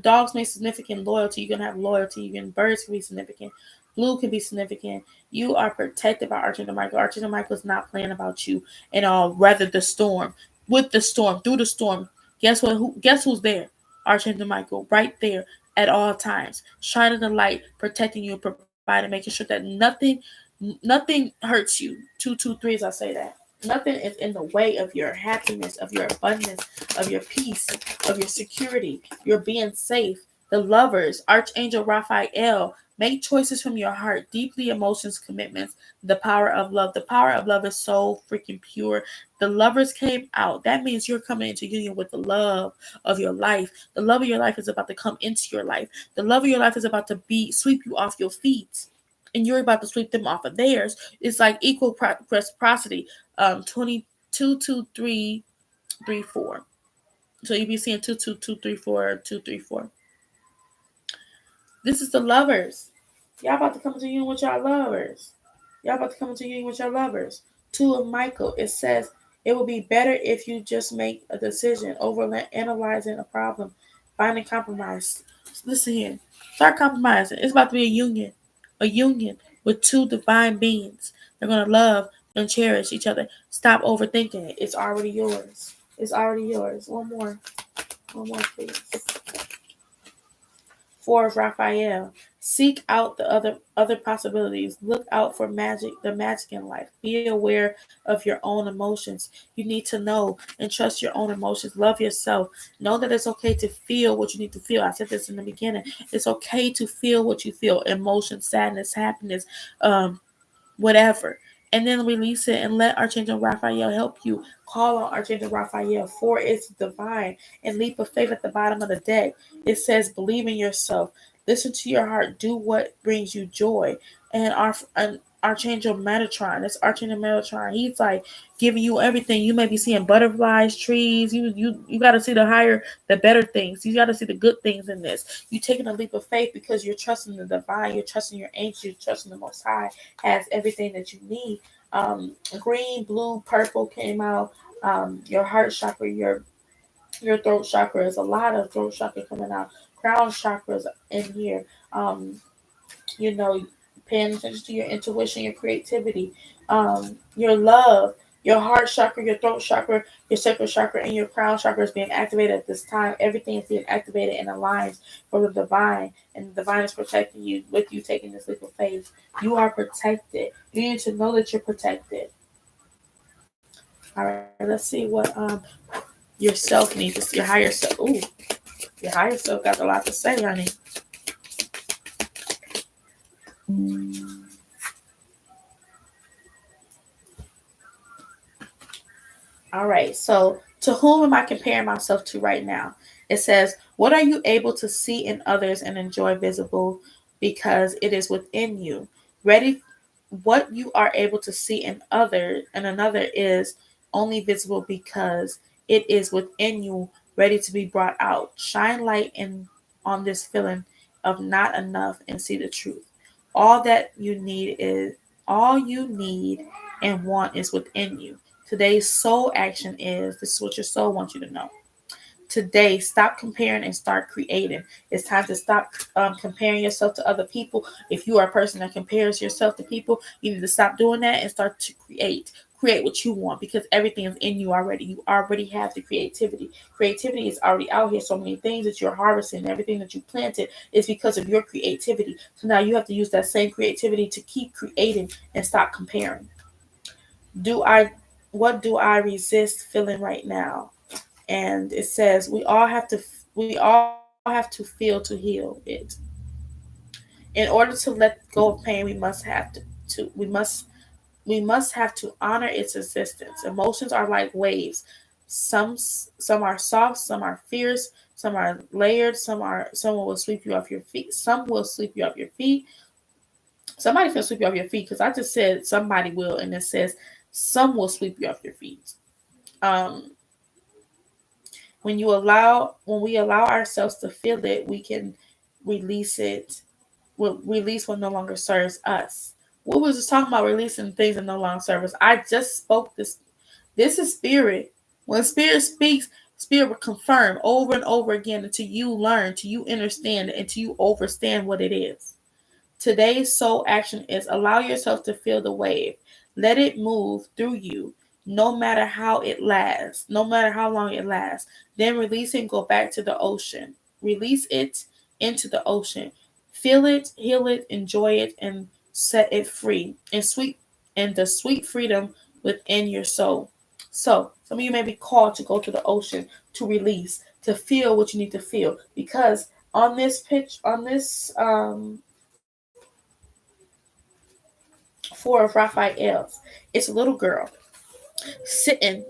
Dogs make significant loyalty. You're gonna have loyalty. Birds can be significant. Blue can be significant. You are protected by Archangel Michael. Archangel Michael is not playing about you and all. Rather the storm, with the storm, through the storm. Guess what? Guess who's there? Archangel Michael, right there at all times, shining the light, protecting you, providing, making sure that nothing hurts you. 223, as I say that. Nothing is in the way of your happiness, of your abundance, of your peace, of your security. You're being safe. The lovers, Archangel Raphael, make choices from your heart, deeply emotions, commitments, the power of love. The power of love is so freaking pure. The lovers came out. That means you're coming into union with the love of your life. The love of your life is about to come into your life. The love of your life is about to sweep you off your feet. And you're about to sweep them off of theirs. It's like equal reciprocity. 22, 2, 3, 3, 4. So you'd be seeing 2, 2, 2, 3, 4, 2, 3, 4. This is the lovers. Y'all about to come into union with your lovers. Y'all about to come into union with your lovers. 2 of Michael, it says, it will be better if you just make a decision over analyzing a problem, finding compromise. Listen here. Start compromising. It's about to be a union. A union with 2 divine beings. They're going to love and cherish each other. Stop overthinking it. It's already yours. It's already yours. One more. One more, please. 4 of Raphael. Seek out the other possibilities. Look out for the magic in life. Be aware of your own emotions. You need to know and trust your own emotions. Love yourself. Know that it's okay to feel what you need to feel. I said this in the beginning. It's okay to feel what you feel. Emotion, sadness, happiness, whatever. And then release it and let Archangel Raphael help you. Call on Archangel Raphael, for it's divine. And leap of faith at the bottom of the deck. It says, believe in yourself. Listen to your heart. Do what brings you joy. And Archangel Metatron, it's Archangel Metatron. He's like giving you everything. You may be seeing butterflies, trees. You got to see the better things. You got to see the good things in this. You taking a leap of faith because you're trusting the divine. You're trusting your angels. You're trusting the Most High has everything that you need. Green, blue, purple came out. Your heart chakra, your throat chakra, is a lot of throat chakra coming out. Crown chakras in here. You know, paying attention to your intuition, your creativity, your love, your heart chakra, your throat chakra, your sacral chakra, and your crown chakra is being activated at this time. Everything is being activated and aligned for the divine, and the divine is protecting you with you taking this leap of faith. You are protected. You need to know that you're protected. All right, let's see what yourself needs. Your higher self. Ooh, your higher self got a lot to say, honey. All right. So, to whom am I comparing myself to right now? It says, what are you able to see in others and enjoy visible because it is within you? Ready what you are able to see in another is only visible because it is within you, ready to be brought out. Shine light in on this feeling of not enough and see the truth. All that you need is all you need and want is within you. Today's soul action is this is what your soul wants you to know. Today, stop comparing and start creating. It's time to stop comparing yourself to other people. If you are a person that compares yourself to people, you need to stop doing that and start to create. Create what you want because everything is in you already. You already have the creativity. Creativity is already out here. So many things that you're harvesting, everything that you planted is because of your creativity. So now you have to use that same creativity to keep creating and stop comparing. Do I what do I resist feeling right now? And it says we all have to feel to heal it. In order to let go of pain, we must have to honor its existence. Emotions are like waves. Some are soft, some are fierce, some are layered, some will sweep you off your feet. Some will sweep you off your feet. Somebody can sweep you off your feet because I just said somebody will, and it says some will sweep you off your feet. Um, when we allow ourselves to feel it, we can release it. Will release what no longer serves us. We was just talking about releasing things that no longer serve us. I just spoke this. This is spirit. When spirit speaks, spirit will confirm over and over again until you learn, until you understand, until you understand what it is. Today's soul action is allow yourself to feel the wave. Let it move through you, no matter how it lasts, no matter how long it lasts. Then release it and go back to the ocean. Release it into the ocean. Feel it, heal it, enjoy it, and set it free. And the sweet freedom within your soul. So some of you may be called to go to the ocean to release, to feel what you need to feel. Because on this pitch, on this 4 of Raphael's. It's a little girl sitting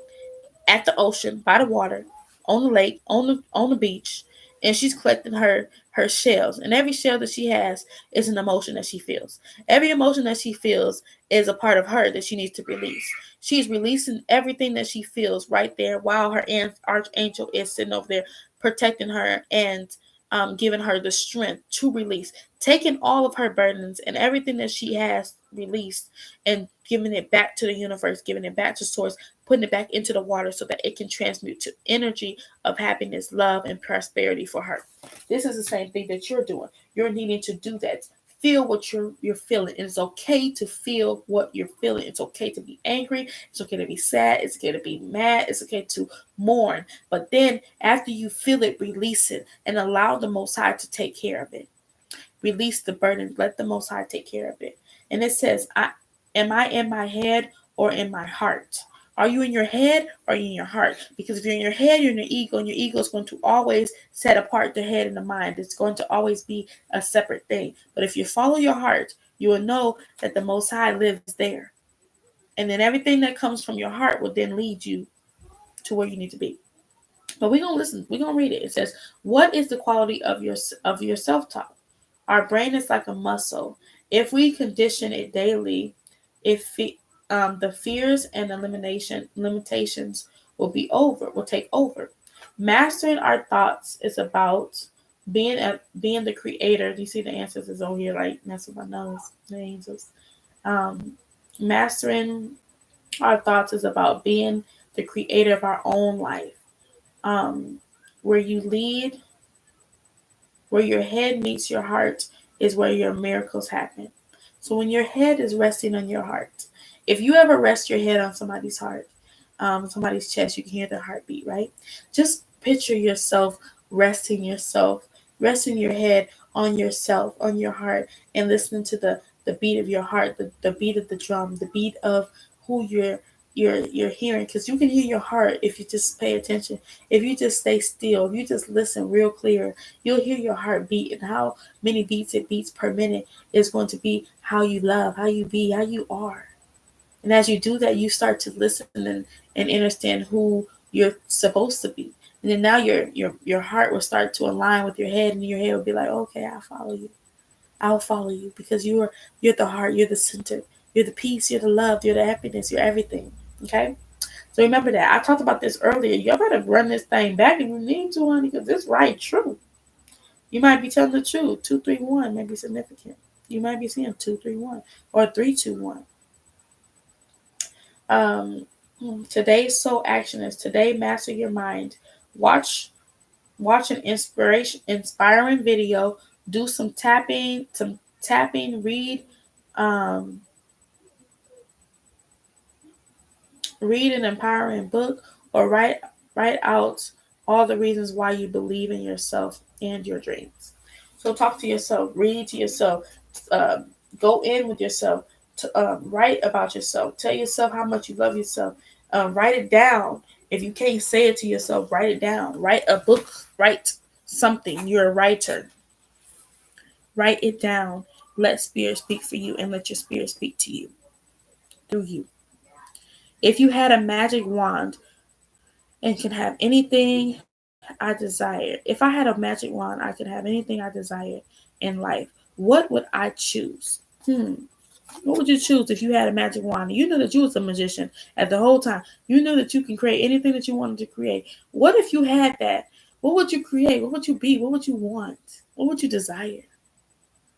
at the ocean by the water, on the lake, on the beach, and she's collecting her shells. And every shell that she has is an emotion that she feels. Every emotion that she feels is a part of her that she needs to release. She's releasing everything that she feels right there while her archangel is sitting over there protecting her and giving her the strength to release, taking all of her burdens and everything that she has released and giving it back to the universe, giving it back to source, putting it back into the water so that it can transmute to energy of happiness, love, and prosperity for her. This is the same thing that you're doing. You're needing to do that. Feel what you're feeling. And it's okay to feel what you're feeling. It's okay to be angry. It's okay to be sad. It's okay to be mad. It's okay to mourn. But then after you feel it, release it and allow the Most High to take care of it. Release the burden. Let the Most High take care of it. And it says, am I in my head or in my heart? Are you in your head or in your heart? Because if you're in your head, you're in your ego, and your ego is going to always set apart the head and the mind. It's going to always be a separate thing. But if you follow your heart, you will know that the Most High lives there. And then everything that comes from your heart will then lead you to where you need to be. But we're going to listen. We're going to read it. It says, what is the quality of your self-talk? Our brain is like a muscle. If we condition it daily, the fears and limitations will take over. Mastering our thoughts is about being the creator. Do you see the answers is over here like messing with my nose? The angels. Mastering our thoughts is about being the creator of our own life. Where you lead, where your head meets your heart is where your miracles happen. So when your head is resting on your heart, if you ever rest your head on somebody's heart, somebody's chest, you can hear their heartbeat, right? Just picture yourself resting your head on yourself, on your heart, and listening to the beat of your heart, the beat of the drum, the beat of who you're hearing, because you can hear your heart if you just pay attention. If you just stay still, if you just listen real clear, you'll hear your heart beat, and how many beats it beats per minute is going to be how you love, how you be, how you are. And as you do that, you start to listen and understand who you're supposed to be. And then now your heart will start to align with your head, and your head will be like, okay, I'll follow you. I'll follow you, because you're the heart, you're the center, you're the peace, you're the love, you're the happiness, you're everything. Okay? So remember that. I talked about this earlier. You better run this thing back if you need to, honey, because it's right true. You might be telling the truth. 231 may be significant. You might be seeing 231 or 321. Um, Today's soul action is today master your mind. Watch an inspiring video. Do some tapping, um, read an empowering book, or write out all the reasons why you believe in yourself and your dreams. So talk to yourself, read to yourself, uh, go in with yourself, write about yourself, tell yourself how much you love yourself, write it down. If you can't say it to yourself, write it down. Write a book, write something. You're a writer. Write it down. Let spirit speak for you, and let your spirit speak to you through you. If you had a magic wand and can have anything I desire, if I had a magic wand, I could have anything I desire in life, what would I choose? What would you choose if you had a magic wand? You knew that you was a magician at the whole time. You knew that you can create anything that you wanted to create. What if you had that? What would you create? What would you be? What would you want? What would you desire?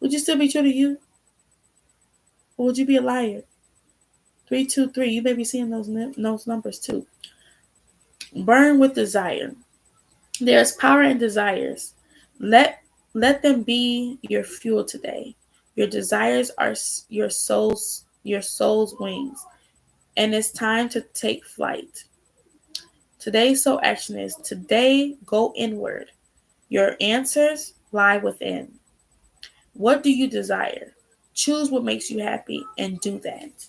Would you still be true to you? Or would you be a liar? 323. You may be seeing those numbers too. Burn with desire. There's power in desires. Let let them be your fuel today. Your desires are your soul's wings, and it's time to take flight. Today's soul action is today go inward. Your answers lie within. What do you desire? Choose what makes you happy and do that.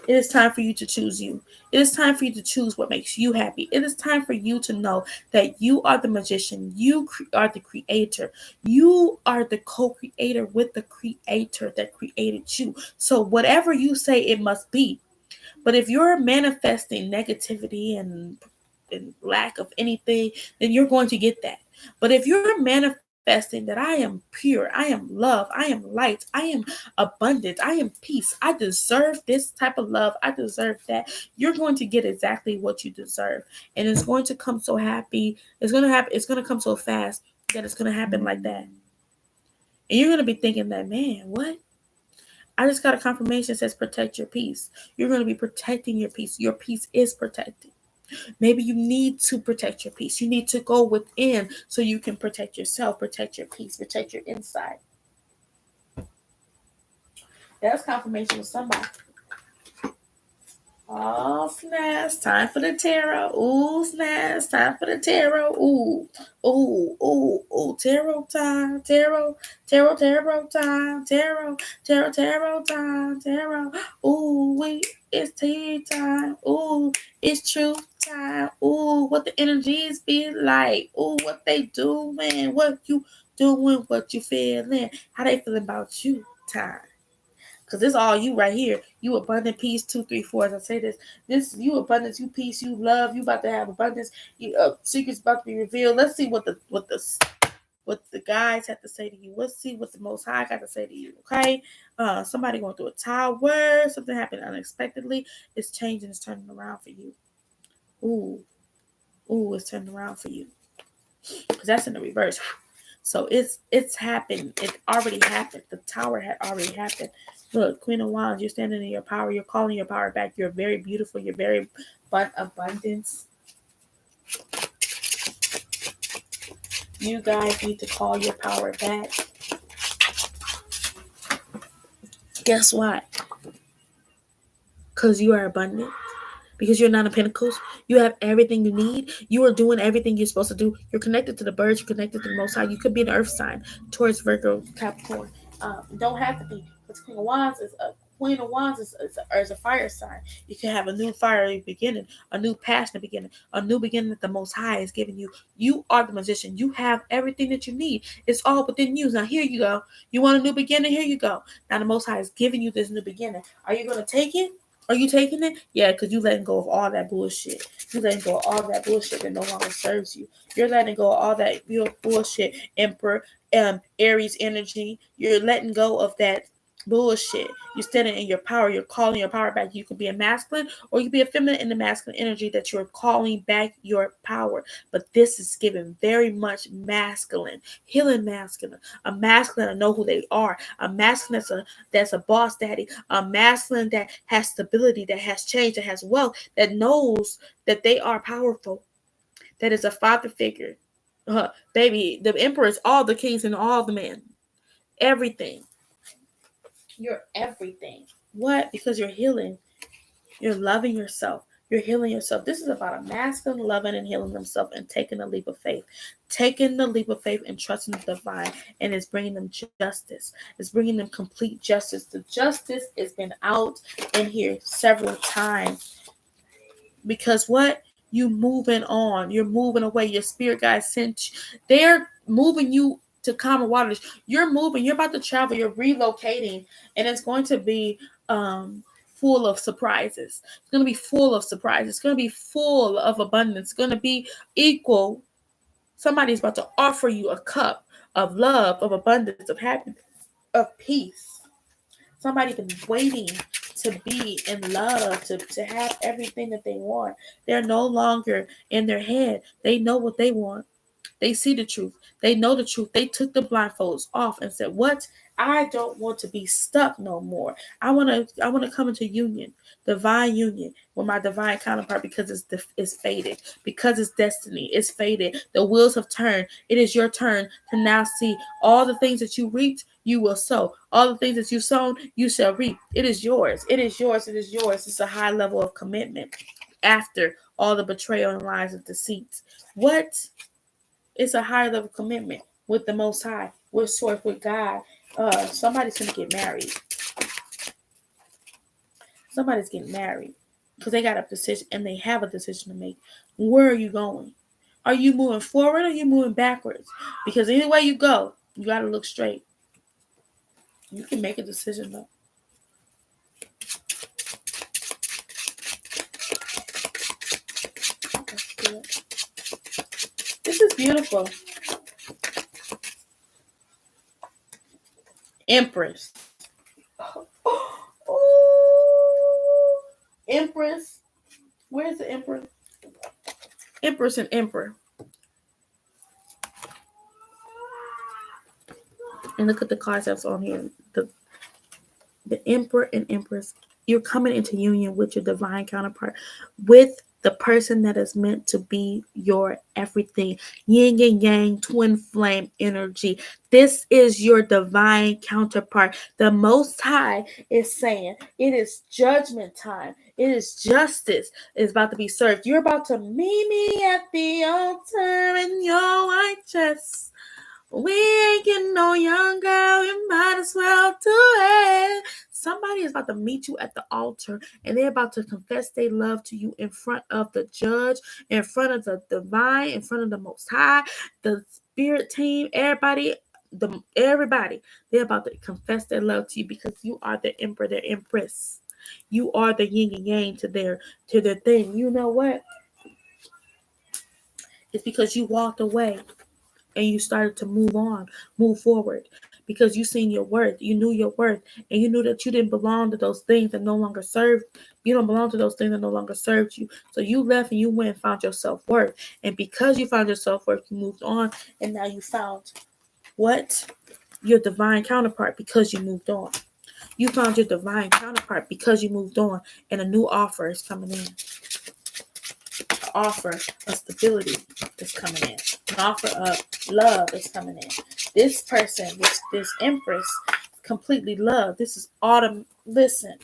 It is time for you to choose you. It is time for you to choose what makes you happy. It is time for you to know that you are the magician. You are the creator. You are the co-creator with the creator that created you. So whatever you say, it must be. But if you're manifesting negativity and lack of anything, then you're going to get that. But if you're manifesting that I am pure, I am love, I am light, I am abundance, I am peace, I deserve this type of love, I deserve that, you're going to get exactly what you deserve. And it's going to come so happy. It's going to happen. It's going to come so fast that it's going to happen like that. And you're going to be thinking that, man, what? I just got a confirmation that says protect your peace. You're going to be protecting your peace. Your peace is protected. Maybe you need to protect your peace. You need to go within so you can protect yourself, protect your peace, protect your inside. That's confirmation with somebody. Oh, snaps. Time for the tarot. Ooh, snaps. Time for the tarot. Ooh. Ooh, ooh, ooh. Tarot time. Tarot. Tarot time. Tarot time. Tarot. Ooh, wait. It's tea time. Ooh, it's truth time. Ooh, what the energies be like. Ooh, what they doing. What you doing. What you feeling. How they feeling about you time. Because this all you right here. You abundant peace, 2, 3, 4. As I say this you abundance, you peace, you love. You about to have abundance. You secrets about to be revealed. Let's see what the guys have to say to you. Let's see what the Most High got to say to you. Okay, somebody going through a tower. Something happened unexpectedly. It's changing. It's turning around for you. Ooh, it's turning around for you. Because that's in the reverse. So it's happened. It already happened. The tower had already happened. Look, Queen of Wands, you're standing in your power. You're calling your power back. You're very beautiful. You're very abundance. You guys need to call your power back. Guess what? Because you are abundant. Because you're Nine of Pentacles. You have everything you need. You are doing everything you're supposed to do. You're connected to the birds. You're connected to the Most High. You could be an earth sign towards Virgo, Capricorn. Don't have to be. Because Queen of Wands is a fire sign. You can have a new fiery beginning, a new passionate beginning, a new beginning that the Most High is giving you. You are the magician. You have everything that you need. It's all within you. Now here you go. You want a new beginning? Here you go. Now the Most High is giving you this new beginning. Are you going to take it? Are you taking it? Yeah, because you letting go of all that bullshit. You letting go of all that bullshit that no longer serves you. You're letting go of all that bullshit, Emperor, Aries energy. You're letting go of that bullshit. You're standing in your power. You're calling your power back. You can be a masculine or you can be a feminine in the masculine energy that you're calling back your power. But this is given very much masculine, healing masculine. A masculine to know who they are. A masculine that's a boss daddy. A masculine that has stability, that has change, that has wealth, that knows that they are powerful. That is a father figure. Baby, the emperor is all the kings and all the men. Everything. You're everything. What? Because you're healing. You're loving yourself. You're healing yourself. This is about a masculine loving and healing themselves and taking a leap of faith. Taking the leap of faith and trusting the divine. And it's bringing them justice. It's bringing them complete justice. The justice has been out in here several times. Because what? You moving on. You're moving away. Your spirit guides sent you. They're moving you to calmer waters. You're moving. You're about to travel. You're relocating. And it's going to be full of surprises. It's going to be full of surprises. It's going to be full of abundance. It's going to be equal. Somebody's about to offer you a cup of love, of abundance, of happiness, of peace. Somebody's been waiting to be in love, to have everything that they want. They're no longer in their head. They know what they want. They see the truth. They know the truth. They took the blindfolds off and said, "What? I don't want to be stuck no more. I want to come into union, divine union with my divine counterpart because it's fated, because it's destiny. It's fated. The wheels have turned. It is your turn to now see all the things that you reaped. You will sow. All the things that you've sown, you shall reap. It is yours. It is yours. It is yours. It's a high level of commitment after all the betrayal and lies and deceits. What? It's a high level commitment with the Most High, with Source, with God. Somebody's gonna get married. Somebody's getting married because they got a decision and they have a decision to make. Where are you going? Are you moving forward or are you moving backwards? Because any way you go, you gotta look straight. You can make a decision though. This is beautiful. Empress. Oh, Empress. Where's the Emperor? Empress and Emperor. And look at the cards that's on here. The Emperor and Empress. You're coming into union with your divine counterpart, with the person that is meant to be your everything. Yin and yang, twin flame energy. This is your divine counterpart. The Most High is saying it is judgment time. It is justice is about to be served. You're about to meet me at the altar in your white dress. We ain't getting no younger. We might as well do it. Somebody is about to meet you at the altar, and they're about to confess their love to you in front of the judge, in front of the divine, in front of the Most High, the spirit team, everybody. They're about to confess their love to you because you are the emperor, their empress. You are the yin and yang to their thing. You know what? It's because you walked away and you started to move forward, because you seen your worth, you knew your worth, and you knew that you didn't belong to those things that no longer served. You don't belong to those things that no longer served you. So you left and you went and found your self-worth. And because you found your self-worth, you moved on, and now you found what? Your divine counterpart because you moved on. You found your divine counterpart because you moved on, and a new offer is coming in. An offer of stability is coming in. An offer of love is coming in. This person, this empress, completely love. This is autumn. Listen.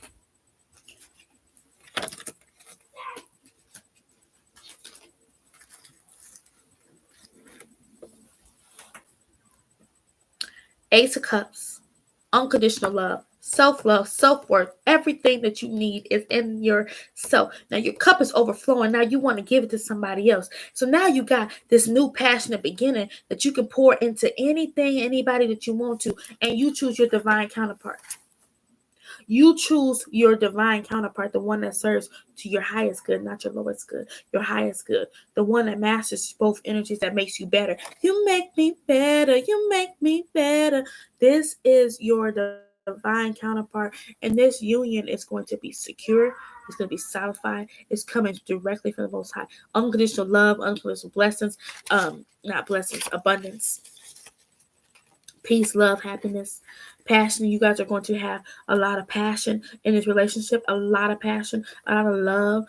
Ace of Cups. Unconditional love. Self-love, self-worth, everything that you need is in yourself. Now your cup is overflowing. Now you want to give it to somebody else. So now you got this new passionate beginning that you can pour into anything, anybody that you want to, and you choose your divine counterpart. You choose your divine counterpart, the one that serves to your highest good, not your lowest good, your highest good, the one that masters both energies, that makes you better. You make me better. You make me better. This is your divine counterpart, and this union is going to be secure. It's going to be solidified. It's coming directly from the Most High. Unconditional love, unconditional blessings, not blessings, abundance, peace, love, happiness, passion. You guys are going to have a lot of passion in this relationship, a lot of passion, a lot of love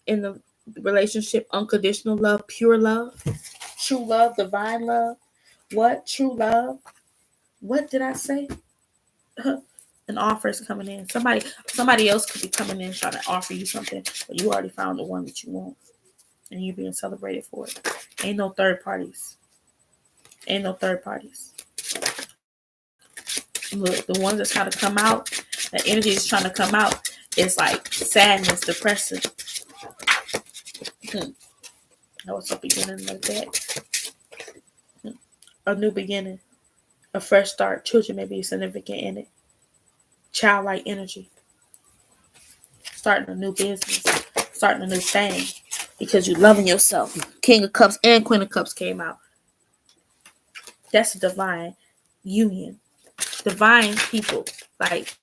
in the relationship, unconditional love, pure love, true love, divine love. What? True love. What did I say? An offer is coming in. Somebody else could be coming in trying to offer you something, but you already found the one that you want, and you're being celebrated for it. Ain't no third parties. Ain't no third parties. Look, the ones that's trying to come out, the energy is trying to come out. It's like sadness, depression. That was a beginning like that. A new beginning, a fresh start. Children may be significant in it. Childlike energy. Starting a new business, starting a new thing, because you loving yourself. King of Cups and Queen of Cups came out. That's a divine union. Divine people. Like,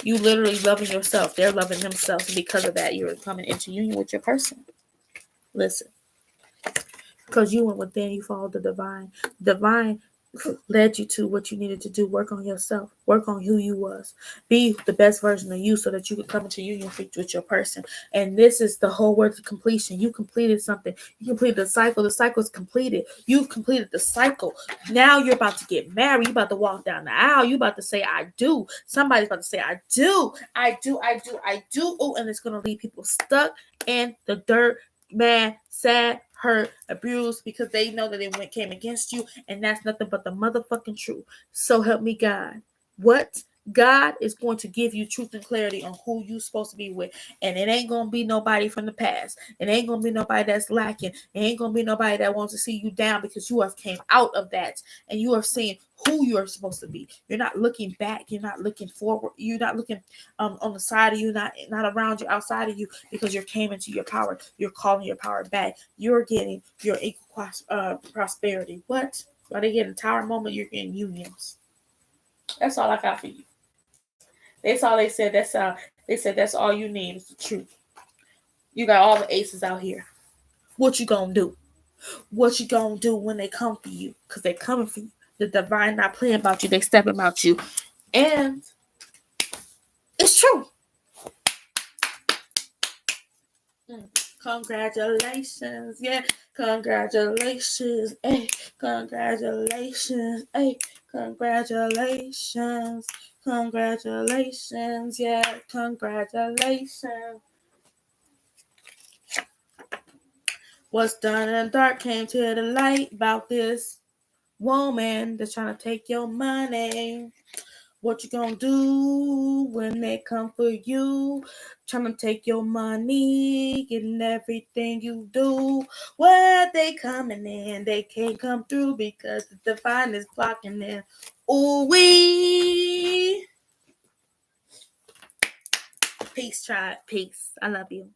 you literally loving yourself. They're loving themselves. And because of that, you're coming into union with your person. Listen. Because you went within, you followed the divine. Divine led you to what you needed to do. Work on yourself. Work on who you was. Be the best version of you so that you could come into union with your person. And this is the whole word of completion. You completed something. You completed the cycle. The cycle is completed. You've completed the cycle. Now you're about to get married. You're about to walk down the aisle. You're about to say, I do. Somebody's about to say, I do. I do. I do. I do. Oh, and it's going to leave people stuck in the dirt, mad, sad, hurt, abused, because they know that it came against you, and that's nothing but the motherfucking truth. So help me God. What? God is going to give you truth and clarity on who you're supposed to be with. And it ain't going to be nobody from the past. It ain't going to be nobody that's lacking. It ain't going to be nobody that wants to see you down, because you have came out of that and you are seeing who you are supposed to be. You're not looking back. You're not looking forward. You're not looking on the side of you, not around you, outside of you, because you came into your power. You're calling your power back. You're getting your equal prosperity. What? Are they getting tower moment? You're getting unions. That's all I got for you. That's all they said. They said that's all you need is the truth. You got all the aces out here. What you gonna do? What you gonna do when they come for you? Because they coming for you. The divine not playing about you. They stepping about you. And it's true. Congratulations. Yeah. Congratulations. Hey. Congratulations. Hey. Congratulations. Congratulations. Yeah. Congratulations. What's done in the dark came to the light about this woman that's trying to take your money. What you gonna do when they come for you? Trying to take your money, getting everything you do. Where they coming in? They can't come through because the divine is blocking them. Ooh wee. Peace, tribe. Peace. I love you.